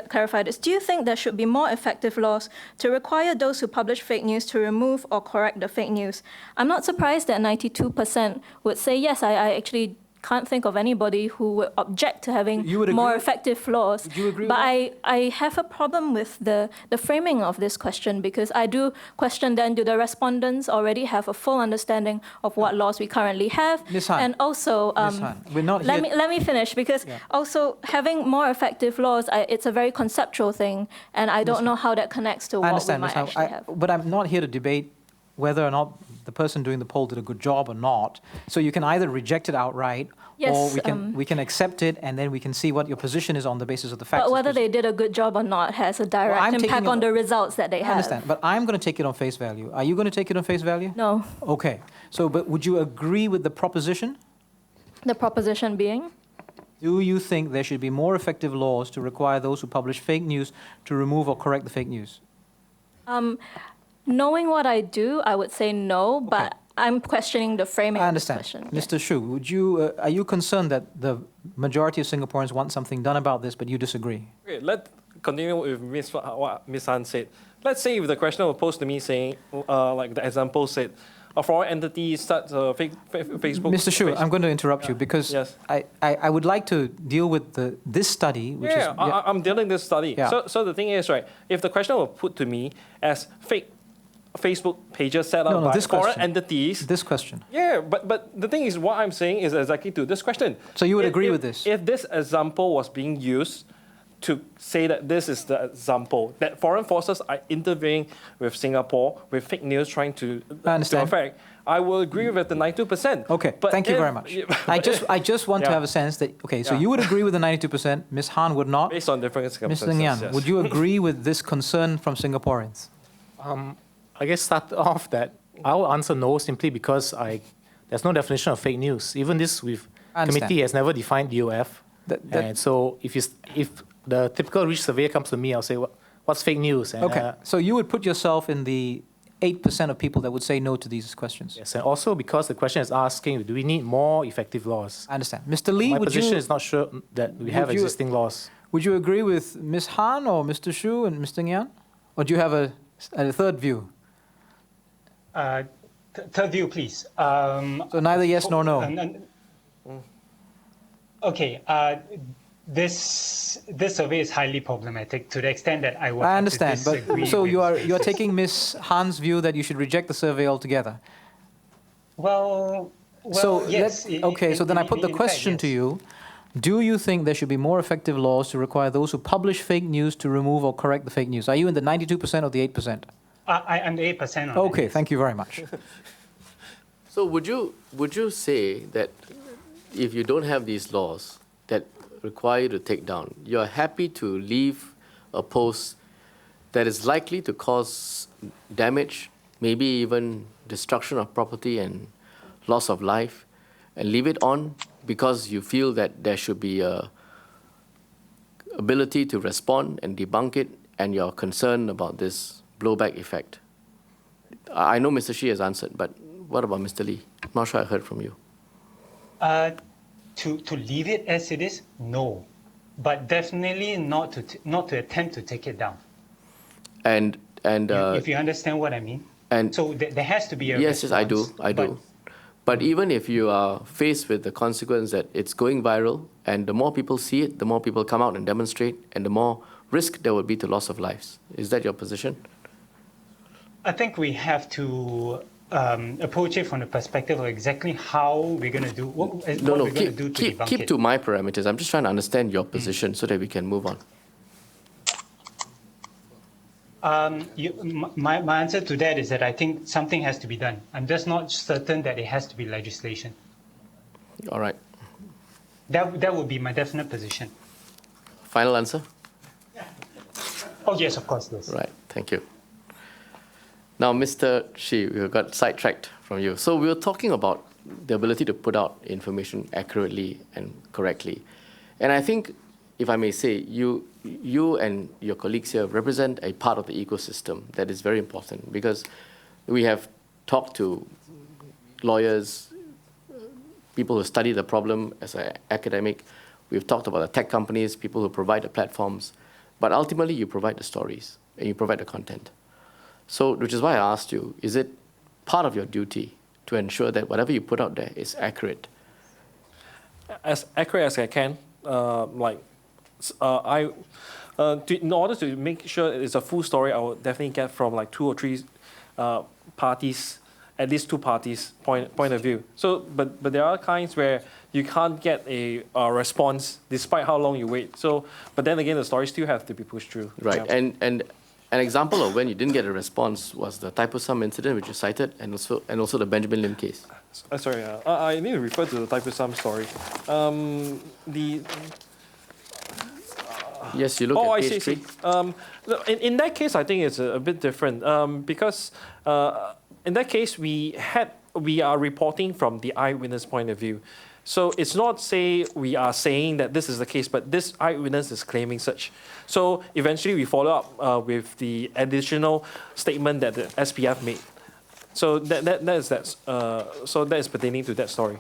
clarify this. Do you think there should be more effective laws to require those who publish fake news to remove or correct the fake news? I'm not surprised that 92% would say yes. I actually can't think of anybody who would object to having more effective laws. Would you agree but with that? I have a problem with the framing of this question, because I do question then, do the respondents already have a full understanding of what laws we currently have? Ms. Han. And also, Ms. Han, we're not let here. me finish, because also having more effective laws, it's a very conceptual thing, and I don't know how that connects to I what we understand, might Ms. Han, actually have. but I'm not here to debate whether or not the person doing the poll did a good job or not. So you can either reject it outright, Yes, or we can accept it, and then we can see what your position is on the basis of the facts. But whether they did a good job or not has a direct I'm impact taking on it- the results that they I have. understand, but I'm going to take it on face value. Are you going to take it on face value? No. Okay. So, but would you agree with the proposition? The proposition being? Do you think there should be more effective laws to require those who publish fake news to remove or correct the fake news? Knowing what I do, I would say no, but I'm questioning the framing I of this understand. question. Mr. Shu, would you, are you concerned that the majority of Singaporeans want something done about this, but you disagree? Okay, let's continue with what Ms. Han said. Let's say if the question was posed to me saying, like the example said, a foreign entity starts a Facebook. Mr. Shu, I'm going to interrupt you because Yes. I would like to deal with this study, which is... I'm dealing this study. Yeah. So the thing is, right, if the question was put to me as fake Facebook pages set up by this foreign question. entities. This question. Yeah, but the thing is, what I'm saying is exactly to this question. So you would If- agree if- with this? If this example was being used to say that this is the example, that foreign forces are intervening with Singapore, with fake news trying to understand. affect, I will agree with the 92%. Okay, But thank you if- very much. I just want to Yeah. have a sense that, okay, so Yeah. you would agree with the 92%, Ms. Han would not. Based on different Mr. circumstances. Ngiam, yes. would you agree with this concern from Singaporeans? I guess start off that I will answer no simply because there's no definition of fake news. Even this I understand. committee has never defined DOF. That- And so if the typical rich surveyor comes to me, I'll say, what's fake news? And, Okay, so you would put yourself in the 8% of people that would say no to these questions. yes, and also because the question is asking, do we need more effective laws? I understand. Mr. Lee, My would position you, is not sure that we have would you- existing laws. would you agree with Ms. Han or Mr. Shu and Mr. Ngiam? Or do you have a third view? Third view, please. So neither yes nor no. Okay. this survey is highly problematic to the extent that I would I have understand, to disagree but so with you're basis. taking Ms. Han's view that you should reject the survey altogether. Well, So yes. okay, so then I put the in question fact, to yes. you: do you think there should be more effective laws to require those who publish fake news to remove or correct the fake news? Are you in the 92% or the 8%? I'm the 8% on that, Okay, yes. thank you very much. So would you say that if you don't have these laws that require you to take down, you're happy to leave a post that is likely to cause damage, maybe even destruction of property and loss of life, and leave it on because you feel that there should be a ability to respond and debunk it, and you're concerned about this blowback effect? I know Mr. Shih has answered, but what about Mr. Lee? I'm not sure I heard from you. To leave it as it is, no, but definitely not to attempt to take it down. And If you understand what I mean. and So there has to be a yes, I do, response, I do. But even if you are faced with the consequence that it's going viral, and the more people see it, the more people come out and demonstrate, and the more risk there would be to loss of lives. Is that your position? I think we have to approach it from the perspective of exactly how we're going to do what we're going to do to debunk keep it. to my parameters. I'm just trying to understand your position so that we can move on. My answer to that is that I think something has to be done. I'm just not certain that it has to be legislation. All right. That would be my definite position. Final answer? Oh, yes, of course, yes. Right. Thank you. Now, Mr. Shih, we got sidetracked from you. So we were talking about the ability to put out information accurately and correctly. And I think, if I may say, you and your colleagues here represent a part of the ecosystem that is very important, because we have talked to lawyers, people who study the problem as an academic. We've talked about the tech companies, people who provide the platforms. But ultimately, you provide the stories and you provide the content. So, which is why I asked you, is it part of your duty to ensure that whatever you put out there is accurate? As accurate as I can. In order to make sure it's a full story, I would definitely get from like 2 or 3 parties, at least 2 parties' point of view. So, but there are kinds where you can't get a response despite how long you wait. So, but then again, the stories still have to be pushed through. Right, Yeah. and an example of when you didn't get a response was the typo sum incident, which you cited, and also the Benjamin Lim case. Sorry, I need to refer to the typo sum story. Yes, you look Oh, at I page see. 3. In that case, I think it's a bit different because in that case, we are reporting from the eyewitness point of view. So it's not we are saying that this is the case, but this eyewitness is claiming such. So eventually we follow up with the additional statement that the SPF made. So that is pertaining to that story.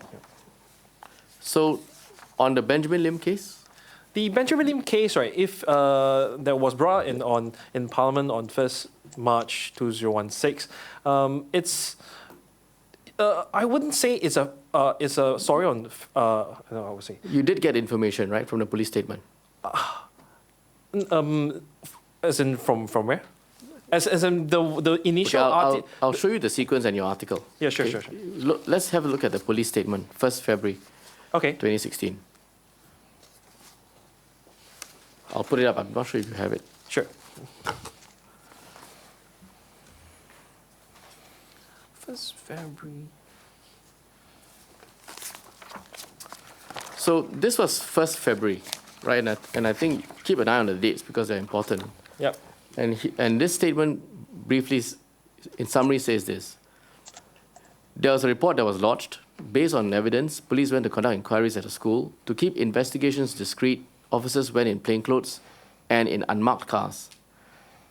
So on the Benjamin Lim case? The Benjamin Lim case, right, if that was brought in Parliament on 1st March 2016, it's I wouldn't say it's a story on I would say. You did get information, right, from the police statement? As in from where? As in the initial Okay, I'll show you the sequence and your article. Yeah, sure, okay? sure. Look, let's have a look at the police statement, 1st February Okay. 2016. I'll put it up. I'm not sure if you have it. Sure. 1st February. So this was 1st February, right? And I think keep an eye on the dates because they're important. Yep. And this statement briefly, in summary, says this. There was a report that was lodged. Based on evidence, police went to conduct inquiries at the school. To keep investigations discreet, officers went in plainclothes and in unmarked cars.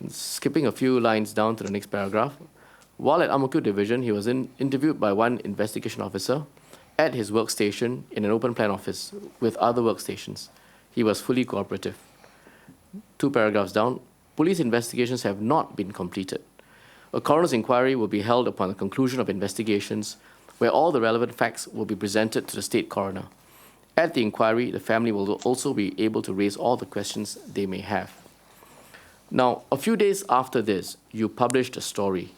Skipping a few lines down to the next paragraph. While at Ang Mo Kio Division, he was interviewed by one investigation officer at his workstation in an open plan office with other workstations. He was fully cooperative. 2 paragraphs down, police investigations have not been completed. A coroner's inquiry will be held upon the conclusion of investigations where all the relevant facts will be presented to the state coroner. At the inquiry, the family will also be able to raise all the questions they may have. Now, a few days after this, you published a story.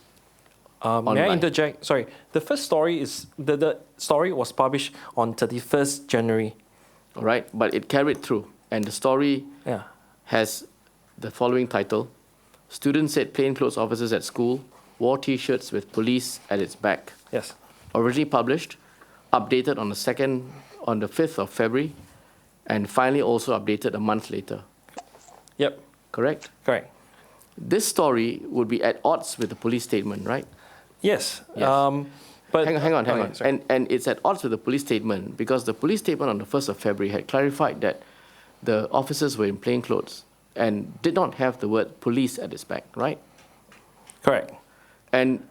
May I Online. interject? Sorry. The first story is the story was published on 31st January. All right, but it carried through, and the story Yeah. has the following title: Students said plainclothes officers at school wore T-shirts with police at its back. Yes. Originally published, updated on the 5th of February, and finally also updated a month later. Yep. Correct? Correct. This story would be at odds with the police statement, right? Yes. Yes. But Hang on. okay, sorry. And it's at odds with the police statement because the police statement on the 1st of February had clarified that the officers were in plain clothes and did not have the word police at its back, right? Correct. And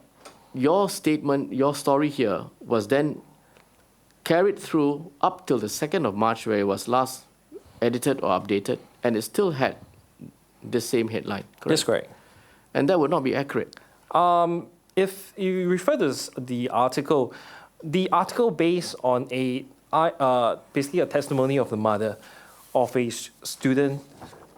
your statement, your story here was then carried through up till the 2nd of March, where it was last edited or updated, and it still had the same headline, correct? That's correct. And that would not be accurate. If you refer to the article based on basically a testimony of the mother of a student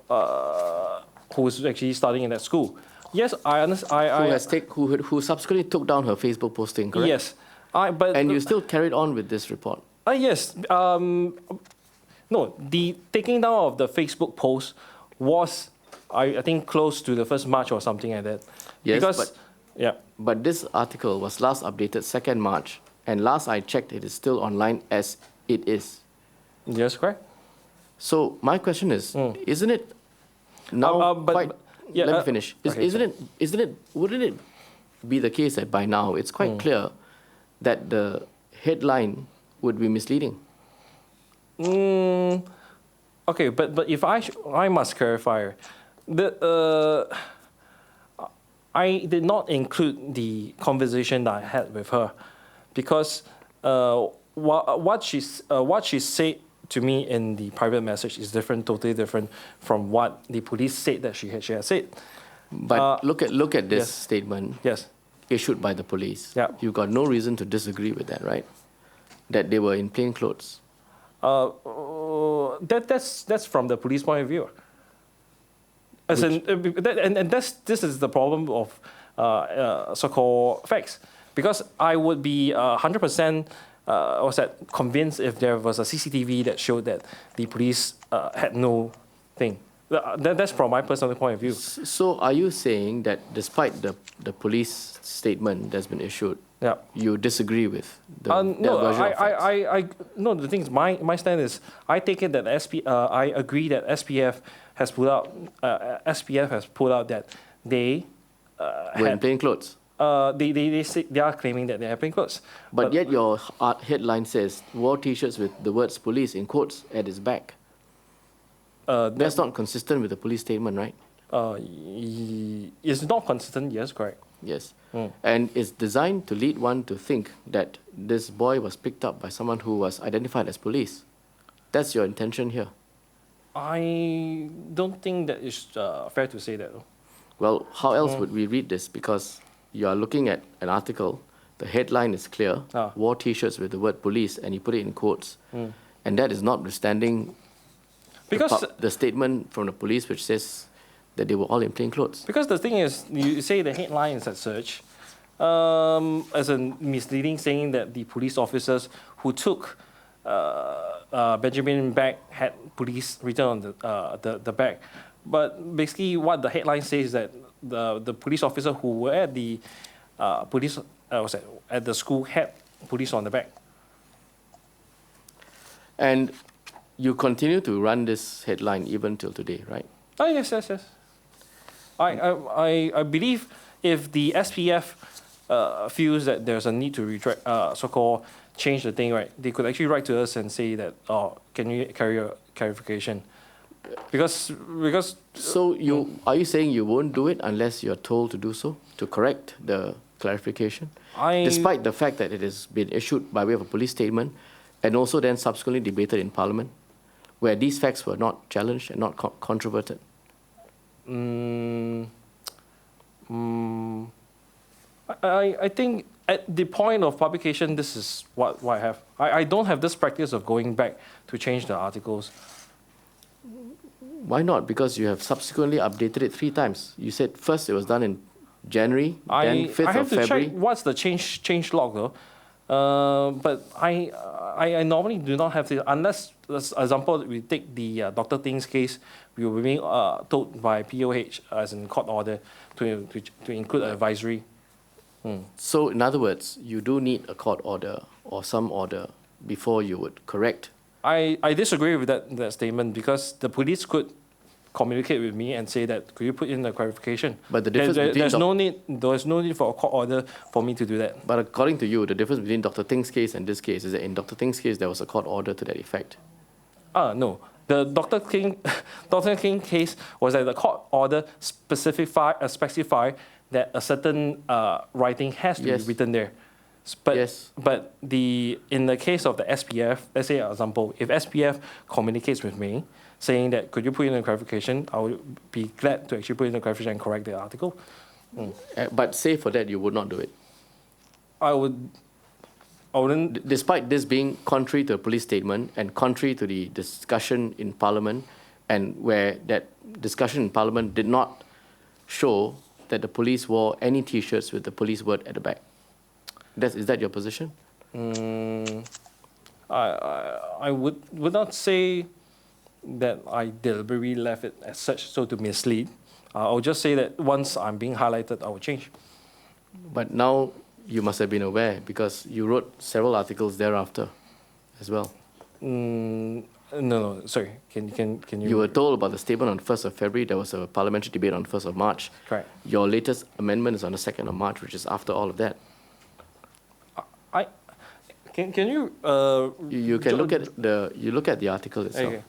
who was actually studying in that school. Yes, I understand. Who subsequently took down her Facebook posting, correct? Yes, but And you still carried on with this report. Yes. No, the taking down of the Facebook post was, I think, close to the 1st March or something like that. Yes, because, yeah. But this article was last updated 2nd March, and last I checked, it is still online as it is. Yes, correct. So my question is, isn't it now quite? yeah, let me finish. okay, Wouldn't it be the case that by now it's quite clear that the headline would be misleading? Okay, but if I must clarify, I did not include the conversation that I had with her, because what she said to me in the private message is totally different from what the police said that she had said. But look at this yes. statement Yes. issued by the police. Yeah. You've got no reason to disagree with that, right? That they were in plain clothes. That's from the police point of view. As in, this is the problem of so-called facts, because I would be 100% convinced if there was a CCTV that showed that the police had no thing. That's from my personal point of view. So are you saying that despite the police statement that's been issued, Yeah. you disagree with the No, version of facts? no. The thing is, my stand is, I take it that I agree that SPF has put out that they Were in plain clothes. they are claiming that they have plain clothes. But yet your headline says, wore T-shirts with the words police in quotes at its back. That's not consistent with the police statement, right? It's not consistent. Yes, correct. Yes. And it's designed to lead one to think that this boy was picked up by someone who was identified as police. That's your intention here. I don't think that it's fair to say that. Well, how else would we read this? Because you are looking at an article, the headline is clear, wore T-shirts with the word police, and you put it in quotes. And that is notwithstanding Because the statement from the police which says that they were all in plain clothes. Because the thing is, you say the headline is as such, as a misleading, saying that the police officers who took Benjamin back had police written on the back. But basically, what the headline says is that the police officer who were at the at the school had police on the back. And you continue to run this headline even till today, right? Oh, yes. I believe if the SPF feels that there's a need to so-called change the thing, right, they could actually write to us and say that, can you carry a clarification? Because So are you saying you won't do it unless you're told to do so, to correct the clarification? Despite the fact that it has been issued by way of a police statement and also then subsequently debated in Parliament, where these facts were not challenged and not controverted? I think at the point of publication, this is what I have. I don't have this practice of going back to change the articles. Why not? Because you have subsequently updated it 3 times. You said first it was done in January, then 5th I have of to February. check what's the change log though. But I normally do not have to, unless, as example, we take the Dr. Ting's case, we were being told by POH as in court order to include an advisory. So in other words, you do need a court order or some order before you would correct. I disagree with that statement because the police could communicate with me and say that could you put in a clarification. But the difference between there's no need for a court order for me to do that. But according to you, the difference between Dr. Ting's case and this case is that in Dr. Ting's case, there was a court order to that effect. No. The Dr. King case was that the court order specify that a certain writing has to be written there. But, but in the case of the SPF, let's say, for example, if SPF communicates with me saying that could you put in a clarification, I would be glad to actually put in a clarification and correct the article. But say for that, you would not do it. I wouldn't. Despite this being contrary to a police statement and contrary to the discussion in Parliament, and where that discussion in Parliament did not show that the police wore any T-shirts with the police word at the back. Is that your position? I would not say that I deliberately left it as such, so to mislead. I'll just say that once I'm being highlighted, I will change. But now you must have been aware because you wrote several articles thereafter as well. No, sorry. Can you? You were told about the statement on 1st of February. There was a parliamentary debate on 1st of March. Correct. Your latest amendment is on the 2nd of March, which is after all of that. Can you? You can look at the article itself. Okay.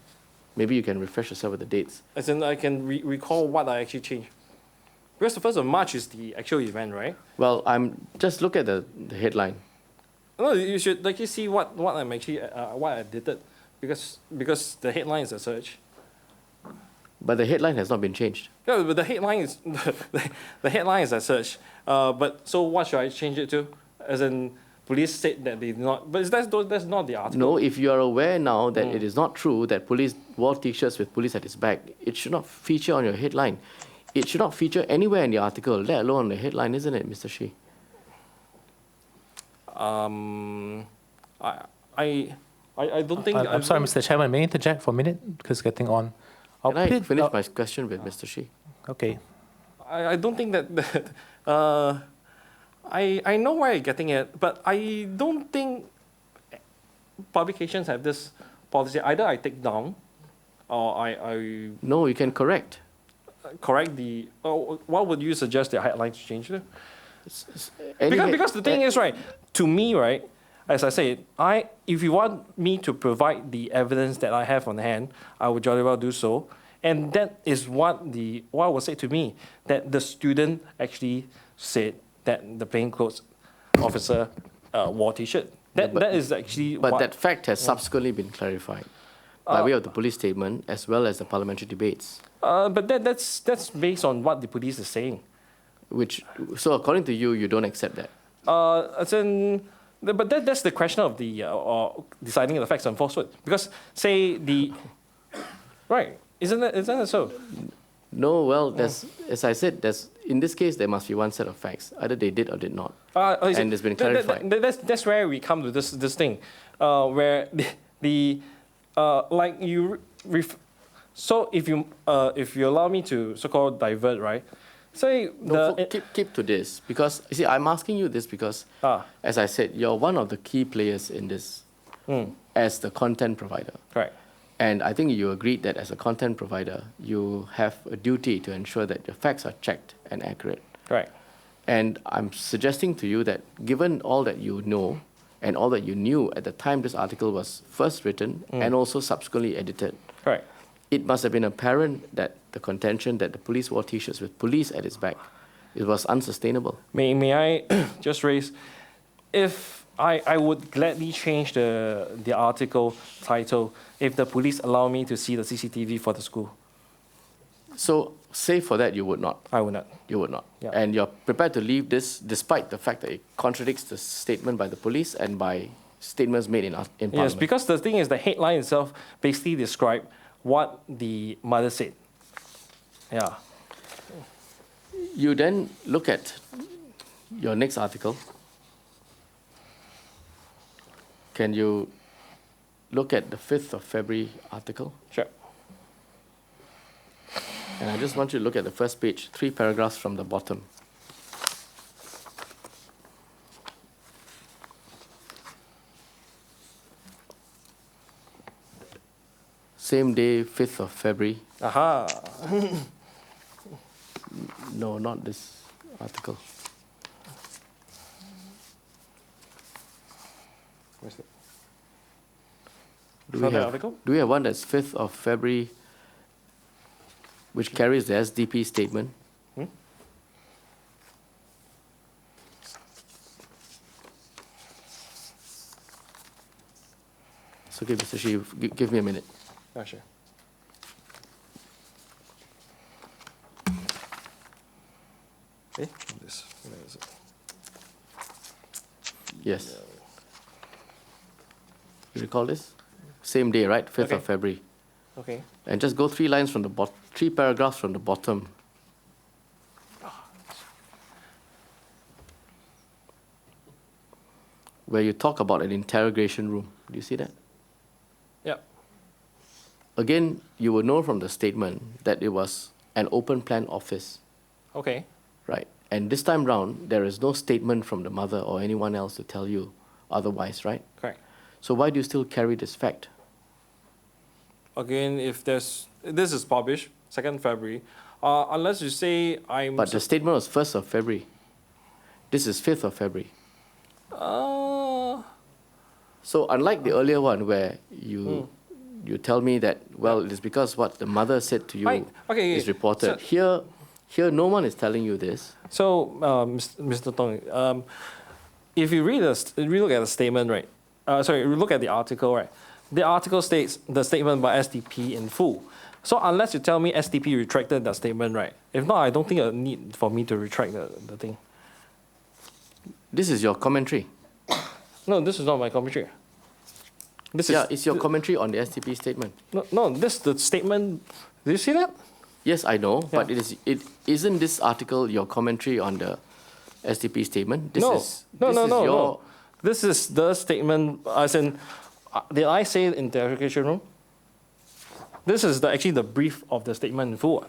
Maybe you can refresh yourself with the dates. As in, I can recall what I actually changed. Because the 1st of March is the actual event, right? Well, just look at the headline. No, you should like you see what I'm actually what I edited, because the headline is as such. But the headline has not been changed. Yeah, but the headline is the headline is as such. But so what should I change it to? As in, police said that they did not. But that's not the article. No, if you are aware now that it is not true that police wore T-shirts with police at its back, it should not feature on your headline. It should not feature anywhere in the article, let alone on the headline, isn't it, Mr. Shih? I don't think. I'm sorry, Mr. Chairman, may I interject for a minute? Because it's getting on. Can I finish my question with Mr. Shih? Okay. I don't think that I know where you're getting it, but I don't think publications have this policy. Either I take down, or I No, you can correct. Correct the. What would you suggest the headline to change to? Anyway, Because the thing is, right, to me, right, as I said, if you want me to provide the evidence that I have on hand, I would jolly well do so. And that is what was said to me, that the student actually said that the plainclothes officer wore T-shirt. That is actually. But that fact has subsequently been clarified by way of the police statement as well as the parliamentary debates. But that's based on what the police is saying. So according to you, you don't accept that? But that's the question of the deciding the facts and falsehood. Because say right, isn't that so? No, well, as I said, in this case there must be one set of facts. Either they did or did not, and it's been clarified. That's where we come to this thing, where like you. So if you allow me to so-called divert, right? Say keep to this, because you see, I'm asking you this because, as I said, you're one of the key players in this as the content provider. Right. And I think you agreed that as a content provider, you have a duty to ensure that your facts are checked and accurate. Right. And I'm suggesting to you that given all that you know and all that you knew at the time this article was first written and also subsequently edited, right, it must have been apparent that the contention that the police wore T-shirts with police at its back, it was unsustainable. May I just raise, if I would gladly change the article title if the police allow me to see the CCTV for the school. So Save for that, you would not. I would not. You would not. Yeah. And you're prepared to leave this despite the fact that it contradicts the statement by the police and by statements made in Parliament. Yes, because the thing is, the headline itself basically described what the mother said. Yeah. You then look at your next article. Can you look at the 5th of February article? Sure. And I just want you to look at the first page, 3 paragraphs from the bottom. Same day, 5th of February. Aha. No, not this article. Where's it? Do Not we that have, article? do we have one that's 5th of February, which carries the SDP statement? It's okay, Mr. Shih, give me a minute. Oh, sure. This. Where is it? Yes. You recall this? Same day, right? 5th Okay. of February. Okay. And just go 3 lines from the bottom, 3 paragraphs from the bottom. Where you talk about an interrogation room. Do you see that? Yeah. Again, you will know from the statement that it was an open plan office, Okay. right? And this time round, there is no statement from the mother or anyone else to tell you otherwise, right? Correct. So why do you still carry this fact? Again, if this is published 2nd February, unless you say I'm. But the statement was 1st of February. This is 5th of February. So unlike the earlier one where you tell me that, well, it is because what the mother said to you Okay, is reported. so- Here, no one is telling you this. So, Mr. Tong, if you look at the statement, right? You look at the article, right? The article states the statement by SDP in full. So unless you tell me SDP retracted that statement, right? If not, I don't think a need for me to retract the thing. This is your commentary. No, this is not my commentary. This is It's your commentary on the SDP statement. no. This the statement. Do you see that? Yes, I know, but Yeah. it isn't this article your commentary on the SDP statement? This No. is No. this is No. your, No. This is the statement. As in, did I say interrogation room? This is actually the brief of the statement in full.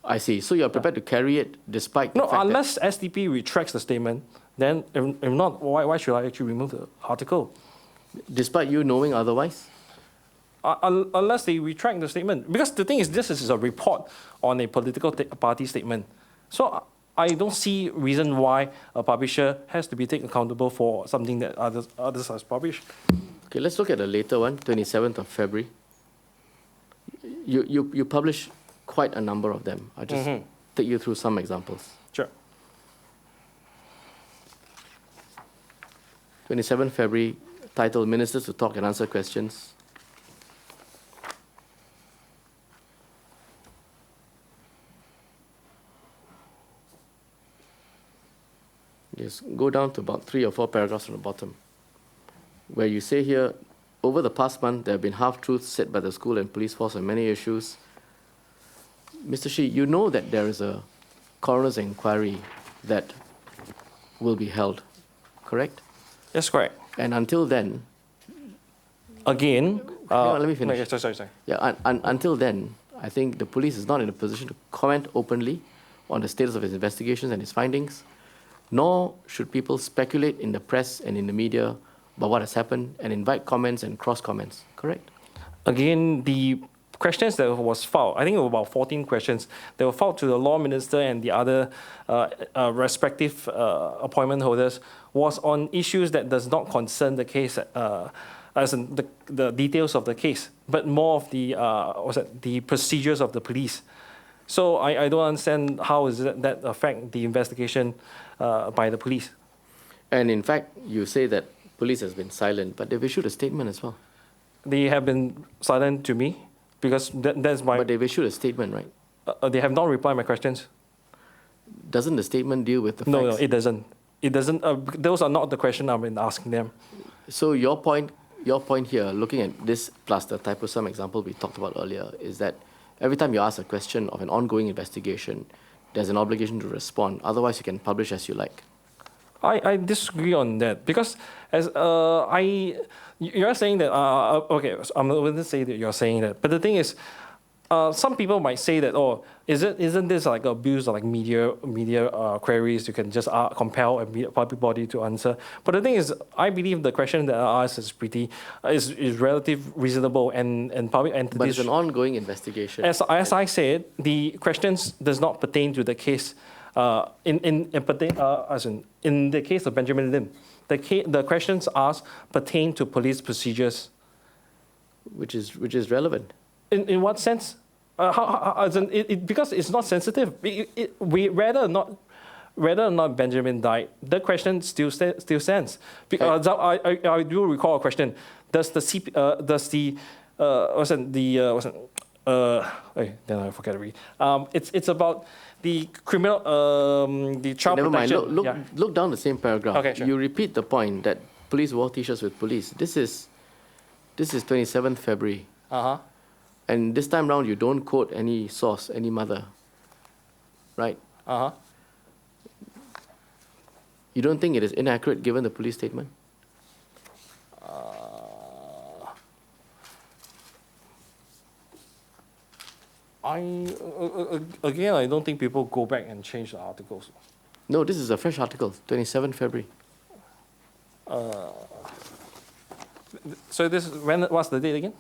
I see. So you're prepared to carry it despite the No, fact unless SDP retracts the statement, then if not, why should I actually remove the article? that, despite you knowing otherwise? Unless they retract the statement. Because the thing is, this is a report on a political party statement. So I don't see reason why a publisher has to be taken accountable for something that others has published. Okay, let's look at the later one, 27th of February. You publish quite a number of them. I'll just take you through some examples. Sure. 27th February, titled Ministers to Talk and Answer Questions. Yes, go down to about 3 or 4 paragraphs from the bottom, where you say here, over the past month, there have been half-truths said by the school and police force on many issues. Mr. Shih, you know that there is a coroner's inquiry that will be held, correct? Yes, correct. And until then, Again, hang on, let me finish. Okay, sorry. Yeah, until then, I think the police is not in a position to comment openly on the status of its investigations and its findings, nor should people speculate in the press and in the media about what has happened and invite comments and cross-comments, correct? Again, the questions that was filed, I think it was about 14 questions, that were filed to the law minister and the other respective appointment holders, was on issues that does not concern the case, as in the details of the case, but more of the procedures of the police. So I don't understand how is that affect the investigation by the police. And in fact, you say that police has been silent, but they've issued a statement as well. They have been silent to me because that's my. But they've issued a statement, right? They have not replied my questions. Doesn't the statement deal with the facts? No, it doesn't. It doesn't. Those are not the questions I've been asking them. So your point here, looking at this plus the typosum example we talked about earlier, is that every time you ask a question of an ongoing investigation, there's an obligation to respond. Otherwise, you can publish as you like. I disagree on that because you're saying that okay, I'm not going to say that you're saying that, but the thing is, some people might say that, oh, isn't this like abuse of like media queries? You can just compel a public body to answer. But the thing is, I believe the question that I asked is is relatively reasonable, and public entities. But it's an ongoing investigation. As I said, the questions does not pertain to the case. In the case of Benjamin Lim, the questions asked pertain to police procedures, which is relevant. In what sense? Because it's not sensitive. Whether or not Benjamin died, the question still stands. Because I do recall a question: then I forget to read. It's about the criminal, the child Never protection. mind. Look down the same paragraph. Okay, sure. You repeat the point that police wore T-shirts with police. This is 27th February. And this time round, you don't quote any source, any mother, right? You don't think it is inaccurate given the police statement? Again, I don't think people go back and change the articles. No, this is a fresh article, 27th February. So what's the date again?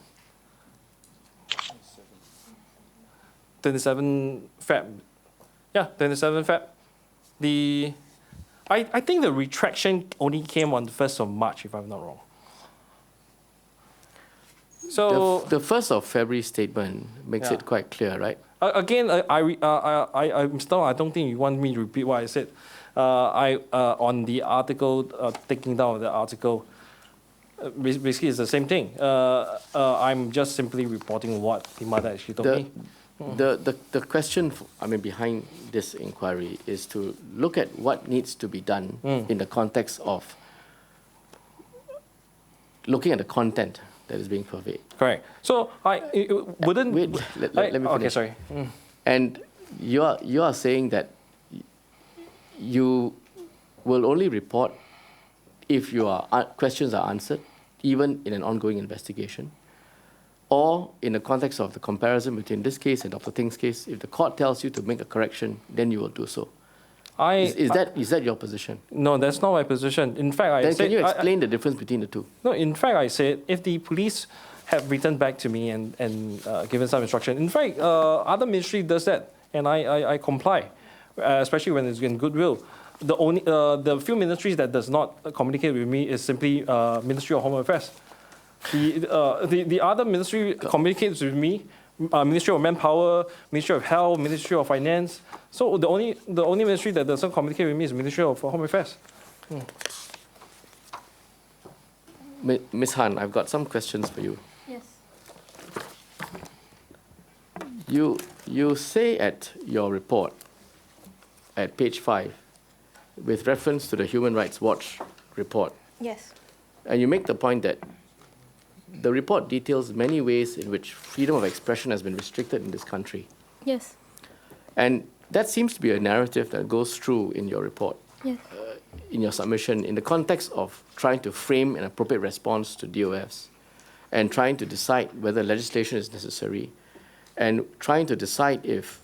27 Feb. Yeah, 27 Feb. I think the retraction only came on the 1st of March, if I'm not wrong. So The 1st of February statement makes it quite clear, right? Again, I don't think you want me to repeat what I said. On the article, taking down the article, basically it's the same thing. I'm just simply reporting what the mother actually told me. The question, behind this inquiry is to look at what needs to be done in the context of looking at the content that is being purveyed. Correct. So wouldn't. Wait, let me finish. Okay, sorry. And you are saying that you will only report if your questions are answered, even in an ongoing investigation, or in the context of the comparison between this case and Dr. Ting's case. If the court tells you to make a correction, then you will do so. Is that your position? No, that's not my position. In fact, then can you explain the difference between the two? No, in fact, I said if the police have returned back to me and given some instruction. In fact, other ministry does that, and I comply, especially when it's in goodwill. The few ministries that does not communicate with me is simply Ministry of Home Affairs. The other ministry communicates with me. Ministry of Manpower, Ministry of Health, Ministry of Finance. So the only ministry that doesn't communicate with me is Ministry of Home Affairs. Ms. Han, I've got some questions for you. Yes. You say at your report, at page 5, with reference to the Human Rights Watch report, Yes. and you make the point that the report details many ways in which freedom of expression has been restricted in this country. Yes. And that seems to be a narrative that goes through in your report, Yes. in your submission, in the context of trying to frame an appropriate response to DOFs and trying to decide whether legislation is necessary and trying to decide if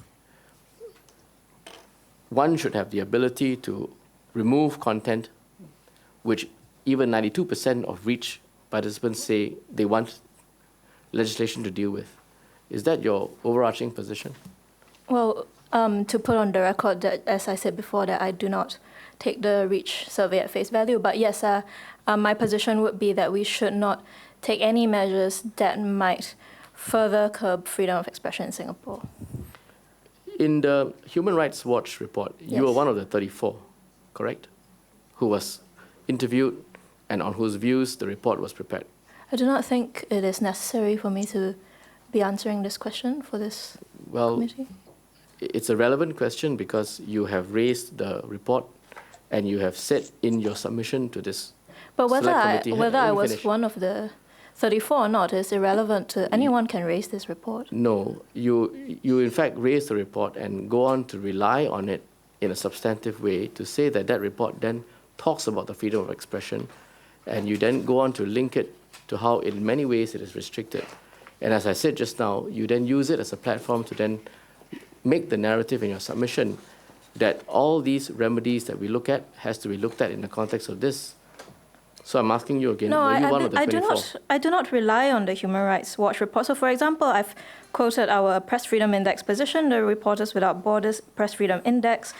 one should have the ability to remove content which even 92% of REACH participants say they want legislation to deal with. Is that your overarching position? Well, to put on the record that, as I said before, that I do not take the REACH survey at face value. But yes, my position would be that we should not take any measures that might further curb freedom of expression in Singapore. In the Human Rights Watch report, you were one of the 34, correct? Who was interviewed and on whose views the report was prepared. I do not think it is necessary for me to be answering this question for this committee. it's a relevant question because you have raised the report and you have said in your submission to this But whether select I, committee. whether Let I me was finish. one of the 34 or not is irrelevant to anyone can raise this report. No, you in fact raise the report and go on to rely on it in a substantive way to say that that report then talks about the freedom of expression, and you then go on to link it to how in many ways it is restricted. And as I said just now, you then use it as a platform to then make the narrative in your submission that all these remedies that we look at has to be looked at in the context of this. So I'm asking you again, No, were you one of the I 24? I do not rely on the Human Rights Watch report. So, for example, I've quoted our Press Freedom Index position, the Reporters Without Borders Press Freedom Index,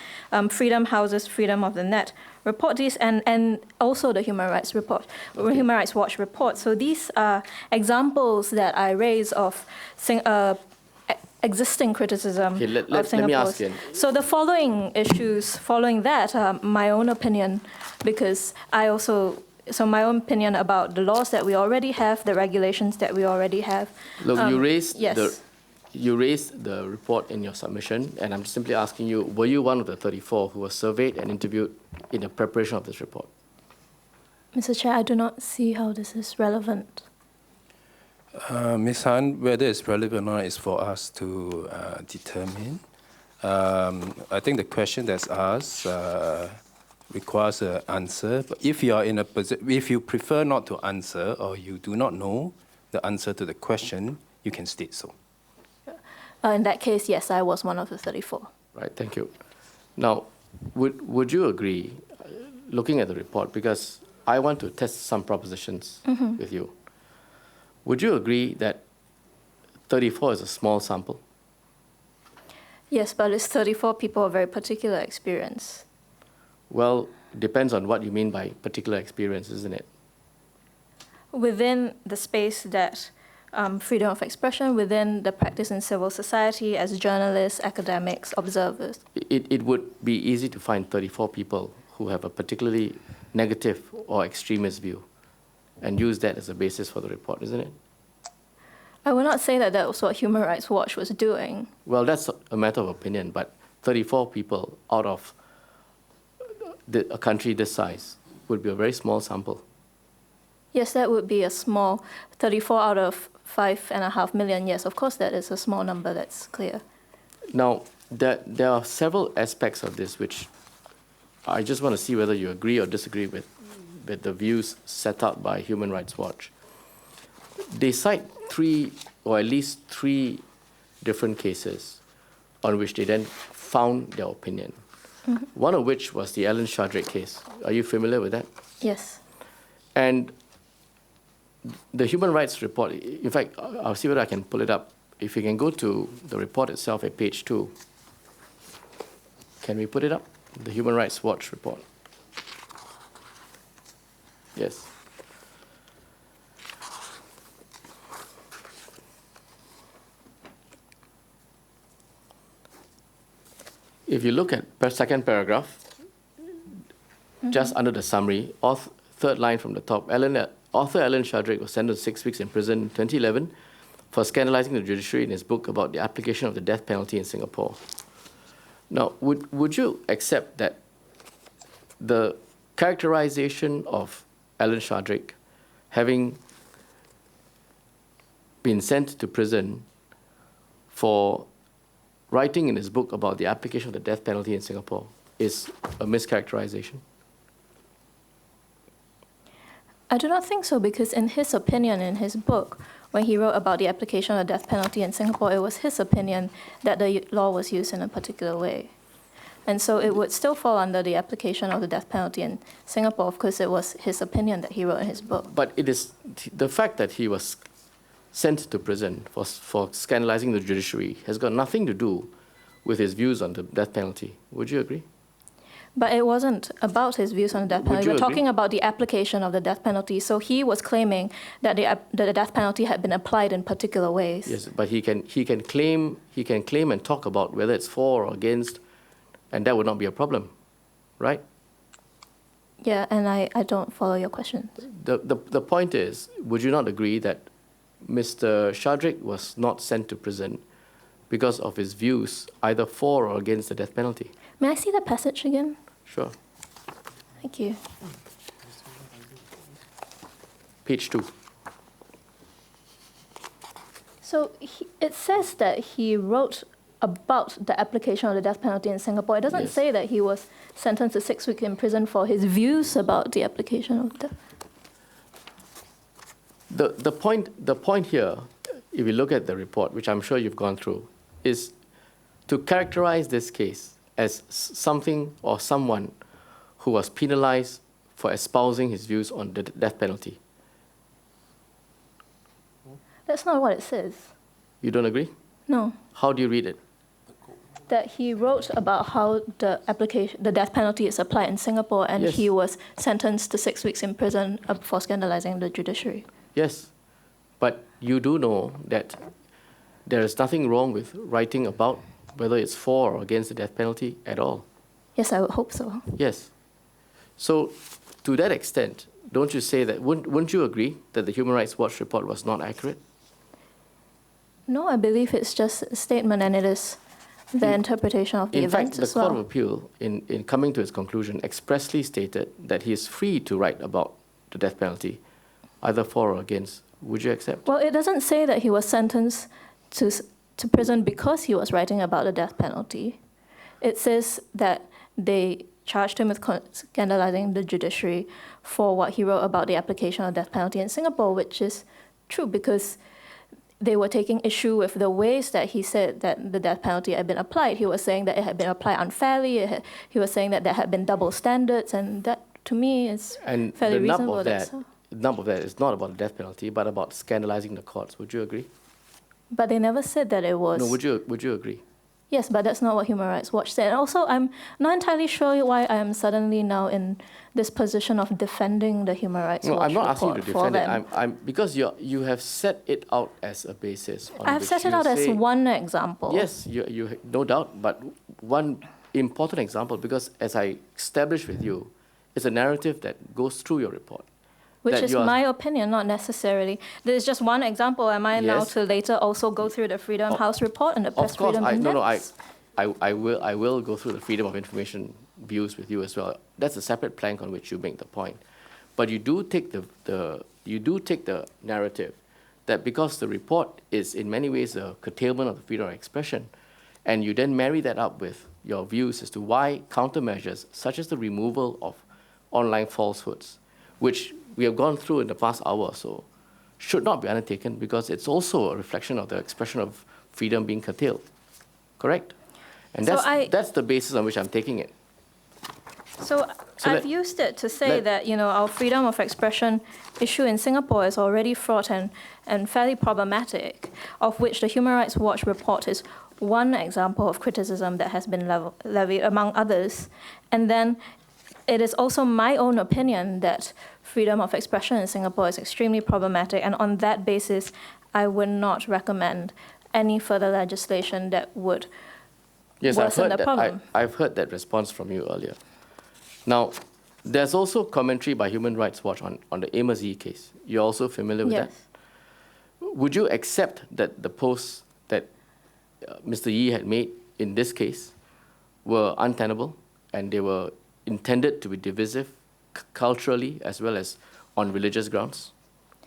Freedom House's Freedom of the Net report, these, and also the Human Rights report, Human Rights Watch report. So these are examples that I raise of existing criticism Okay, of let Singapore. me ask again. So the following issues, following that, my own opinion, because I also. So my own opinion about the laws that we already have, the regulations that we already have. Look, you raised yes. you raised the report in your submission, and I'm simply asking you, were you one of the 34 who was surveyed and interviewed in the preparation of this report? Mr. Chair, I do not see how this is relevant. Ms. Han, whether it's relevant or not is for us to determine. I think the question that's asked requires an answer. But if you are in a if you prefer not to answer or you do not know the answer to the question, you can state so. In that case, yes, I was one of the 34. Right, thank you. Now, would you agree, looking at the report, because I want to test some propositions with you, would you agree that 34 is a small sample? Yes, but it's 34 people of very particular experience. Well, depends on what you mean by particular experience, isn't it? Within the space that freedom of expression, within the practice in civil society as journalists, academics, observers. It would be easy to find 34 people who have a particularly negative or extremist view and use that as a basis for the report, isn't it? I would not say that that was what Human Rights Watch was doing. Well, that's a matter of opinion, but 34 people out of a country this size would be a very small sample. Yes, that would be a small 34 out of 5.5 million. Yes, of course, that is a small number. That's clear. Now, there are several aspects of this which I just want to see whether you agree or disagree with the views set out by Human Rights Watch. They cite 3, or at least 3 different cases on which they then found their opinion. One of which was the Alan Shadrake case. Are you familiar with that? Yes. And the Human Rights Report, in fact, I'll see whether I can pull it up. If you can go to the report itself at page 2. Can we put it up? The Human Rights Watch report. Yes. If you look at the second paragraph, just under the summary, third line from the top, author Alan Shadrake was sentenced to 6 weeks in prison in 2011 for scandalizing the judiciary in his book about the application of the death penalty in Singapore. Now, would you accept that the characterization of Alan Shadrake having been sent to prison for writing in his book about the application of the death penalty in Singapore is a mischaracterization? I do not think so, because in his opinion, in his book, when he wrote about the application of the death penalty in Singapore, it was his opinion that the law was used in a particular way. And so it would still fall under the application of the death penalty in Singapore, because it was his opinion that he wrote in his book. But it is the fact that he was sent to prison for scandalizing the judiciary has got nothing to do with his views on the death penalty. Would you agree? But it wasn't about his views on the death penalty. you We're agree? talking about the application of the death penalty. So he was claiming that the death penalty had been applied in particular ways. Yes, but he can claim and talk about whether it's for or against, and that would not be a problem, right? Yeah, and I don't follow your question. The point is, would you not agree that Mr. Shadrake was not sent to prison because of his views either for or against the death penalty. May I see that passage again? Sure. Thank you. Page 2. So it says that he wrote about the application of the death penalty in Singapore. It doesn't Yes. say that he was sentenced to 6 weeks in prison for his views about the application of the. The point here, if you look at the report, which I'm sure you've gone through, is to characterize this case as something or someone who was penalized for espousing his views on the death penalty. That's not what it says. You don't agree? No. How do you read it? That he wrote about how the death penalty is applied in Singapore, and Yes. he was sentenced to 6 weeks in prison for scandalizing the judiciary. Yes, but you do know that there is nothing wrong with writing about whether it's for or against the death penalty at all. Yes, I would hope so. Yes. So, to that extent, don't you say that, wouldn't you agree that the Human Rights Watch report was not accurate? No, I believe it's just a statement, and it is the interpretation of the In events fact, the as Court of well. Appeal, in coming to its conclusion, expressly stated that he is free to write about the death penalty, either for or against. Would you accept? Well, it doesn't say that he was sentenced to prison because he was writing about the death penalty. It says that they charged him with scandalizing the judiciary for what he wrote about the application of death penalty in Singapore, which is true because they were taking issue with the ways that he said that the death penalty had been applied. He was saying that it had been applied unfairly. He was saying that there had been double standards, and that, to me, is And fairly the nub reasonable. of that's that, so. the nub of that is not about the death penalty, but about scandalizing the courts. Would you agree? But they never said that it was. No, would you agree? Yes, but that's not what Human Rights Watch said. And also, I'm not entirely sure why I am suddenly now in this position of defending the Human Rights No, Watch I'm not asking you to report for defend it. them. I'm because you have set it out as a basis. On I have which set it you out as say- one example. Yes, you no doubt, but one important example, because as I established with you, it's a narrative that goes through your report. Which that is you are- my opinion, not necessarily. There's just one example. Am I now Yes. to later also go through the Freedom Of- House report and the Press Of course, Freedom Index? I will go through the freedom of information views with you as well. That's a separate plank on which you make the point. But you do take the narrative that because the report is in many ways a curtailment of the freedom of expression, and you then marry that up with your views as to why countermeasures such as the removal of online falsehoods, which we have gone through in the past hour or so, should not be undertaken because it's also a reflection of the expression of freedom being curtailed. Correct? And So that's the basis on which I'm taking it. So So I've used it to say that, our freedom of expression issue in Singapore is already fraught and fairly problematic, of which the Human Rights Watch report is one example of criticism that has been levied, among others. And then it is also my own opinion that freedom of expression in Singapore is extremely problematic, and on that basis, I would not recommend any further legislation that would Yes, I've worsen heard the that. problem. I've heard that response from you earlier. Now, there's also commentary by Human Rights Watch on the Amos Yee case. You're also familiar with Yes. that? Would you accept that the posts that Mr. Yee had made in this case were untenable and they were intended to be divisive culturally as well as on religious grounds?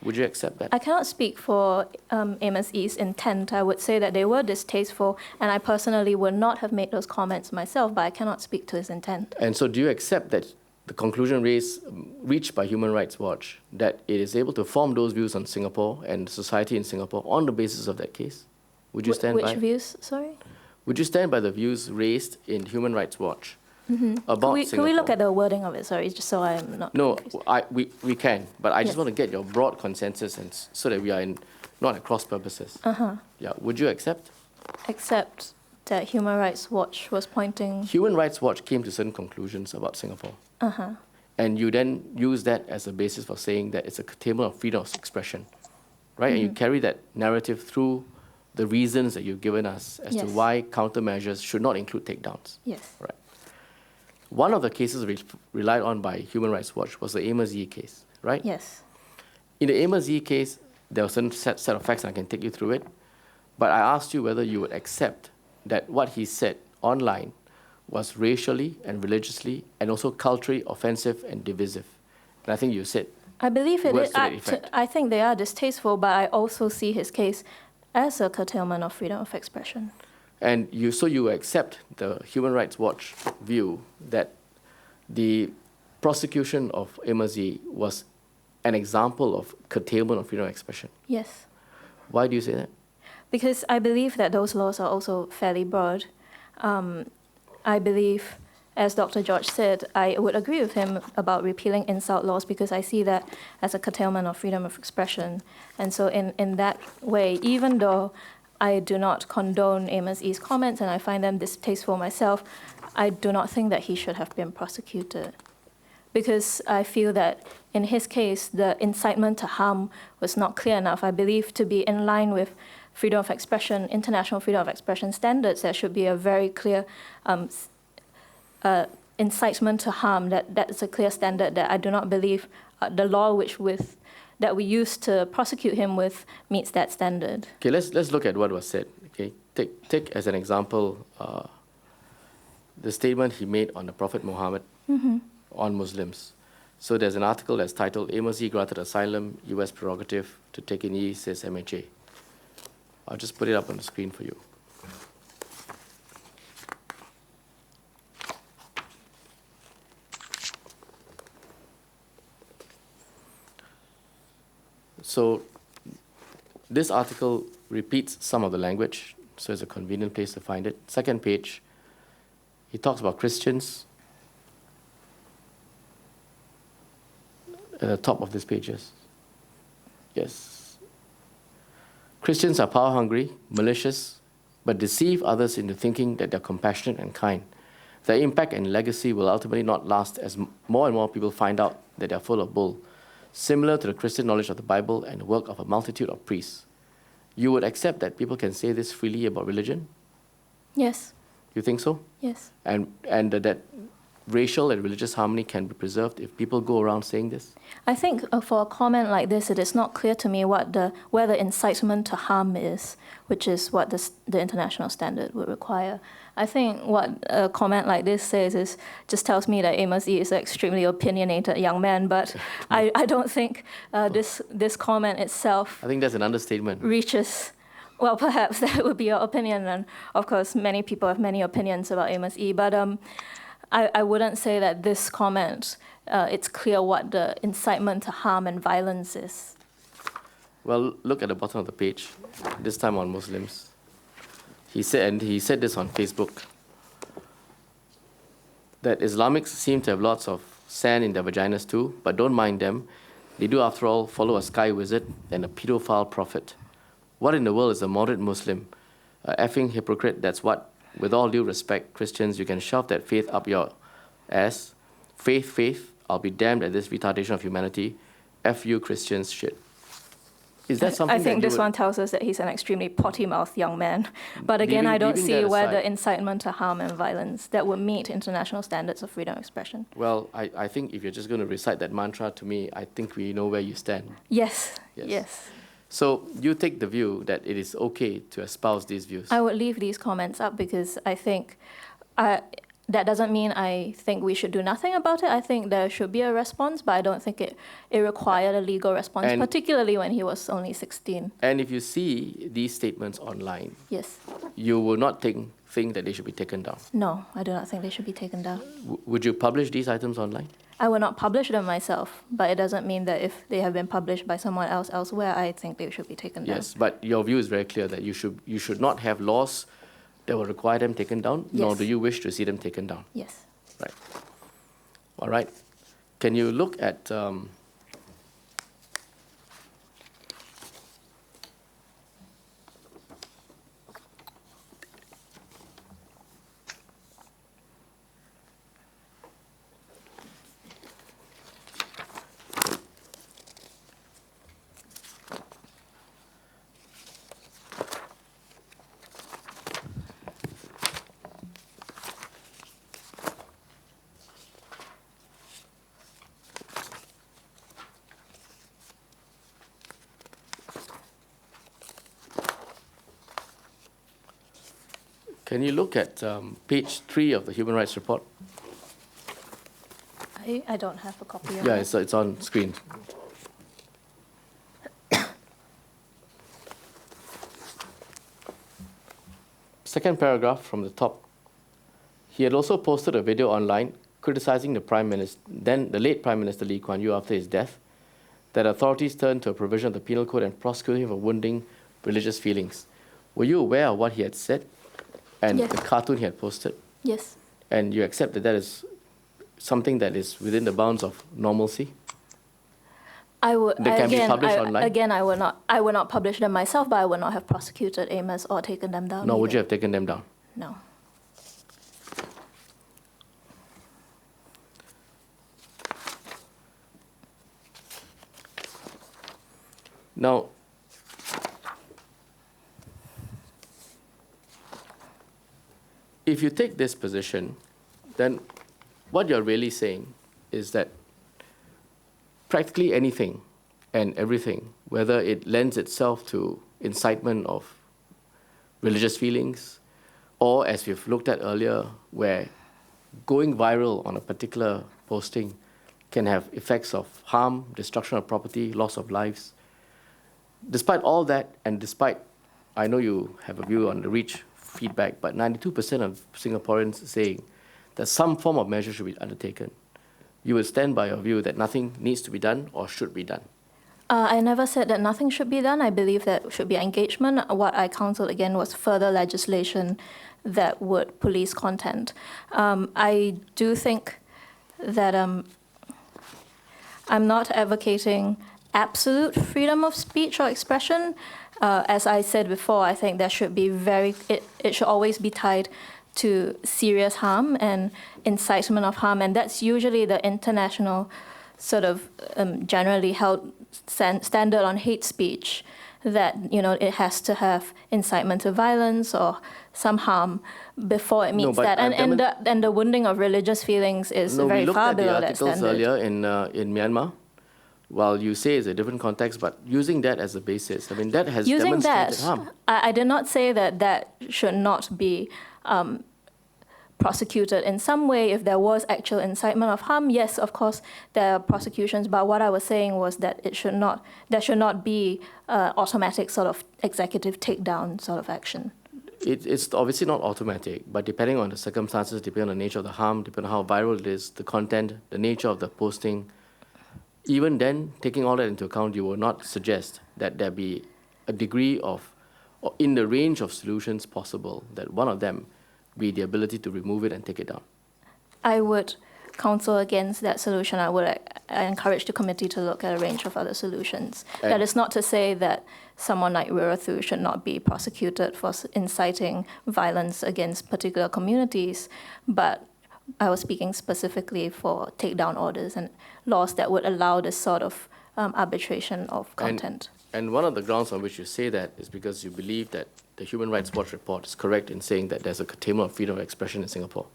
Would you accept that? I cannot speak for Amos Yee's intent. I would say that they were distasteful, and I personally would not have made those comments myself, but I cannot speak to his intent. And so do you accept that the conclusion reached by Human Rights Watch that it is able to form those views on Singapore and society in Singapore on the basis of that case? Would you stand Which by? views, sorry? Would you stand by the views raised in Human Rights Watch about Can we Singapore? look at the wording of it, sorry, just so I'm not No, confused. we can, but I just Yes. want to get your broad consensus and so that we are not at cross purposes. Yeah, would you accept? Except that Human Rights Watch was pointing, Human Rights Watch came to certain conclusions about Singapore. And you then use that as a basis for saying that it's a curtailment of freedom of expression, right? And you carry that narrative through the reasons that you've given us as to Yes. why countermeasures should not include takedowns. yes. Right. One of the cases relied on by Human Rights Watch was the Amos Yee case, right? Yes. In the Amos Yee case, there was a certain set of facts, and I can take you through it. But I asked you whether you would accept that what he said online was racially and religiously and also culturally offensive and divisive. And I think you said I believe it words is. to that effect. I think they are distasteful, but I also see his case as a curtailment of freedom of expression. And you accept the Human Rights Watch view that the prosecution of Amos Yee was an example of curtailment of freedom of expression. Yes. Why do you say that? Because I believe that those laws are also fairly broad. I believe, as Dr. George said, I would agree with him about repealing insult laws because I see that as a curtailment of freedom of expression. And so in that way, even though I do not condone Amos Yee's comments and I find them distasteful myself, I do not think that he should have been prosecuted. Because I feel that in his case, the incitement to harm was not clear enough. I believe to be in line with freedom of expression, international freedom of expression standards, there should be a very clear incitement to harm. That's a clear standard that I do not believe the law that we use to prosecute him with meets that standard. Okay, let's look at what was said. Okay, take as an example the statement he made on the Prophet Muhammad on Muslims. So there's an article that's titled "Amos Yee granted asylum, U.S. prerogative to take in Yee, says MHA." I'll just put it up on the screen for you. So this article repeats some of the language, so it's a convenient place to find it. Second page, he talks about Christians. At the top of this page, yes. Christians are power-hungry, malicious, but deceive others into thinking that they're compassionate and kind. Their impact and legacy will ultimately not last as more and more people find out that they're full of bull, similar to the Christian knowledge of the Bible and the work of a multitude of priests. You would accept that people can say this freely about religion? Yes. You think so? Yes. And that racial and religious harmony can be preserved if people go around saying this? I think for a comment like this, it is not clear to me where the incitement to harm is, which is what the international standard would require. I think what a comment like this says just tells me that Amos Yee is an extremely opinionated young man, but I don't think this comment itself, I think that's an understatement. reaches. Well, perhaps that would be your opinion, and of course many people have many opinions about Amos Yee, but I wouldn't say that this comment, it's clear what the incitement to harm and violence is. Well, look at the bottom of the page, this time on Muslims. He said this on Facebook, that Islamics seem to have lots of sand in their vaginas too, but don't mind them. They do, after all, follow a sky wizard and a pedophile prophet. What in the world is a moderate Muslim? A effing hypocrite, that's what. With all due respect, Christians, you can shove that faith up your ass. Faith, I'll be damned at this retardation of humanity. F you, Christians, shit. Is that something I think that this one tells us that he's an extremely potty-mouthed young man. But again, I don't see where the incitement to harm and violence that would meet international standards of freedom of expression. Well, I think if you're just going to recite that mantra to me, I think we know where you stand. Yes. So you take the view that it is okay to espouse these views? I would leave these comments up because I think that doesn't mean I think we should do nothing about it. I think there should be a response, but I don't think it required a legal response, particularly when he was only 16. And if you see these statements online, yes, you will not think that they should be taken down? No, I do not think they should be taken down. Would you publish these items online? I will not publish them myself, but it doesn't mean that if they have been published by someone else elsewhere, I think they should be taken down. Yes, but your view is very clear that you should not have laws that will require them taken down, nor do you wish to see them taken down. Yes. Right. All right. Can you look at Can you look at page 3 of the Human Rights Report? I don't have a copy of Yeah, it. it's on screen. Second paragraph from the top. He had also posted a video online criticizing the the late Prime Minister Lee Kuan Yew after his death, that authorities turned to a provision of the Penal Code and prosecuted him for wounding religious feelings. Were you aware of what he had said and Yes. the cartoon he had posted? Yes. And you accept that that is something that is within the bounds of normalcy? I would They can be published online? Again, I would not publish them myself, but I would not have prosecuted Amos or taken them down. Nor would you either. have taken them down? No. Now, if you take this position, then what you're really saying is that practically anything and everything, whether it lends itself to incitement of religious feelings, or as we've looked at earlier, where going viral on a particular posting can have effects of harm, destruction of property, loss of lives. Despite all that, and despite, I know you have a view on the reach feedback, but 92% of Singaporeans saying that some form of measure should be undertaken, you would stand by your view that nothing needs to be done or should be done. I never said that nothing should be done. I believe that should be engagement. What I counseled again was further legislation that would police content. I do think that I'm not advocating absolute freedom of speech or expression. As I said before, I think there should be it should always be tied to serious harm and incitement of harm, and that's usually the international sort of generally held standard on hate speech, that it has to have incitement to violence or some harm before it meets that. And the wounding of religious feelings is very far below that standard. We looked at the articles earlier in Myanmar. While you say it's a different context, but using that as a basis, I mean, that has demonstrated harm. I did not say that should not be prosecuted in some way if there was actual incitement of harm. Yes, of course, there are prosecutions, but what I was saying was that there should not be automatic sort of executive takedown sort of action. It's obviously not automatic, but depending on the circumstances, depending on the nature of the harm, depending on how viral it is, the content, the nature of the posting, even then, taking all that into account, you will not suggest that there be a degree of, or in the range of solutions possible, that one of them be the ability to remove it and take it down. I would counsel against that solution. I encourage the committee to look at a range of other solutions. And that is not to say that someone like Maruah should not be prosecuted for inciting violence against particular communities, but I was speaking specifically for takedown orders and laws that would allow this sort of arbitration of content. And one of the grounds on which you say that is because you believe that the Human Rights Watch report is correct in saying that there's a curtailment of freedom of expression in Singapore.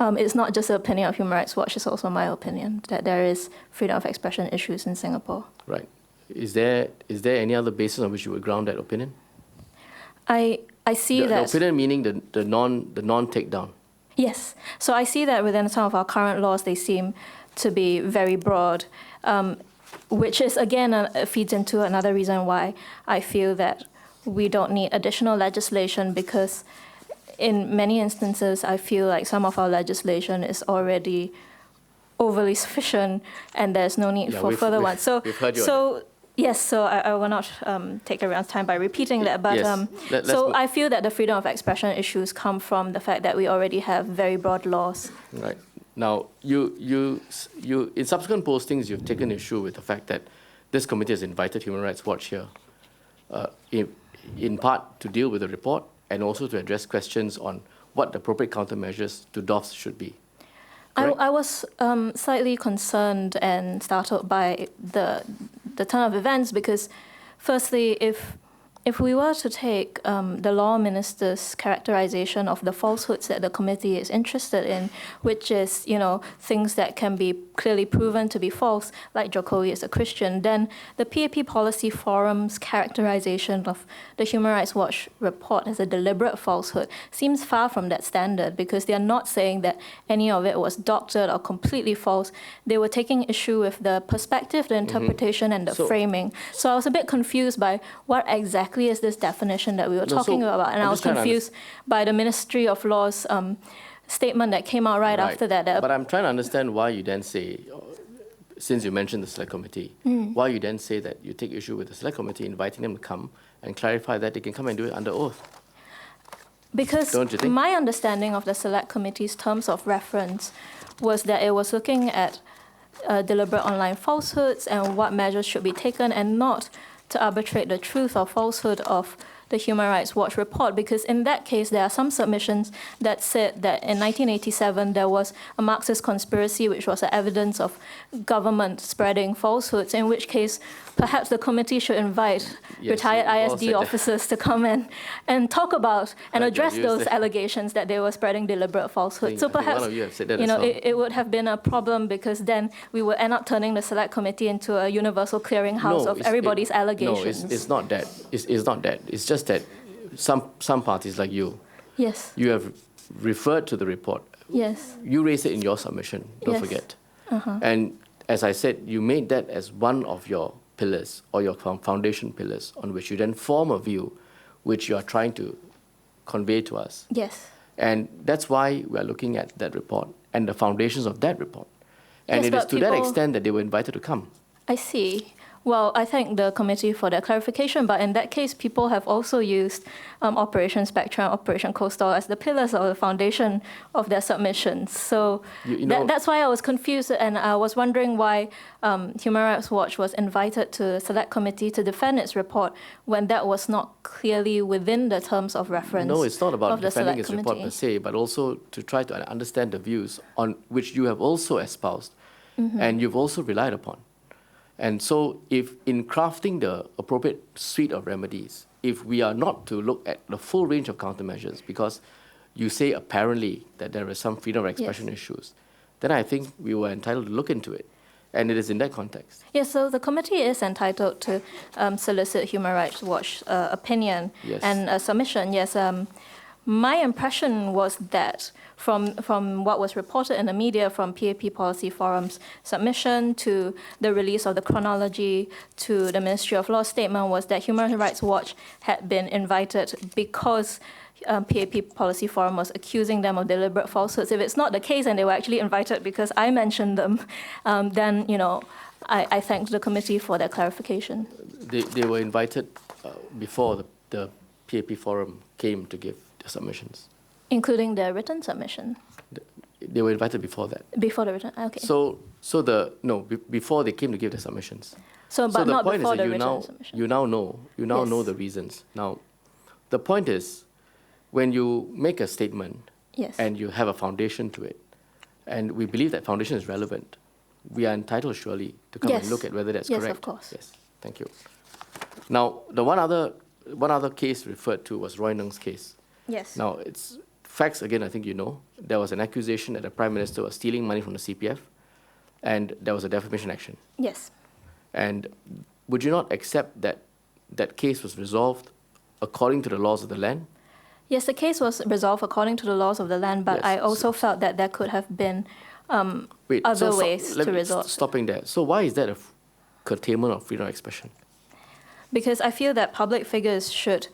It's not just the opinion of Human Rights Watch, it's also my opinion that there is freedom of expression issues in Singapore. Right. Is there any other basis on which you would ground that opinion? I see that... The opinion meaning the non-takedown. Yes. So I see that within some of our current laws, they seem to be very broad, which is, again, feeds into another reason why I feel that we don't need additional legislation, because in many instances, I feel like some of our legislation is already overly sufficient and there's no need for further ones. So, we've heard you on that. Yes, so I will not take everyone's time by repeating that, but yes. I feel that the freedom of expression issues come from the fact that we already have very broad laws. Right. Now, you in subsequent postings, you've taken issue with the fact that this committee has invited Human Rights Watch here, in part to deal with the report and also to address questions on what the appropriate countermeasures to DOFs should be. I was slightly concerned and startled by the turn of events because, firstly, if if we were to take the law minister's characterization of the falsehoods that the committee is interested in, which is, things that can be clearly proven to be false, like Jokowi is a Christian, then the PAP Policy Forum's characterization of the Human Rights Watch report as a deliberate falsehood seems far from that standard, because they are not saying that any of it was doctored or completely false. They were taking issue with the perspective, the interpretation, and the framing. So I was a bit confused by what exactly is this definition that we were talking about, and I was confused by the Ministry of Law's statement that came out right after that. But I'm trying to understand why you then say, since you mentioned the Select Committee, why you then say that you take issue with the Select Committee, inviting them to come and clarify that they can come and do it under oath. Because Don't you think? my understanding of the Select Committee's terms of reference was that it was looking at deliberate online falsehoods and what measures should be taken, and not to arbitrate the truth or falsehood of the Human Rights Watch report, because in that case, there are some submissions that said that in 1987, there was a Marxist conspiracy, which was evidence of government spreading falsehoods, in which case, perhaps the committee should invite retired ISD officers to come in and talk about and address those allegations that they were spreading deliberate falsehoods. So perhaps, one of you have said that as well. it would have been a problem, because then we would end up turning the Select Committee into a universal clearinghouse of everybody's allegations. No, it's not that. It's not that. It's just that some parties like you, Yes. you have referred to the report. Yes. You raised it in your submission, don't Yes. forget. And as I said, you made that as one of your pillars, or your foundation pillars, on which you then form a view which you are trying to convey to us. Yes. And that's why we are looking at that report and the foundations of that report. And Yes, it is but to that people- extent that they were invited to come. I see. Well, I thank the committee for that clarification, but in that case, people have also used Operation Spectrum, Operation Coastal as the pillars or the foundation of their submissions. So You know- that's why I was confused, and I was wondering why Human Rights Watch was invited to Select Committee to defend its report when that was not clearly within the terms of reference. No, it's not about of the defending Select its report Committee. per se, but also to try to understand the views on which you have also espoused and you've also relied upon. And so if in crafting the appropriate suite of remedies, if we are not to look at the full range of countermeasures, because you say apparently that there are some freedom of expression issues, then I think we were entitled to look into it. And it is in that context. Yes, so the committee is entitled to solicit Human Rights Watch opinion Yes. and a submission. Yes, my impression was that from what was reported in the media, from PAP Policy Forum's submission to the release of the chronology to the Ministry of Law statement, was that Human Rights Watch had been invited because PAP Policy Forum was accusing them of deliberate falsehoods. If it's not the case and they were actually invited because I mentioned them, then, I thank the committee for that clarification. They were invited before the PAP Forum came to give the submissions. Including the written submission? They were invited before that. Before the written, okay. Before they came to give the submissions. So, but So the not point is before that the you written now submission? you now know Yes. the reasons. Now, the point is, when you make a statement Yes. and you have a foundation to it, and we believe that foundation is relevant, we are entitled surely to come and Yes. look at whether that's Yes, correct. of course. Yes, thank you. Now, the one other case referred to was Roy Nung's case. Yes. Now, it's facts, again, I think you know. There was an accusation that the Prime Minister was stealing money from the CPF, and there was a defamation action. Yes. And would you not accept that that case was resolved according to the laws of the land? Yes, the case was resolved according to the laws of the land, but Yes, I also felt that there could have been Wait, other so ways let to me resolve. Stopping there. So why is that a curtailment of freedom of expression? Because I feel that public figures should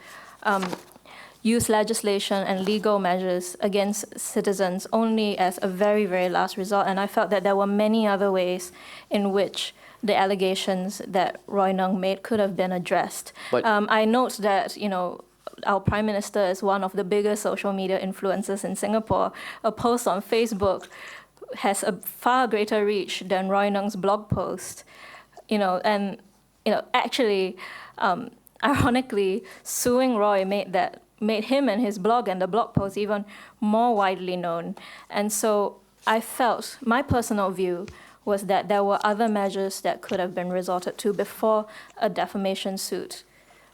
use legislation and legal measures against citizens only as a very, very last resort. And I felt that there were many other ways in which the allegations that Roy Nung made could have been addressed. But- I note that, our Prime Minister is one of the biggest social media influencers in Singapore. A post on Facebook has a far greater reach than Roy Nung's blog post. Actually, ironically, suing Roy made him and his blog and the blog post even more widely known. And so I felt, my personal view was that there were other measures that could have been resorted to before a defamation suit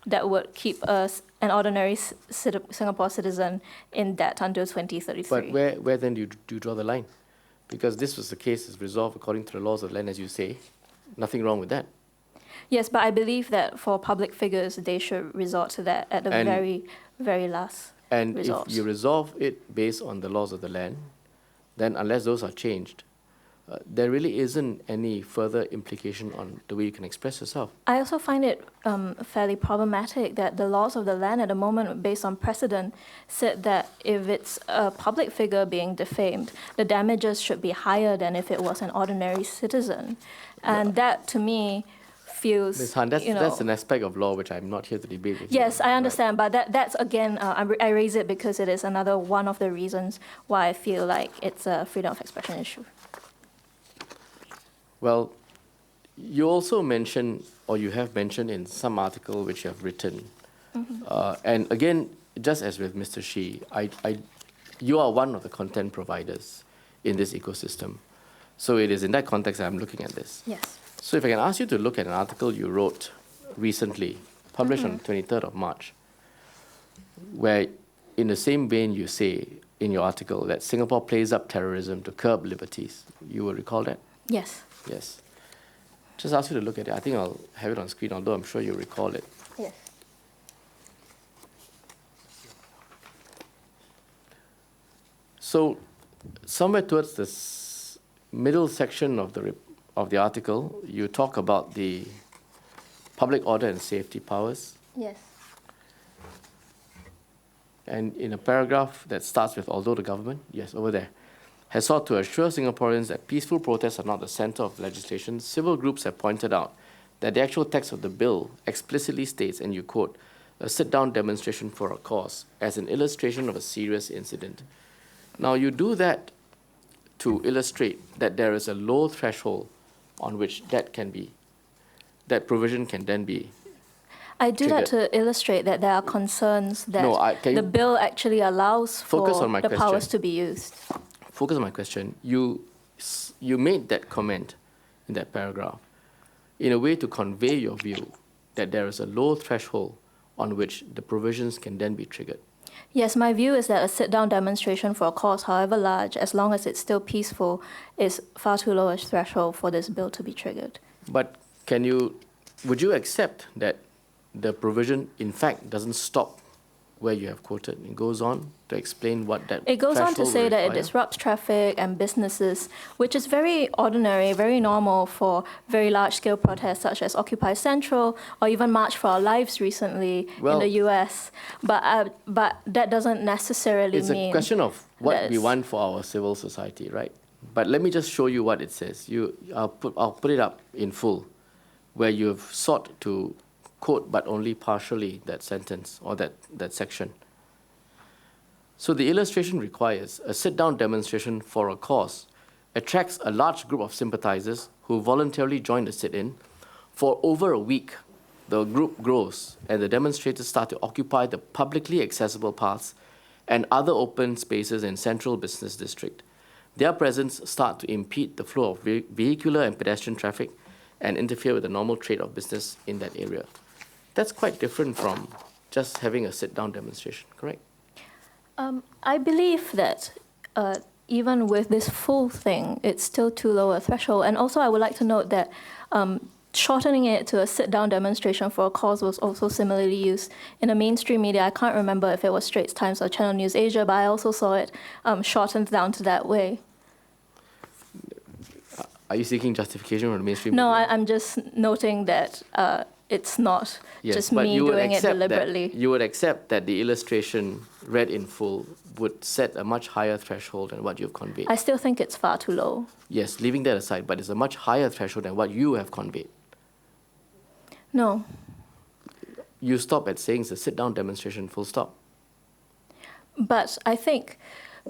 that would keep an ordinary Singapore citizen in debt until 2033. But where then do you draw the line? Because this was the case is resolved according to the laws of the land, as you say. Nothing wrong with that. Yes, but I believe that for public figures, they should resort to that at the very, very last And resort. if you resolve it based on the laws of the land, then unless those are changed, there really isn't any further implication on the way you can express yourself. I also find it fairly problematic that the laws of the land at the moment, based on precedent, said that if it's a public figure being defamed, the damages should be higher than if it was an ordinary citizen. And that, to me, feels, Ms. Han, that's an aspect of law which I'm not here to debate with you. Yes, I Right. understand, but that's again, I raise it because it is another one of the reasons why I feel like it's a freedom of expression issue. Well, you also mentioned, or you have mentioned in some article which you have written, and again, just as with Mr. Shih, you are one of the content providers in this ecosystem. So it is in that context that I'm looking at this. Yes. So if I can ask you to look at an article you wrote recently, published on the 23rd of March, where in the same vein you say in your article that Singapore plays up terrorism to curb liberties. You will recall that? Yes. Yes. Just ask you to look at it. I think I'll have it on screen, although I'm sure you'll recall it. Yes. So somewhere towards the middle section of the article, you talk about the public order and safety powers. Yes. And in a paragraph that starts with, although the government, yes, over there, has sought to assure Singaporeans that peaceful protests are not the center of legislation, civil groups have pointed out that the actual text of the bill explicitly states, and you quote, a sit-down demonstration for a cause as an illustration of a serious incident. Now, you do that to illustrate that there is a low threshold on which that provision can then be. I do that triggered. to illustrate that there are concerns that No, the bill actually allows for Focus on my the powers question. to be used. Focus on my question. You made that comment in that paragraph in a way to convey your view that there is a low threshold on which the provisions can then be triggered. Yes, my view is that a sit-down demonstration for a cause, however large, as long as it's still peaceful, is far too low a threshold for this bill to be triggered. But would you accept that the provision, in fact, doesn't stop where you have quoted? It goes on to explain what that It goes on to threshold say will that it require? disrupts traffic and businesses, which is very ordinary, very normal for very large-scale protests such as Occupy Central or even March for Our Lives recently in the US. But that doesn't necessarily It's mean... a question of what we that's- want for our civil society, right? But let me just show you what it says. I'll put it up in full, where you have sought to quote but only partially that sentence or that section. So the illustration requires a sit-down demonstration for a cause, attracts a large group of sympathizers who voluntarily join the sit-in. For over a week, the group grows and the demonstrators start to occupy the publicly accessible paths and other open spaces in Central Business District. Their presence start to impede the flow of vehicular and pedestrian traffic and interfere with the normal trade of business in that area. That's quite different from just having a sit-down demonstration, correct? I believe that even with this full thing, it's still too low a threshold. And also, I would like to note that shortening it to a sit-down demonstration for a cause was also similarly used in the mainstream media. I can't remember if it was Straits Times or Channel News Asia, but I also saw it shortened down to that way. Are you seeking justification from the mainstream No, media? I'm just noting that it's not just but me you would doing it accept deliberately. you would accept that the illustration read in full would set a much higher threshold than what you've conveyed. I still think it's far too low. Yes, leaving that aside, but it's a much higher threshold than what you have conveyed. No. You stop at saying it's a sit-down demonstration, full stop. But I think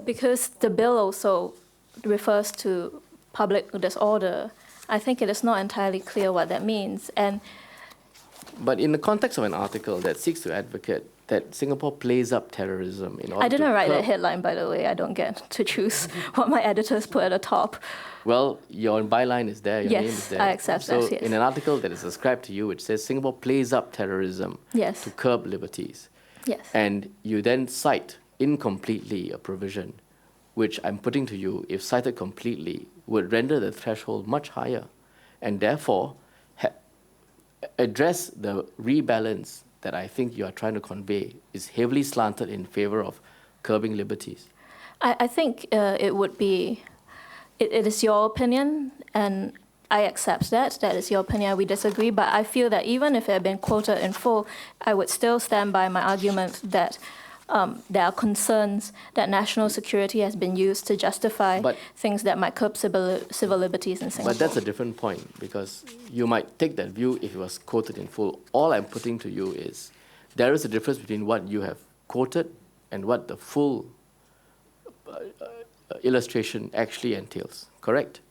because the bill also refers to public disorder, I think it is not entirely clear what that means. And But in the context of an article that seeks to advocate that Singapore plays up terrorism in order I didn't to write that curb- headline, by the way. I don't get to choose what my editors put at the top. Well, your byline is there, your Yes, name is there. I accept so that, yes. in an article that is ascribed to you, it says Singapore plays up terrorism Yes. to curb liberties. Yes. And you then cite incompletely a provision, which I'm putting to you, if cited completely, would render the threshold much higher, and therefore address the rebalance that I think you are trying to convey is heavily slanted in favor of curbing liberties. I think it would be, it is your opinion, and I accept that. That is your opinion. We disagree. But I feel that even if it had been quoted in full, I would still stand by my argument that there are concerns that national security has been used to justify things that might curb civil liberties in Singapore. But that's a different point, because you might take that view if it was quoted in full. All I'm putting to you is there is a difference between what you have quoted and what the full illustration actually entails, correct?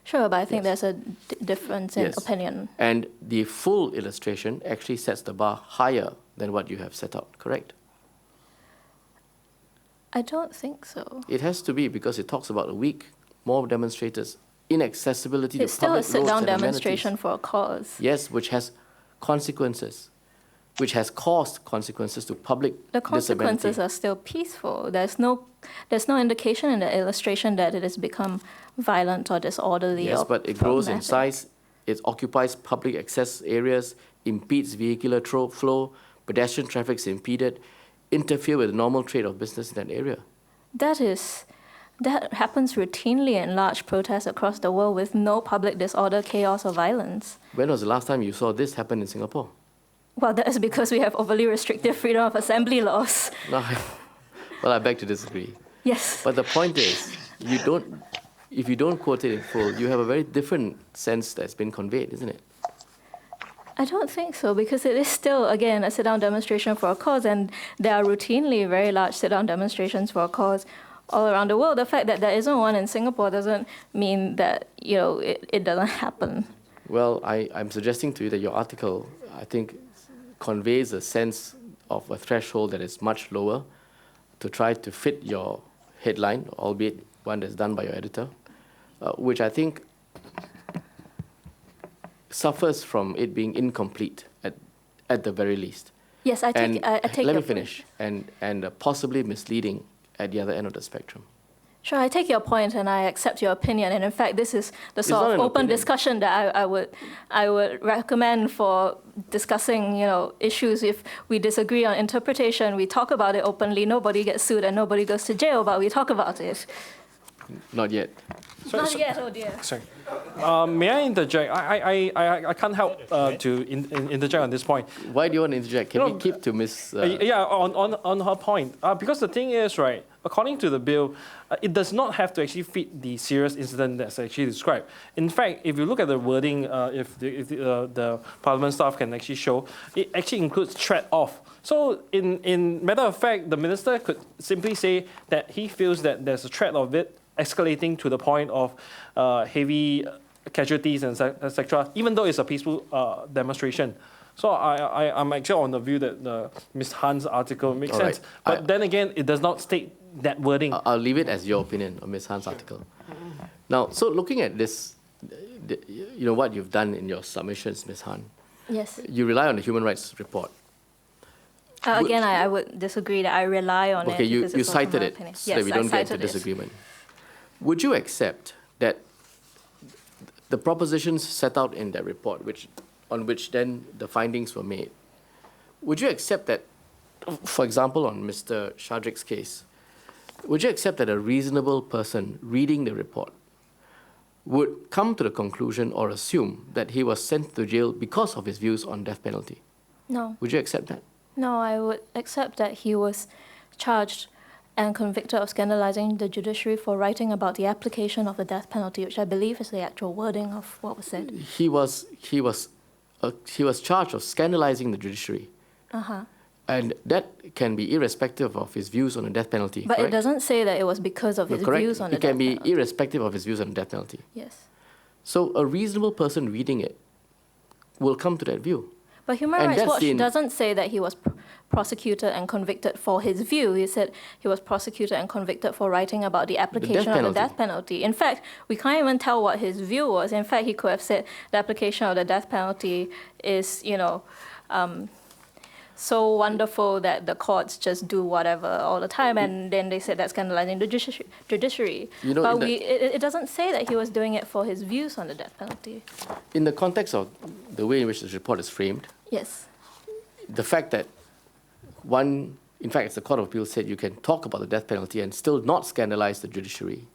Sure, but I think Yes. there's a difference in Yes. opinion. And the full illustration actually sets the bar higher than what you have set out, correct? I don't think so. It has to be, because it talks about a week, more demonstrators, inaccessibility It's to still a public roads sit-down and amenities. demonstration for a cause. Yes, which has consequences, which has caused consequences to public The consequences disability. are still peaceful. There's no indication in the illustration that it has become violent or disorderly. Yes, or but it grows in problematic. size, it occupies public access areas, impedes vehicular flow, pedestrian traffic is impeded, interfere with the normal trade of business in that area. That happens routinely in large protests across the world with no public disorder, chaos, or violence. When was the last time you saw this happen in Singapore? Well, that is because we have overly restrictive freedom of assembly laws. No, well, I beg to disagree. Yes. But the point is, if you don't quote it in full, you have a very different sense that's been conveyed, isn't it? I don't think so, because it is still, again, a sit-down demonstration for a cause, and there are routinely very large sit-down demonstrations for a cause all around the world. The fact that there isn't one in Singapore doesn't mean that, it doesn't happen. Well, I'm suggesting to you that your article, I think, conveys a sense of a threshold that is much lower to try to fit your headline, albeit one that's done by your editor, which I think suffers from it being incomplete at the very least. Yes, I take Let your me point. finish. And possibly misleading at the other end of the spectrum. Sure, I take your point and I accept your opinion. And in fact, this is the sort not of an open opinion. discussion that I would recommend for discussing, issues. If we disagree on interpretation, we talk about it openly. Nobody gets sued and nobody goes to jail, but we talk about it. Not yet. Not yet, oh dear. Sorry. May I interject? I can't help to interject on this point. Why do you want to interject? Can You we know, keep to Miss... Yeah, on her point. Because the thing is, right, according to the bill, it does not have to actually fit the serious incident that's actually described. In fact, if you look at the wording, if the Parliament staff can actually show, it actually includes threat of. So in matter of fact, the minister could simply say that he feels that there's a threat of it escalating to the point of heavy casualties and etc., even though it's a peaceful demonstration. So I'm actually on the view that Ms. Han's article makes All right. sense. But then again, it does not state that wording. I'll leave it as your opinion on Ms. Han's article. Now, so looking at this, what you've done in your submissions, Ms. Han, Yes. you rely on the human rights report. Again, I would disagree that I rely on it. Okay, you because it's also cited my it opinion. so Yes, that we I don't get into cited it. disagreement. Would you accept that the propositions set out in that report, on which then the findings were made, would you accept that, for example, on Mr. Shadrick's case, would you accept that a reasonable person reading the report would come to the conclusion or assume that he was sent to jail because of his views on death penalty? No. Would you accept that? No, I would accept that he was charged and convicted of scandalizing the judiciary for writing about the application of the death penalty, which I believe is the actual wording of what was said. He was charged of scandalizing the judiciary. Uh-huh. And that can be irrespective of his views on the death penalty. But correct? it doesn't say that it was because of No, his correct. views on the It death can be penalty. irrespective of his views on the death penalty. Yes. So a reasonable person reading it will come to that view. But Human And Rights that's Watch the- doesn't say that he was prosecuted and convicted for his view. He said he was prosecuted and convicted for writing about the application of the penalty. death penalty. In fact, we can't even tell what his view was. In fact, he could have said the application of the death penalty is, so wonderful that the courts just do whatever all the time, and then they said that's scandalizing the judiciary. You know, But in it doesn't say that he was doing it for his views on the death penalty. In the context of the way in which this report is framed, Yes. the fact that in fact, as the Court of Appeal said, you can talk about the death penalty and still not scandalize the judiciary.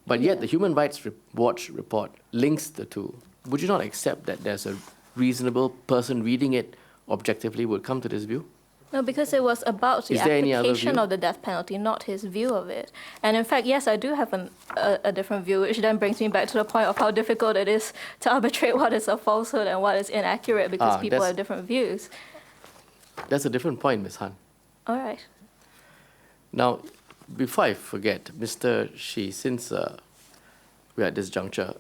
But yet the Human Rights Watch report links the two. Would you not accept that there's a reasonable person reading it objectively would come to this view? No, because it was about the Is there any other application view? of the death penalty, not his view of it. And in fact, yes, I do have a different view, which then brings me back to the point of how difficult it is to arbitrate what is a falsehood and what is inaccurate because people have different views. That's a different point, Ms. Han. All right. Now, before I forget, Mr. Shih, since we're at this juncture,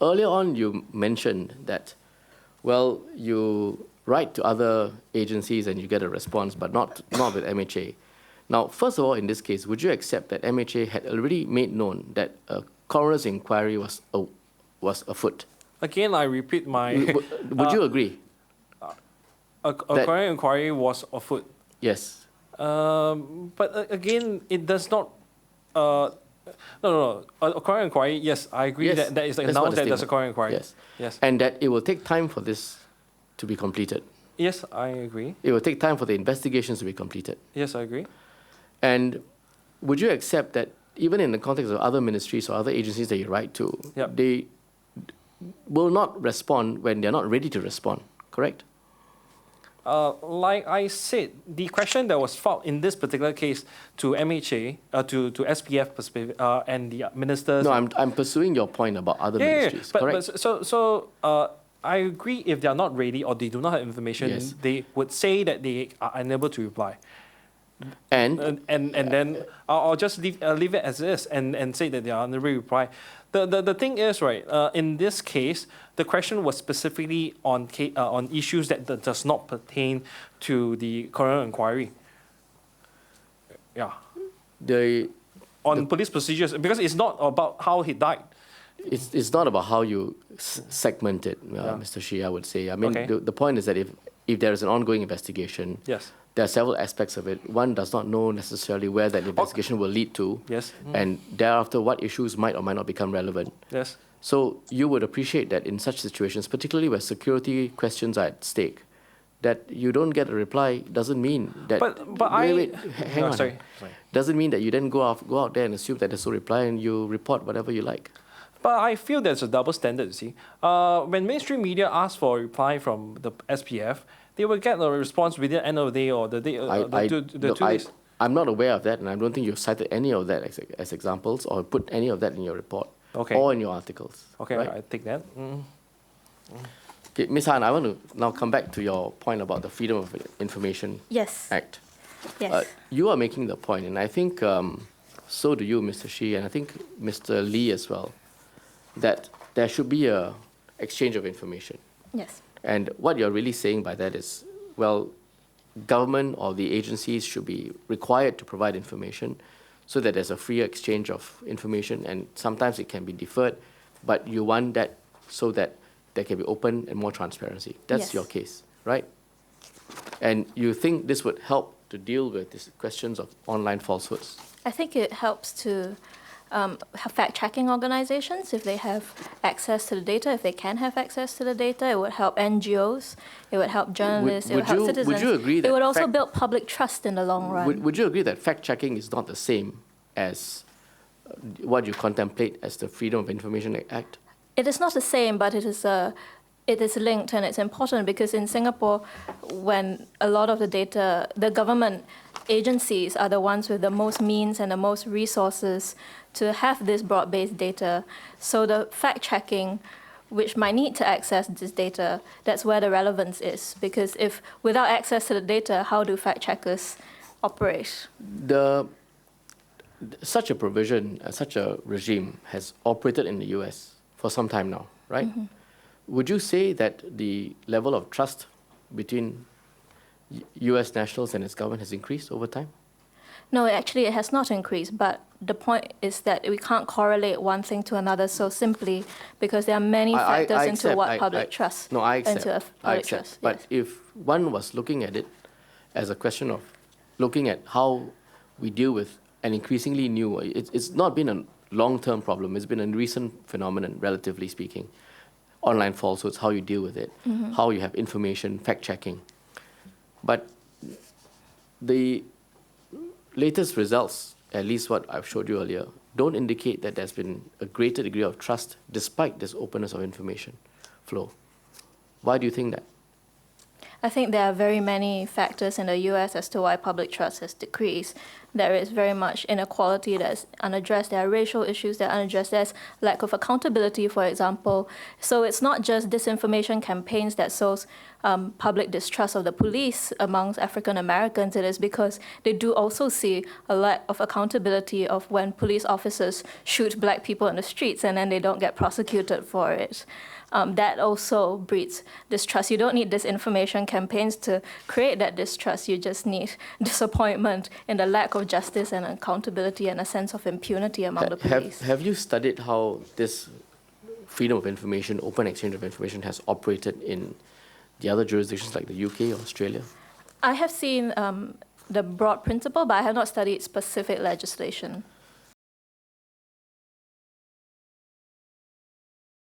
earlier on you mentioned that, well, you write to other agencies and you get a response, but not with MHA. Now, first of all, in this case, would you accept that MHA had already made known that a coroner's inquiry was afoot? Again, I repeat my. Would you agree? A coroner inquiry was afoot. Yes. But again, it does not. No. A coroner inquiry, yes, I agree Yes, that is that's announced what that the there's a statement- coroner inquiry. Yes. Yes. And that it will take time for this to be completed. Yes, I agree. It will take time for the investigations to be completed. Yes, I agree. And would you accept that even in the context of other ministries or other agencies that you write to, Yep. they will not respond when they're not ready to respond, correct? Like I said, the question that was filed in this particular case to MHA, to SPF and the ministers. No, I'm pursuing your point about other ministries, correct? But I agree if they are not ready or they do not have information, Yes. they would say that they are unable to reply. And And then I'll just leave it as is and say that they are unable to reply. The thing is, right, in this case, the question was specifically on issues that does not pertain to the coroner inquiry. Yeah. On police procedures, because it's not about how he died. it's not about how you segment it, Mr. Shih, I would say. I mean, Okay. the point is that if there is an ongoing investigation, Yes. there are several aspects of it. One does not know necessarily where that investigation will lead to. Yes. And thereafter, what issues might or might not become relevant. Yes. So you would appreciate that in such situations, particularly where security questions are at stake, that you don't get a reply doesn't mean that. Hang on. Sorry. Doesn't mean that you then go out there and assume that there's no reply and you report whatever you like. But I feel there's a double standard, you see. When mainstream media ask for a reply from the SPF, they will get a response within the end of the day or the day, the 2 days. I'm not aware of that, and I don't think you've cited any of that as examples or put any of that in your report or in your articles. Okay, right? I take that. Okay, Ms. Han, I want to now come back to your point about the Freedom of Information Yes. Act. Yes. You are making the point, and I think so do you, Mr. Shih, and I think Mr. Lee as well, that there should be a exchange of information. Yes. And what you're really saying by that is, well, government or the agencies should be required to provide information so that there's a free exchange of information, and sometimes it can be deferred, but you want that so that there can be open and more transparency. That's Yes. your case, right? And you think this would help to deal with these questions of online falsehoods? I think it helps to have fact-checking organizations, if they have access to the data, if they can have access to the data. It would help NGOs, it would help journalists, it would help citizens. Would you agree that it would also build public trust in the long run. Would you agree that fact-checking is not the same as what you contemplate as the Freedom of Information Act? It is not the same, but it is linked, and it's important because in Singapore, when a lot of the data, the government agencies are the ones with the most means and the most resources to have this broad-based data. So the fact-checking, which might need to access this data, that's where the relevance is. Because if without access to the data, how do fact-checkers operate? Such a provision, such a regime has operated in the US for some time now, right? Mm-hmm. Would you say that the level of trust between U.S. nationals and its government has increased over time? No, actually, it has not increased. But the point is that we can't correlate one thing to another so simply because there are many factors I into accept, what public trust. No, I accept. Into a I public accept. trust. But Yes. if one was looking at it as a question of looking at how we deal with an increasingly new, it's not been a long-term problem. It's been a recent phenomenon, relatively speaking. Online falsehoods, how you deal with it, how you have information, fact-checking. But the latest results, at least what I've showed you earlier, don't indicate that there's been a greater degree of trust despite this openness of information flow. Why do you think that? I think there are very many factors in the U.S. as to why public trust has decreased. There is very much inequality that's unaddressed. There are racial issues that are unaddressed. There's lack of accountability, for example. So it's not just disinformation campaigns that sows public distrust of the police amongst African Americans. It is because they do also see a lack of accountability of when police officers shoot black people in the streets and then they don't get prosecuted for it. That also breeds distrust. You don't need disinformation campaigns to create that distrust. You just need disappointment in the lack of justice and accountability and a sense of impunity among the police. Have you studied how this freedom of information, open exchange of information has operated in the other jurisdictions like the UK or Australia? I have seen the broad principle, but I have not studied specific legislation.